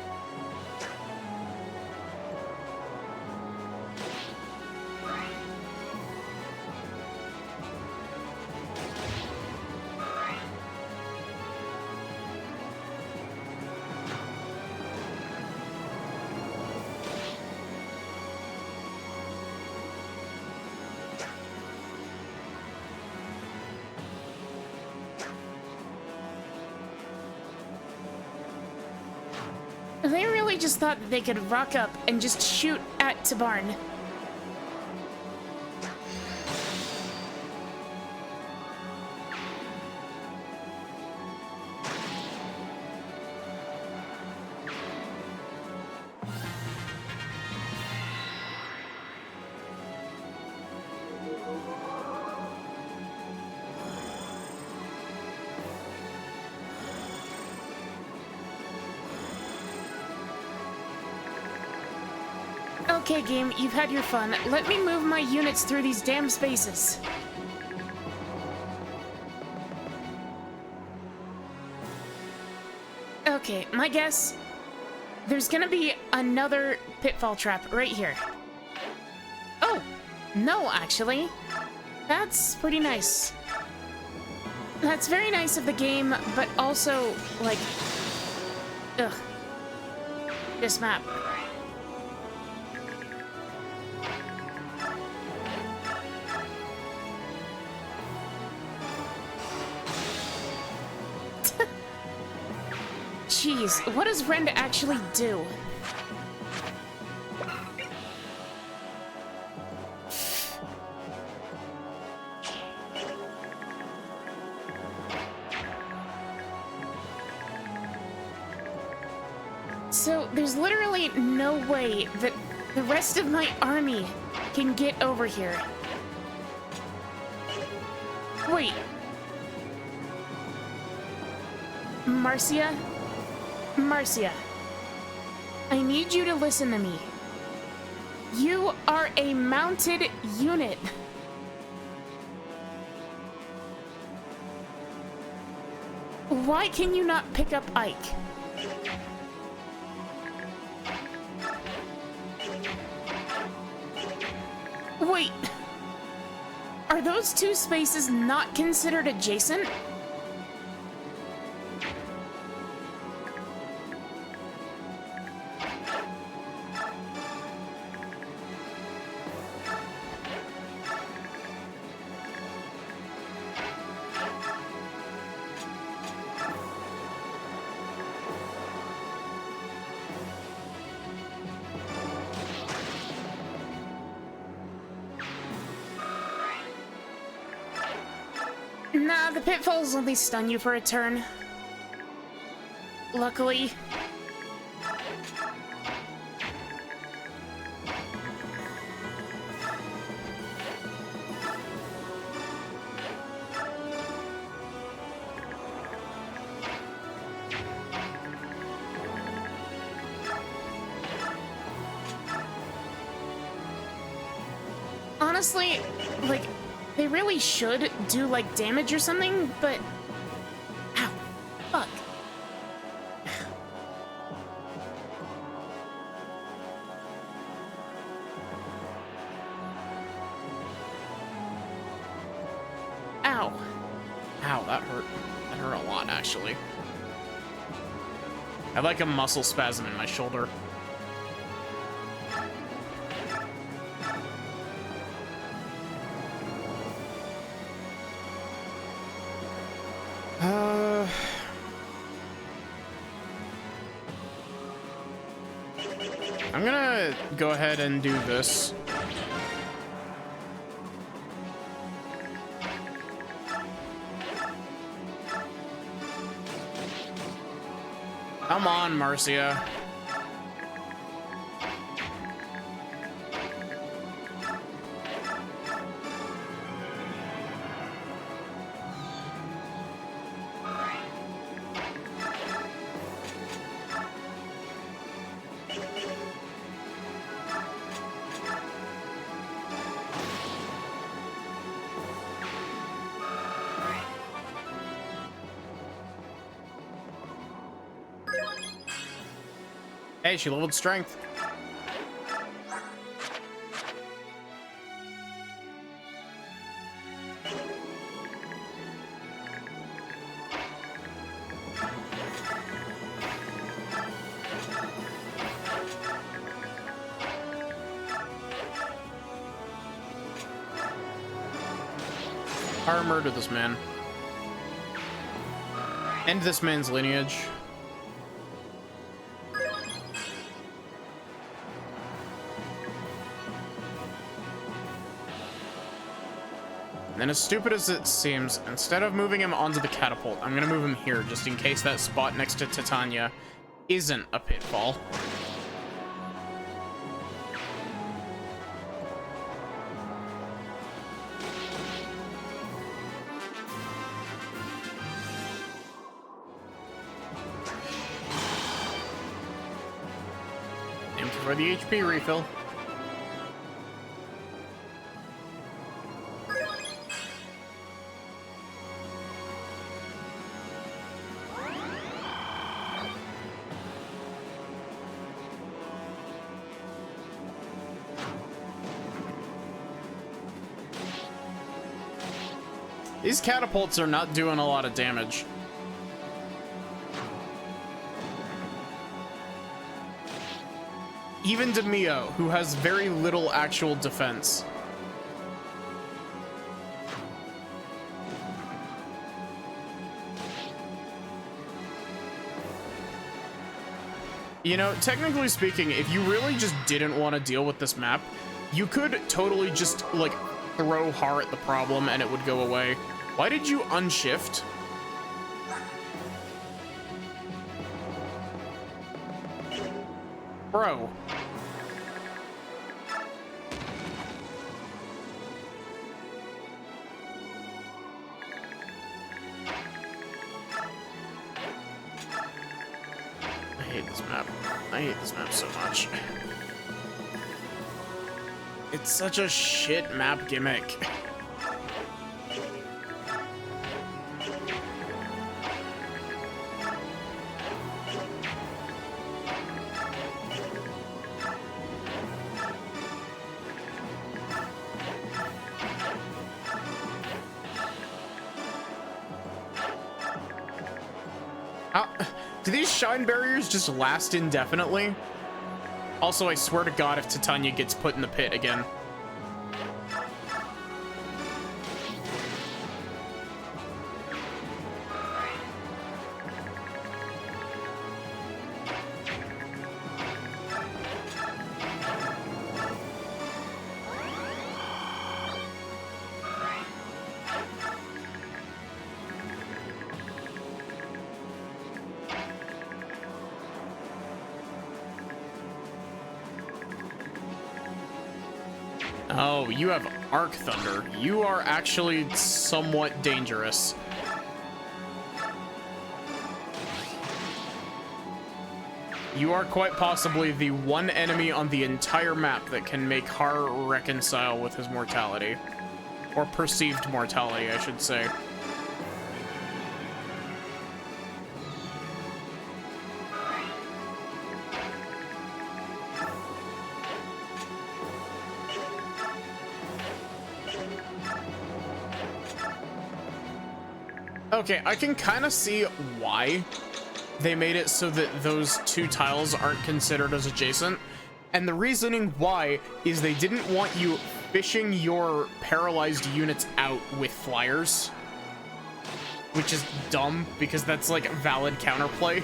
Speaker 2: They really just thought that they could rock up and just shoot at Tabarn. Okay, game, you've had your fun. Let me move my units through these damn spaces. Okay, my guess, there's gonna be another pitfall trap right here. Oh, no, actually. That's pretty nice. That's very nice of the game, but also, like, ugh. This map. Jeez, what does Rend actually do? So, there's literally no way that the rest of my army can get over here. Wait. Marcia? Marcia, I need you to listen to me. You are a mounted unit. Why can you not pick up Ike? Wait. Are those two spaces not considered adjacent? Nah, the pitfalls only stun you for a turn. Luckily. Honestly, like, they really should do, like, damage or something, but... Ow. Fuck. Ow.
Speaker 1: Ow, that hurt. That hurt a lot, actually. I have, like, a muscle spasm in my shoulder. I'm gonna go ahead and do this. Come on, Marcia. Hey, she leveled strength. Or murder this man. End this man's lineage. And as stupid as it seems, instead of moving him onto the catapult, I'm gonna move him here, just in case that spot next to Titania isn't a pitfall. Aim for the HP refill. These catapults are not doing a lot of damage. Even to Mio, who has very little actual defense. You know, technically speaking, if you really just didn't want to deal with this map, you could totally just, like, throw Har at the problem and it would go away. Why did you unshift? Bro. I hate this map. I hate this map so much. It's such a shit map gimmick. Do these shine barriers just last indefinitely? Also, I swear to God if Titania gets put in the pit again. Oh, you have Arc Thunder. You are actually somewhat dangerous. You are quite possibly the one enemy on the entire map that can make Har reconcile with his mortality. Or perceived mortality, I should say. Okay, I can kind of see why they made it so that those two tiles aren't considered as adjacent. And the reasoning why is they didn't want you fishing your paralyzed units out with flyers. Which is dumb, because that's like valid counterplay.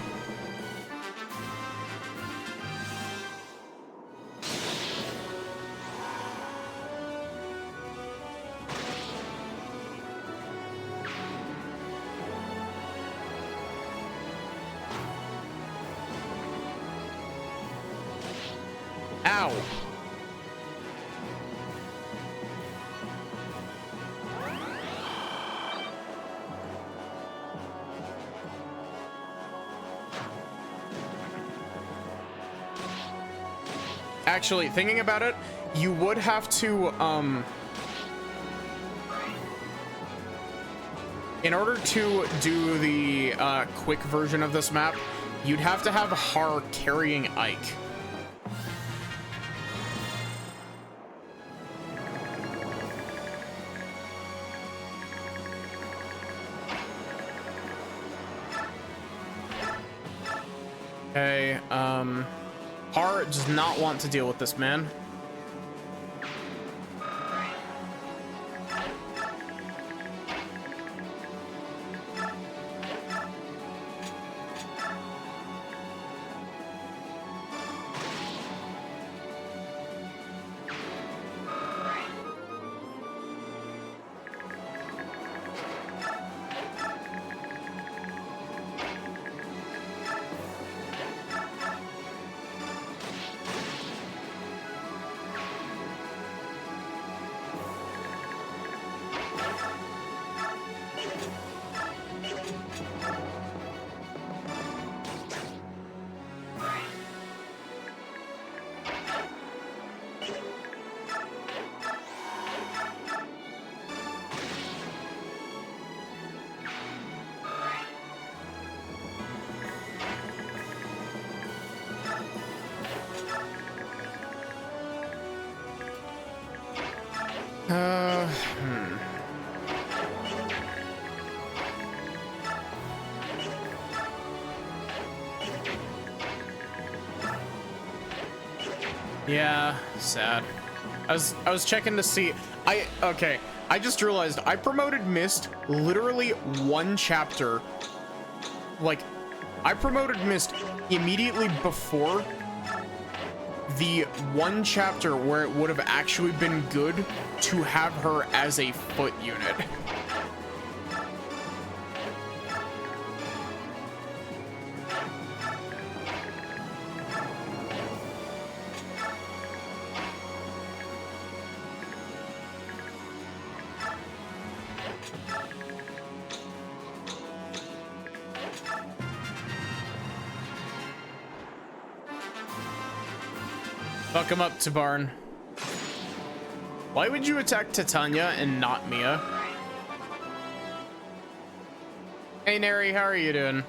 Speaker 1: Ow. Actually, thinking about it, you would have to, in order to do the quick version of this map, you'd have to have Har carrying Ike. Okay, Har does not want to deal with this man. Yeah, sad. I was checking to see. Okay, I just realized I promoted Mist literally one chapter. Like, I promoted Mist immediately before the one chapter where it would have actually been good to have her as a foot unit. Fuck him up, Tabarn. Why would you attack Titania and not Mia? Hey, Neri, how are you doing?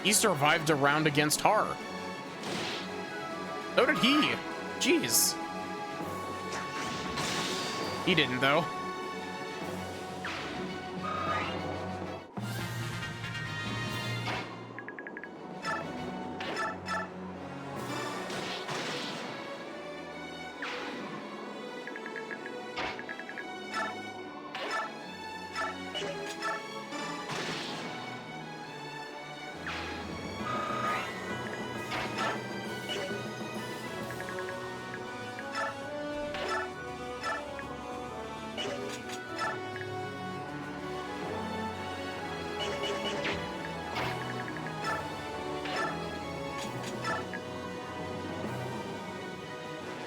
Speaker 1: He survived a round against Har. So did he. Jeez. He didn't, though.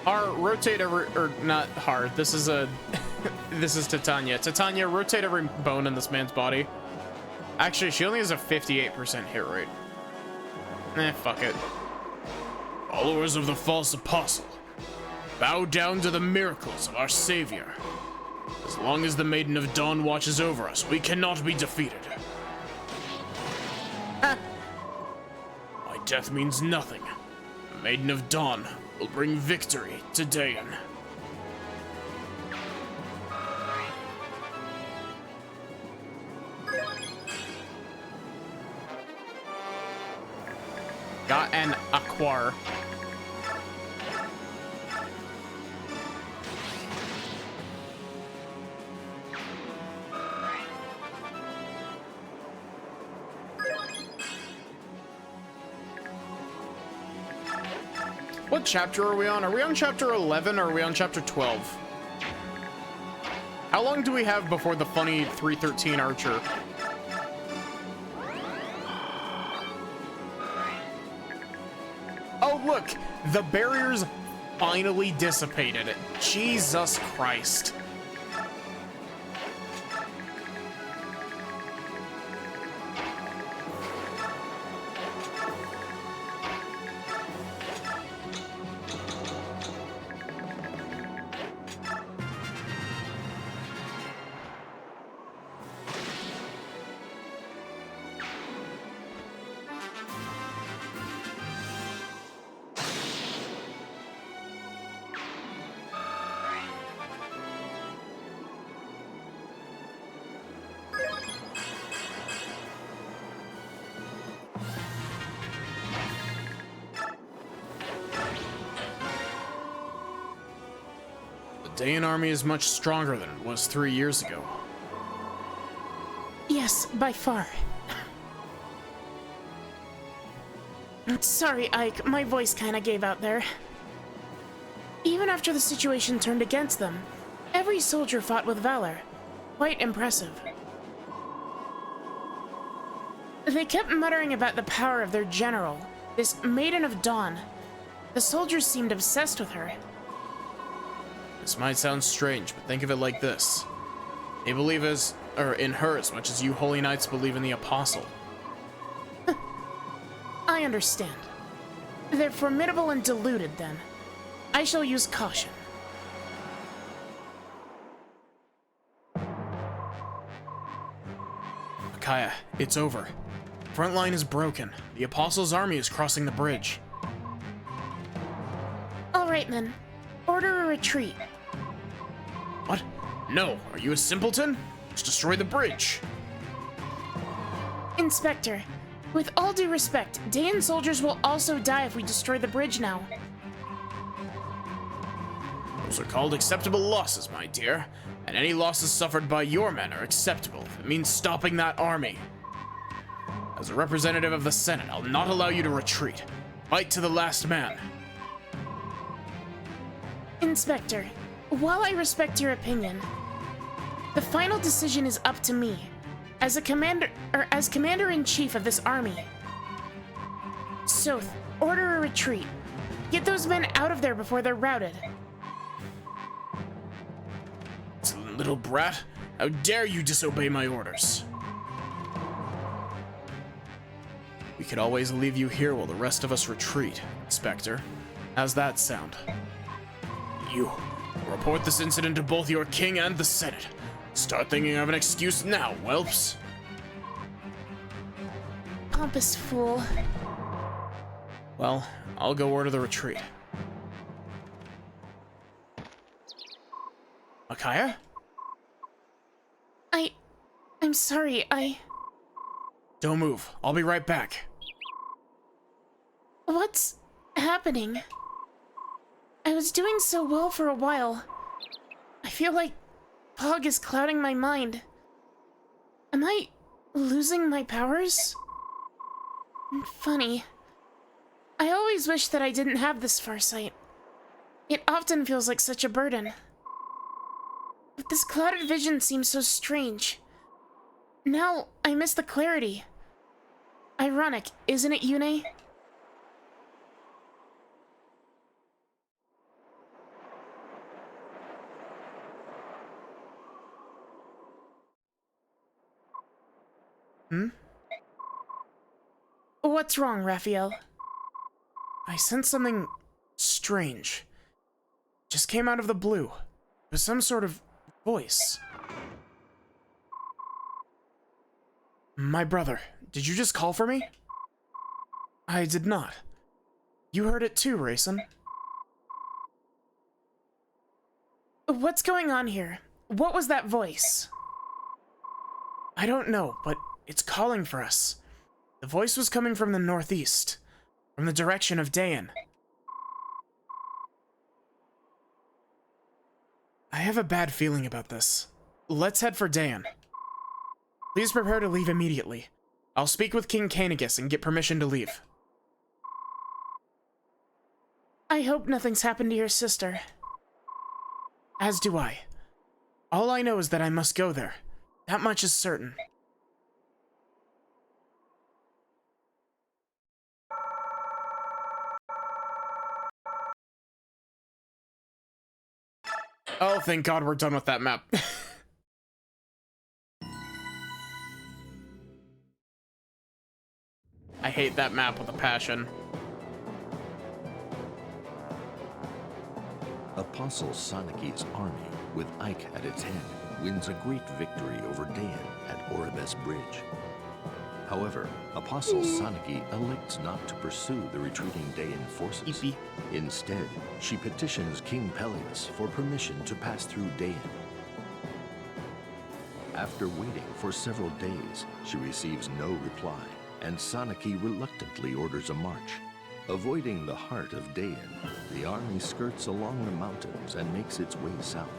Speaker 1: Har, rotate every, or not Har, this is a, this is Titania. Titania, rotate every bone in this man's body. Actually, she only has a 58% hit rate. Fuck it.
Speaker 5: Followers of the false apostle, bow down to the miracles of our savior. As long as the Maiden of Dawn watches over us, we cannot be defeated. My death means nothing. The Maiden of Dawn will bring victory to Dayan.
Speaker 1: Got an Aquar. What chapter are we on? Are we on chapter 11 or are we on chapter 12? How long do we have before the funny 313 archer? Oh, look! The barriers finally dissipated. Jesus Christ.
Speaker 5: The Dayan army is much stronger than it was 3 years ago.
Speaker 2: Yes, by far. Sorry, Ike, my voice kinda gave out there. Even after the situation turned against them, every soldier fought with valor. Quite impressive. They kept muttering about the power of their general, this Maiden of Dawn. The soldiers seemed obsessed with her.
Speaker 5: This might sound strange, but think of it like this. They believe in her as much as you Holy Knights believe in the Apostle.
Speaker 2: I understand. They're formidable and deluded, then. I shall use caution.
Speaker 5: Micaiah, it's over. Front line is broken. The Apostle's army is crossing the bridge.
Speaker 2: All right, then. Order a retreat.
Speaker 5: What? No, are you a simpleton? Just destroy the bridge.
Speaker 2: Inspector, with all due respect, Dayan soldiers will also die if we destroy the bridge now.
Speaker 5: Those are called acceptable losses, my dear. And any losses suffered by your men are acceptable if it means stopping that army. As a representative of the Senate, I'll not allow you to retreat. Fight to the last man.
Speaker 2: Inspector, while I respect your opinion, the final decision is up to me, as commander-in-chief of this army. Soth, order a retreat. Get those men out of there before they're routed.
Speaker 5: Little brat, how dare you disobey my orders? We could always leave you here while the rest of us retreat, Inspector. How's that sound? You, report this incident to both your king and the Senate. Start thinking of an excuse now, whelps.
Speaker 2: Pompous fool.
Speaker 5: Well, I'll go order the retreat. Micaiah?
Speaker 2: I'm sorry,
Speaker 5: Don't move. I'll be right back.
Speaker 2: What's happening? I was doing so well for a while. I feel like fog is clouding my mind. Am I losing my powers? Funny. I always wish that I didn't have this farsight. It often feels like such a burden. But this clouded vision seems so strange. Now, I miss the clarity. Ironic, isn't it, Yune? What's wrong, Raphael?
Speaker 5: I sensed something strange. Just came out of the blue. It was some sort of voice. My brother, did you just call for me? I did not. You heard it too, Raisin.
Speaker 2: What's going on here? What was that voice?
Speaker 5: I don't know, but it's calling for us. The voice was coming from the northeast, from the direction of Dayan. I have a bad feeling about this. Let's head for Dayan. Please prepare to leave immediately. I'll speak with King Canegus and get permission to leave.
Speaker 2: I hope nothing's happened to your sister.
Speaker 5: As do I. All I know is that I must go there. That much is certain. Oh, thank God we're done with that map. I hate that map with a passion.
Speaker 3: Apostle Soniki's army, with Ike at its head, wins a great victory over Dayan at Oribes Bridge. However, Apostle Soniki elects not to pursue the retreating Dayan forces.
Speaker 5: Yippee.
Speaker 3: Instead, she petitions King Peleus for permission to pass through Dayan. After waiting for several days, she receives no reply, and Soniki reluctantly orders a march. Avoiding the heart of Dayan, the army skirts along the mountains and makes its way south.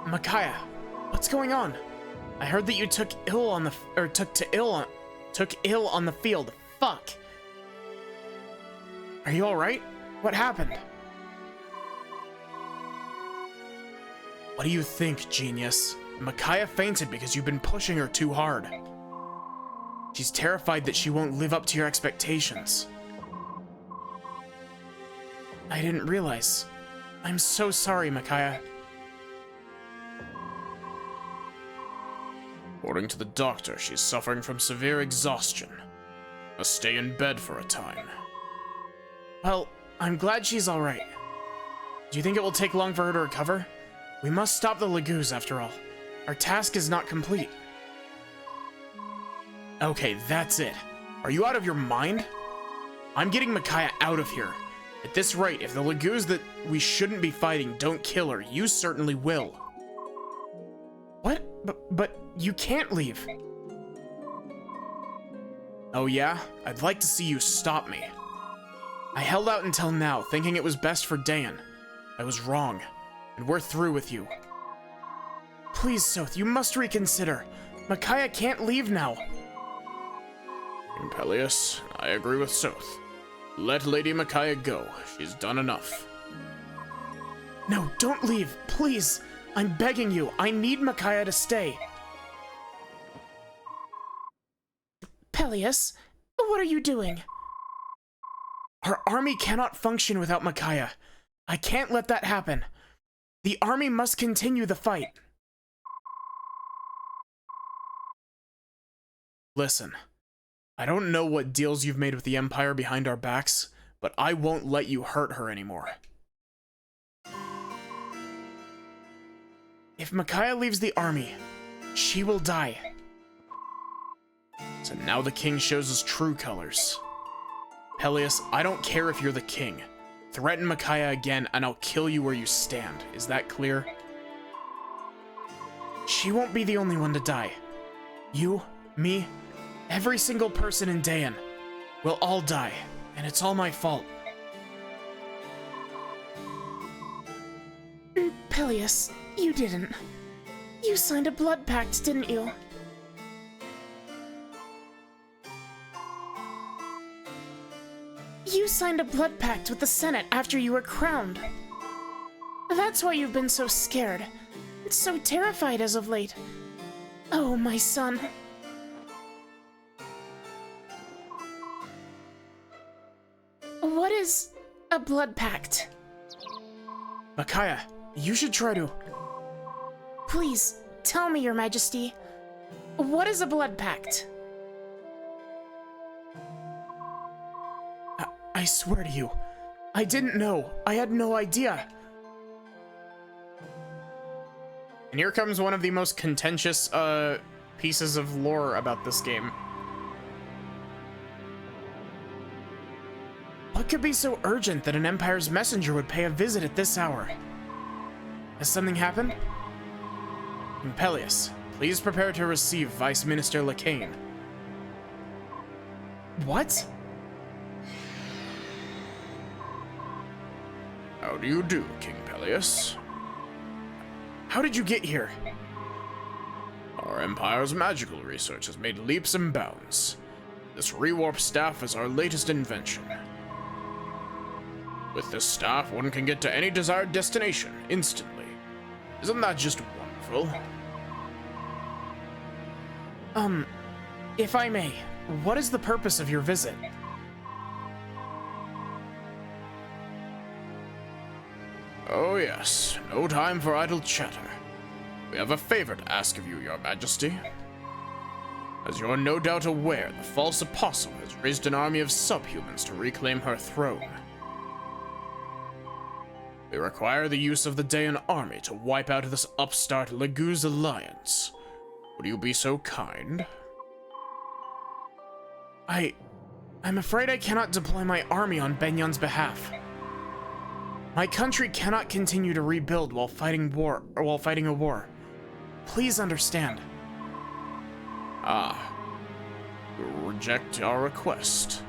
Speaker 5: Micaiah, what's going on? I heard that you took ill on the field. Fuck. Are you all right? What happened? What do you think, genius? Micaiah fainted because you've been pushing her too hard. She's terrified that she won't live up to your expectations. I didn't realize. I'm so sorry, Micaiah. According to the doctor, she's suffering from severe exhaustion. Must stay in bed for a time. Well, I'm glad she's alright. Do you think it will take long for her to recover? We must stop the Lagoos after all. Our task is not complete. Okay, that's it. Are you out of your mind? I'm getting Micaiah out of here. At this rate, if the Lagoos that we shouldn't be fighting don't kill her, you certainly will. What? But you can't leave. Oh yeah? I'd like to see you stop me. I held out until now, thinking it was best for Dayan. I was wrong, and we're through with you. Please, Soth, you must reconsider. Micaiah can't leave now. Peleus, I agree with Soth. Let Lady Micaiah go. She's done enough. No, don't leave, please. I'm begging you. I need Micaiah to stay.
Speaker 2: Peleus, what are you doing?
Speaker 5: Our army cannot function without Micaiah. I can't let that happen. The army must continue the fight. Listen, I don't know what deals you've made with the Empire behind our backs, but I won't let you hurt her anymore. If Micaiah leaves the army, she will die. So now the king shows his true colors. Peleus, I don't care if you're the king. Threaten Micaiah again and I'll kill you where you stand. Is that clear? She won't be the only one to die. You, me, every single person in Dayan will all die, and it's all my fault.
Speaker 2: Peleus, you didn't. You signed a blood pact, didn't you? You signed a blood pact with the Senate after you were crowned. That's why you've been so scared. so terrified as of late. Oh, my son. What is a blood pact?
Speaker 5: Micaiah, you should try to...
Speaker 2: Please, tell me, Your Majesty. What is a blood pact?
Speaker 5: I swear to you, I didn't know. I had no idea.
Speaker 1: And here comes one of the most contentious pieces of lore about this game.
Speaker 5: What could be so urgent that an Empire's messenger would pay a visit at this hour? Has something happened? Impelius, please prepare to receive Vice Minister Lacane. What?
Speaker 3: How do you do, King Peleus?
Speaker 5: How did you get here?
Speaker 3: Our Empire's magical research has made leaps and bounds. This rewarp staff is our latest invention. With this staff, one can get to any desired destination instantly. Isn't that just wonderful?
Speaker 5: If I may, what is the purpose of your visit?
Speaker 3: Oh yes, no time for idle chatter. We have a favor to ask of you, Your Majesty. As you're no doubt aware, the false apostle has raised an army of subhumans to reclaim her throne. We require the use of the Daean army to wipe out this upstart Laguz alliance. Would you be so kind?
Speaker 5: I'm afraid I cannot deploy my army on Benion's behalf. My country cannot continue to rebuild while fighting a war. Please understand.
Speaker 3: Ah. You reject our request,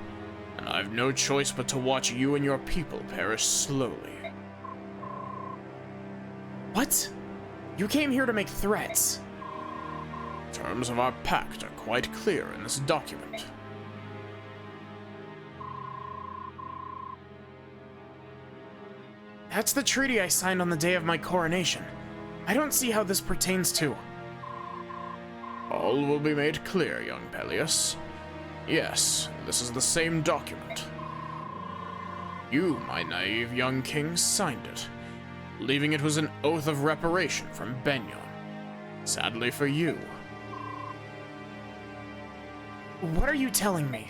Speaker 3: and I've no choice but to watch you and your people perish slowly.
Speaker 5: What? You came here to make threats.
Speaker 3: Terms of our pact are quite clear in this document.
Speaker 5: That's the treaty I signed on the day of my coronation. I don't see how this pertains to...
Speaker 3: All will be made clear, young Peleus. Yes, this is the same document. You, my naive young king, signed it, believing it was an oath of reparation from Benyon. Sadly for you.
Speaker 5: What are you telling me?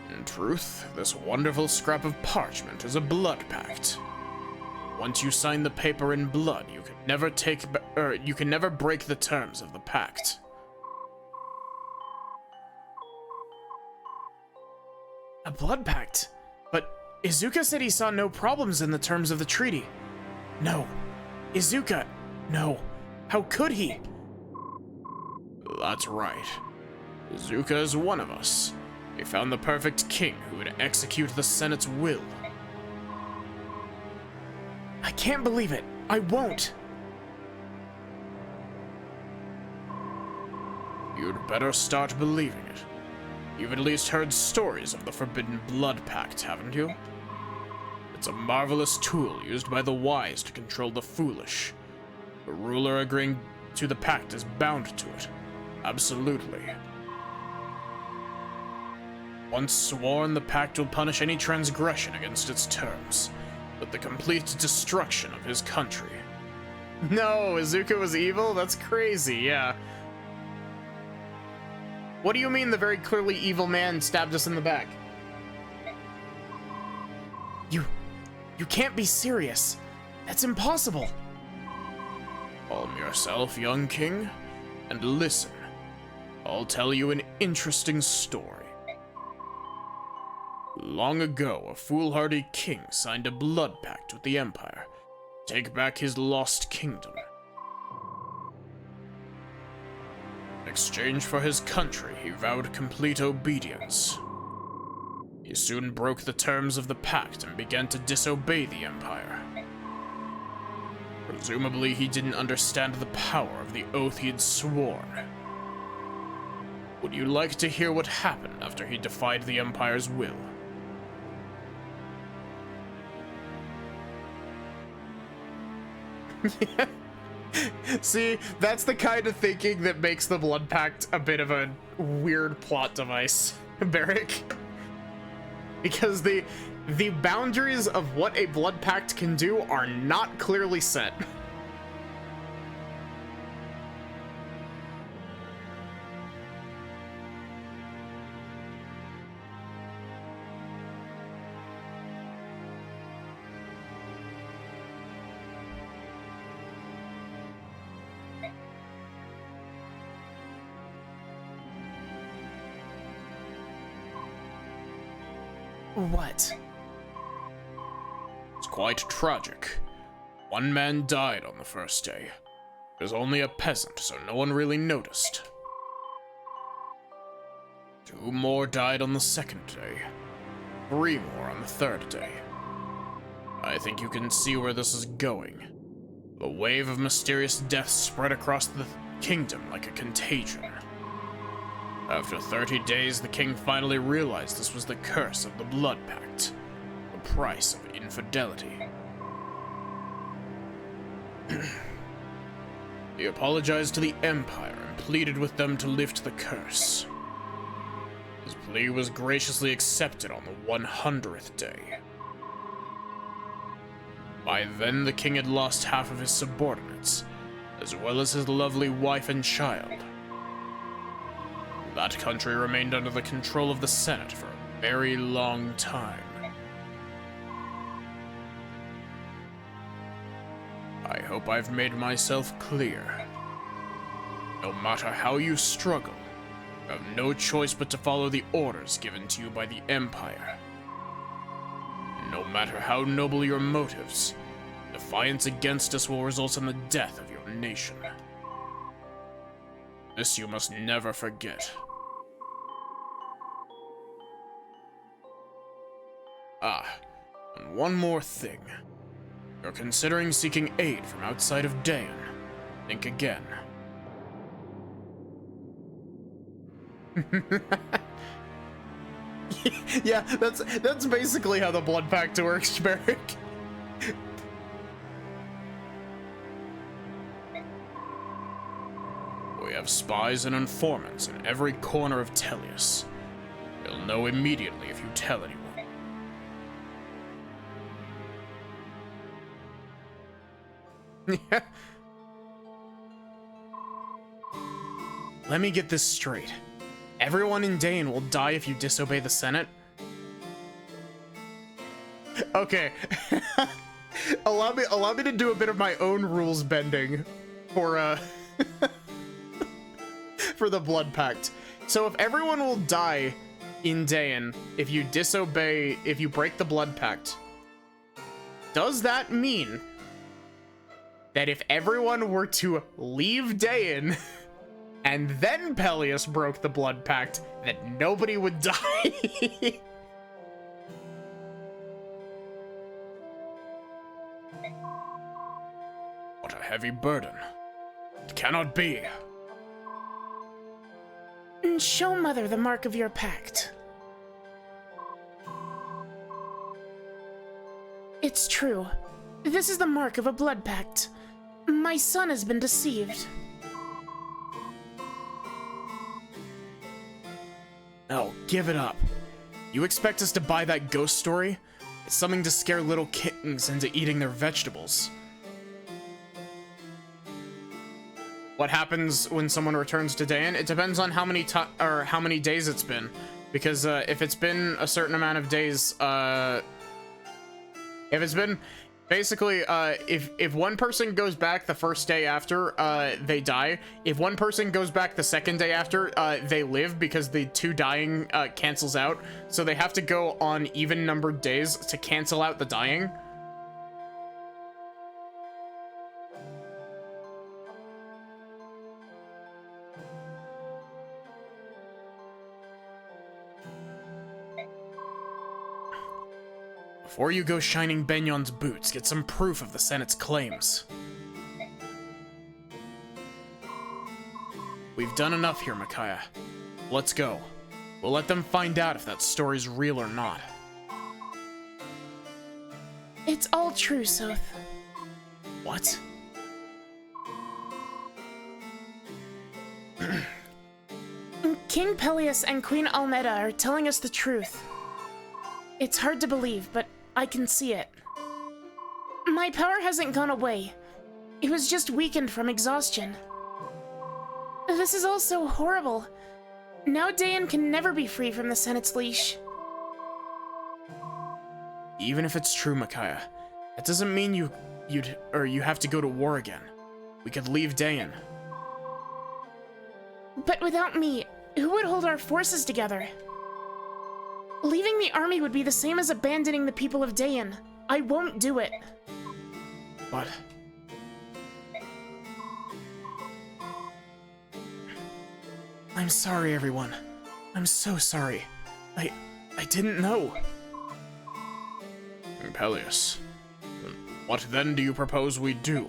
Speaker 3: In truth, this wonderful scrap of parchment is a blood pact. Once you sign the paper in blood, you can never break the terms of the pact.
Speaker 5: A blood pact? But Izuka said he saw no problems in the terms of the treaty. No. Izuka, no. How could he?
Speaker 3: That's right. Izuka is one of us. He found the perfect king who would execute the Senate's will.
Speaker 5: I can't believe it. I won't.
Speaker 3: You'd better start believing it. You've at least heard stories of the Forbidden Blood Pact, haven't you? It's a marvelous tool used by the wise to control the foolish. The ruler agreeing to the pact is bound to it. Absolutely. Once sworn, the pact will punish any transgression against its terms, with the complete destruction of his country.
Speaker 1: No, Izuka was evil? That's crazy, yeah. What do you mean the very clearly evil man stabbed us in the back?
Speaker 5: You can't be serious. That's impossible.
Speaker 3: Calm yourself, young king, and listen. I'll tell you an interesting story. Long ago, a foolhardy king signed a blood pact with the Empire to take back his lost kingdom. In exchange for his country, he vowed complete obedience. He soon broke the terms of the pact and began to disobey the Empire. Presumably, he didn't understand the power of the oath he had sworn. Would you like to hear what happened after he defied the Empire's will?
Speaker 1: See, that's the kind of thinking that makes the Blood Pact a bit of a weird plot device, Barrick. Because the boundaries of what a Blood Pact can do are not clearly set.
Speaker 2: What?
Speaker 5: It's quite tragic. One man died on the first day. He was only a peasant, so no one really noticed. 2 more died on the second day. 3 more on the third day. I think you can see where this is going. A wave of mysterious deaths spread across the kingdom like a contagion. After 30 days, the king finally realized this was the curse of the Blood Pact, the price of infidelity. He apologized to the Empire and pleaded with them to lift the curse. His plea was graciously accepted on the 100th day. By then, the king had lost half of his subordinates, as well as his lovely wife and child. That country remained under the control of the Senate for a very long time. I hope I've made myself clear. No matter how you struggle, you have no choice but to follow the orders given to you by the Empire. No matter how noble your motives, defiance against us will result in the death of your nation. This you must never forget. And one more thing. You're considering seeking aid from outside of Dayan. Think again.
Speaker 1: Yeah, that's basically how the Blood Pact works, Barrick.
Speaker 5: We have spies and informants in every corner of Tellius. They'll know immediately if you tell anyone.
Speaker 1: Yeah. Let me get this straight. Everyone in Dayan will die if you disobey the Senate? Okay. allow me to do a bit of my own rules bending for for the Blood Pact. So if everyone will die in Dayan if you disobey, if you break the Blood Pact, does that mean that if everyone were to leave Dayan and then Peleus broke the Blood Pact, that nobody would die?
Speaker 5: What a heavy burden. It cannot be.
Speaker 2: Show Mother the mark of your pact. It's true. This is the mark of a Blood Pact. My son has been deceived.
Speaker 1: Oh, give it up. You expect us to buy that ghost story? It's something to scare little kittens into eating their vegetables. What happens when someone returns to Dayan? It depends on how many days it's been. Because if it's been a certain amount of days, if it's been basically, if one person goes back the first day after, they die. If one person goes back the second day after, they live, because the 2 dying cancels out. So they have to go on even numbered days to cancel out the dying. Before you go shining Benyon's boots, get some proof of the Senate's claims. We've done enough here, Micaiah. Let's go. We'll let them find out if that story's real or not.
Speaker 2: It's all true, Soth.
Speaker 1: What?
Speaker 2: King Peleus and Queen Almeda are telling us the truth. It's hard to believe, but I can see it. My power hasn't gone away. It was just weakened from exhaustion. This is all so horrible. Now Dayan can never be free from the Senate's leash.
Speaker 5: Even if it's true, Micaiah, that doesn't mean you have to go to war again. We could leave Dayan.
Speaker 2: But without me, who would hold our forces together? Leaving the army would be the same as abandoning the people of Dayan. I won't do it.
Speaker 5: But... I'm sorry, everyone. I'm so sorry. I didn't know. Peleus, what then do you propose we do?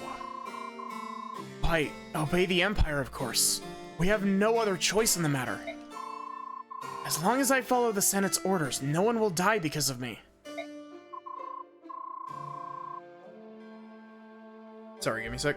Speaker 5: Why, obey the Empire, of course. We have no other choice in the matter. As long as I follow the Senate's orders, no one will die because of me. Sorry, give me a sec.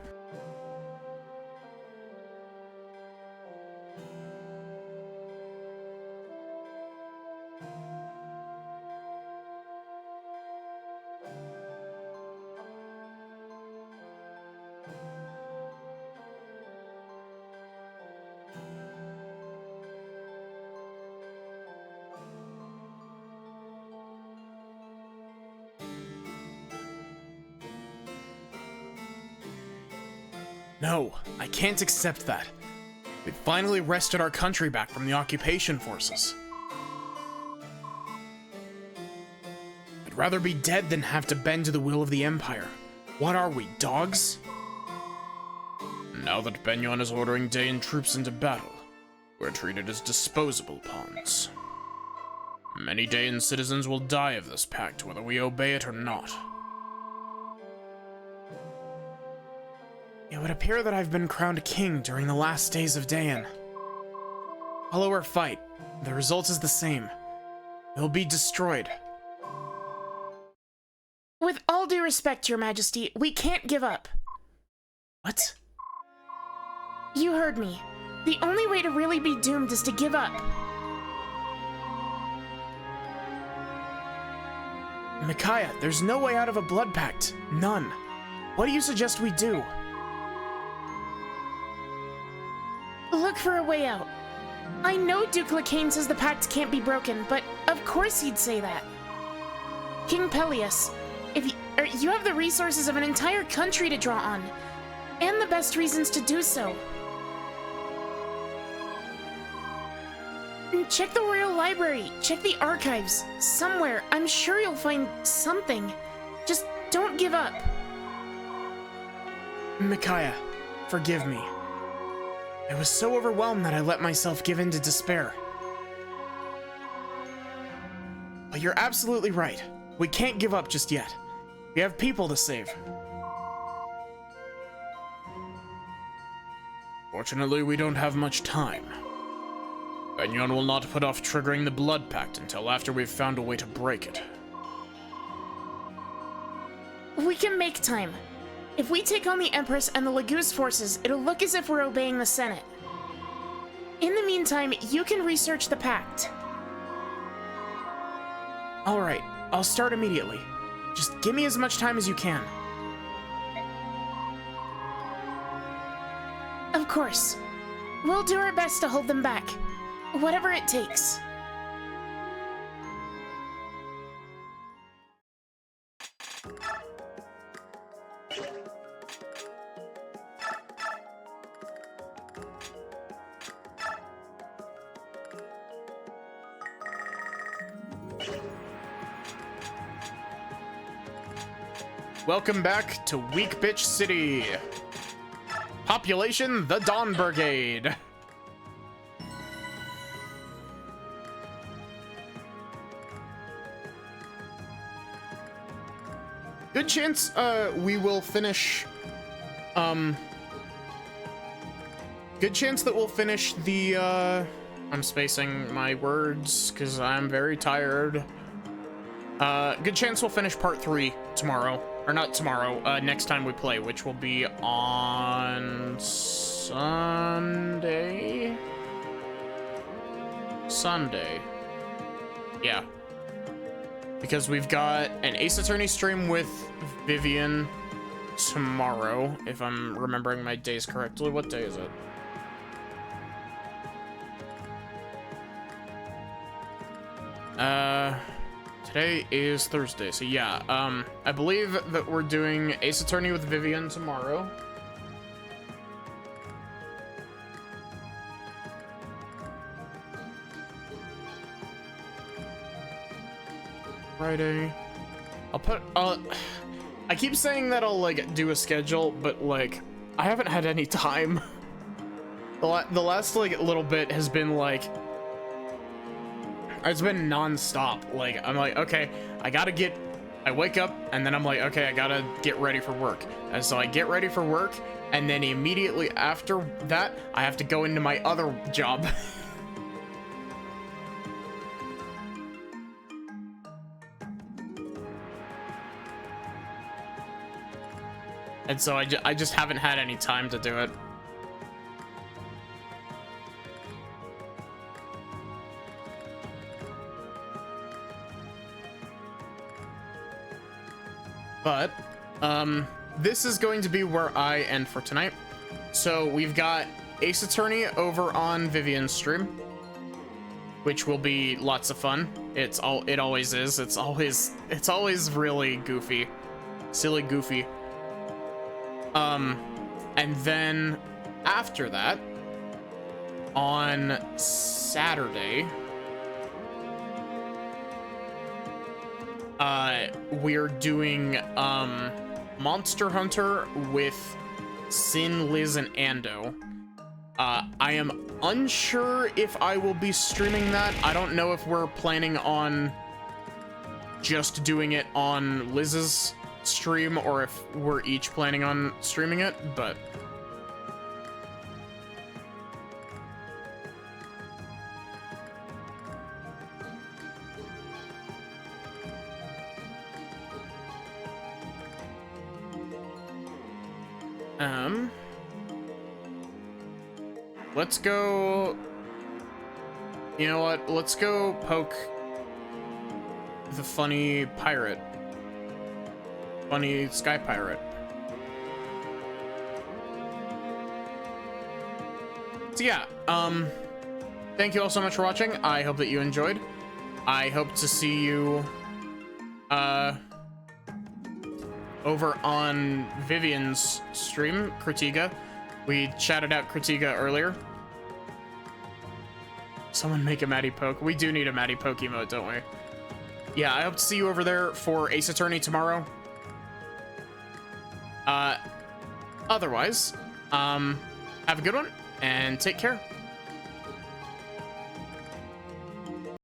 Speaker 5: No, I can't accept that. We've finally wrested our country back from the occupation forces. I'd rather be dead than have to bend to the will of the Empire. What are we, dogs? Now that Benyon is ordering Dayan troops into battle, we're treated as disposable pawns. Many Dayan citizens will die of this pact, whether we obey it or not. It would appear that I've been crowned king during the last days of Dayan. Follow or fight, the result is the same. They'll be destroyed.
Speaker 2: With all due respect, Your Majesty, we can't give up.
Speaker 5: What?
Speaker 2: You heard me. The only way to really be doomed is to give up.
Speaker 5: Micaiah, there's no way out of a blood pact. None. What do you suggest we do?
Speaker 2: Look for a way out. I know Duke Lacane says the pact can't be broken, but of course he'd say that. King Peleus, you have the resources of an entire country to draw on, and the best reasons to do so. Check the Royal Library, check the archives. Somewhere, I'm sure you'll find something. Just don't give up.
Speaker 5: Micaiah, forgive me. I was so overwhelmed that I let myself give in to despair. But you're absolutely right. We can't give up just yet. We have people to save. Fortunately, we don't have much time. Benyon will not put off triggering the Blood Pact until after we've found a way to break it.
Speaker 2: We can make time. If we take on the Empress and the Laguz forces, it'll look as if we're obeying the Senate. In the meantime, you can research the pact.
Speaker 5: Alright, I'll start immediately. Just give me as much time as you can.
Speaker 2: Of course. We'll do our best to hold them back. Whatever it takes.
Speaker 1: Welcome back to Weak Bitch City. Population, the Dawn Brigade. Good chance, we will finish, good chance that we'll finish the, I'm spacing my words because I'm very tired. Good chance we'll finish part 3 tomorrow. Or not tomorrow, next time we play, which will be on Sunday. Sunday. Yeah. Because we've got an Ace Attorney stream with Vivian tomorrow, if I'm remembering my days correctly. What day is it? Today is Thursday, so yeah, I believe that we're doing Ace Attorney with Vivian tomorrow. Friday. I keep saying that I'll, like, do a schedule, but, like, I haven't had any time. The last, like, little bit has been, like, it's been non-stop. Like, I'm like, okay, I wake up, and then I'm like, okay, I gotta get ready for work. And so I get ready for work, and then immediately after that, I have to go into my other job. And so I just haven't had any time to do it. But, this is going to be where I end for tonight. So we've got Ace Attorney over on Vivian's stream, which will be lots of fun. It always is. It's always really goofy. Silly goofy. And then after that, on Saturday, we're doing, Monster Hunter with Sin, Liz, and Ando. I am unsure if I will be streaming that. I don't know if we're planning on just doing it on Liz's stream or if we're each planning on streaming it, but let's go, you know what, let's go poke the funny pirate. Funny sky pirate. So yeah, thank you all so much for watching. I hope that you enjoyed. I hope to see you over on Vivian's stream, Critiga. We chatted out Critiga earlier. Someone make a Matty Poke. We do need a Matty Poke emote, don't we? Yeah, I hope to see you over there for Ace Attorney tomorrow. Otherwise, have a good one and take care.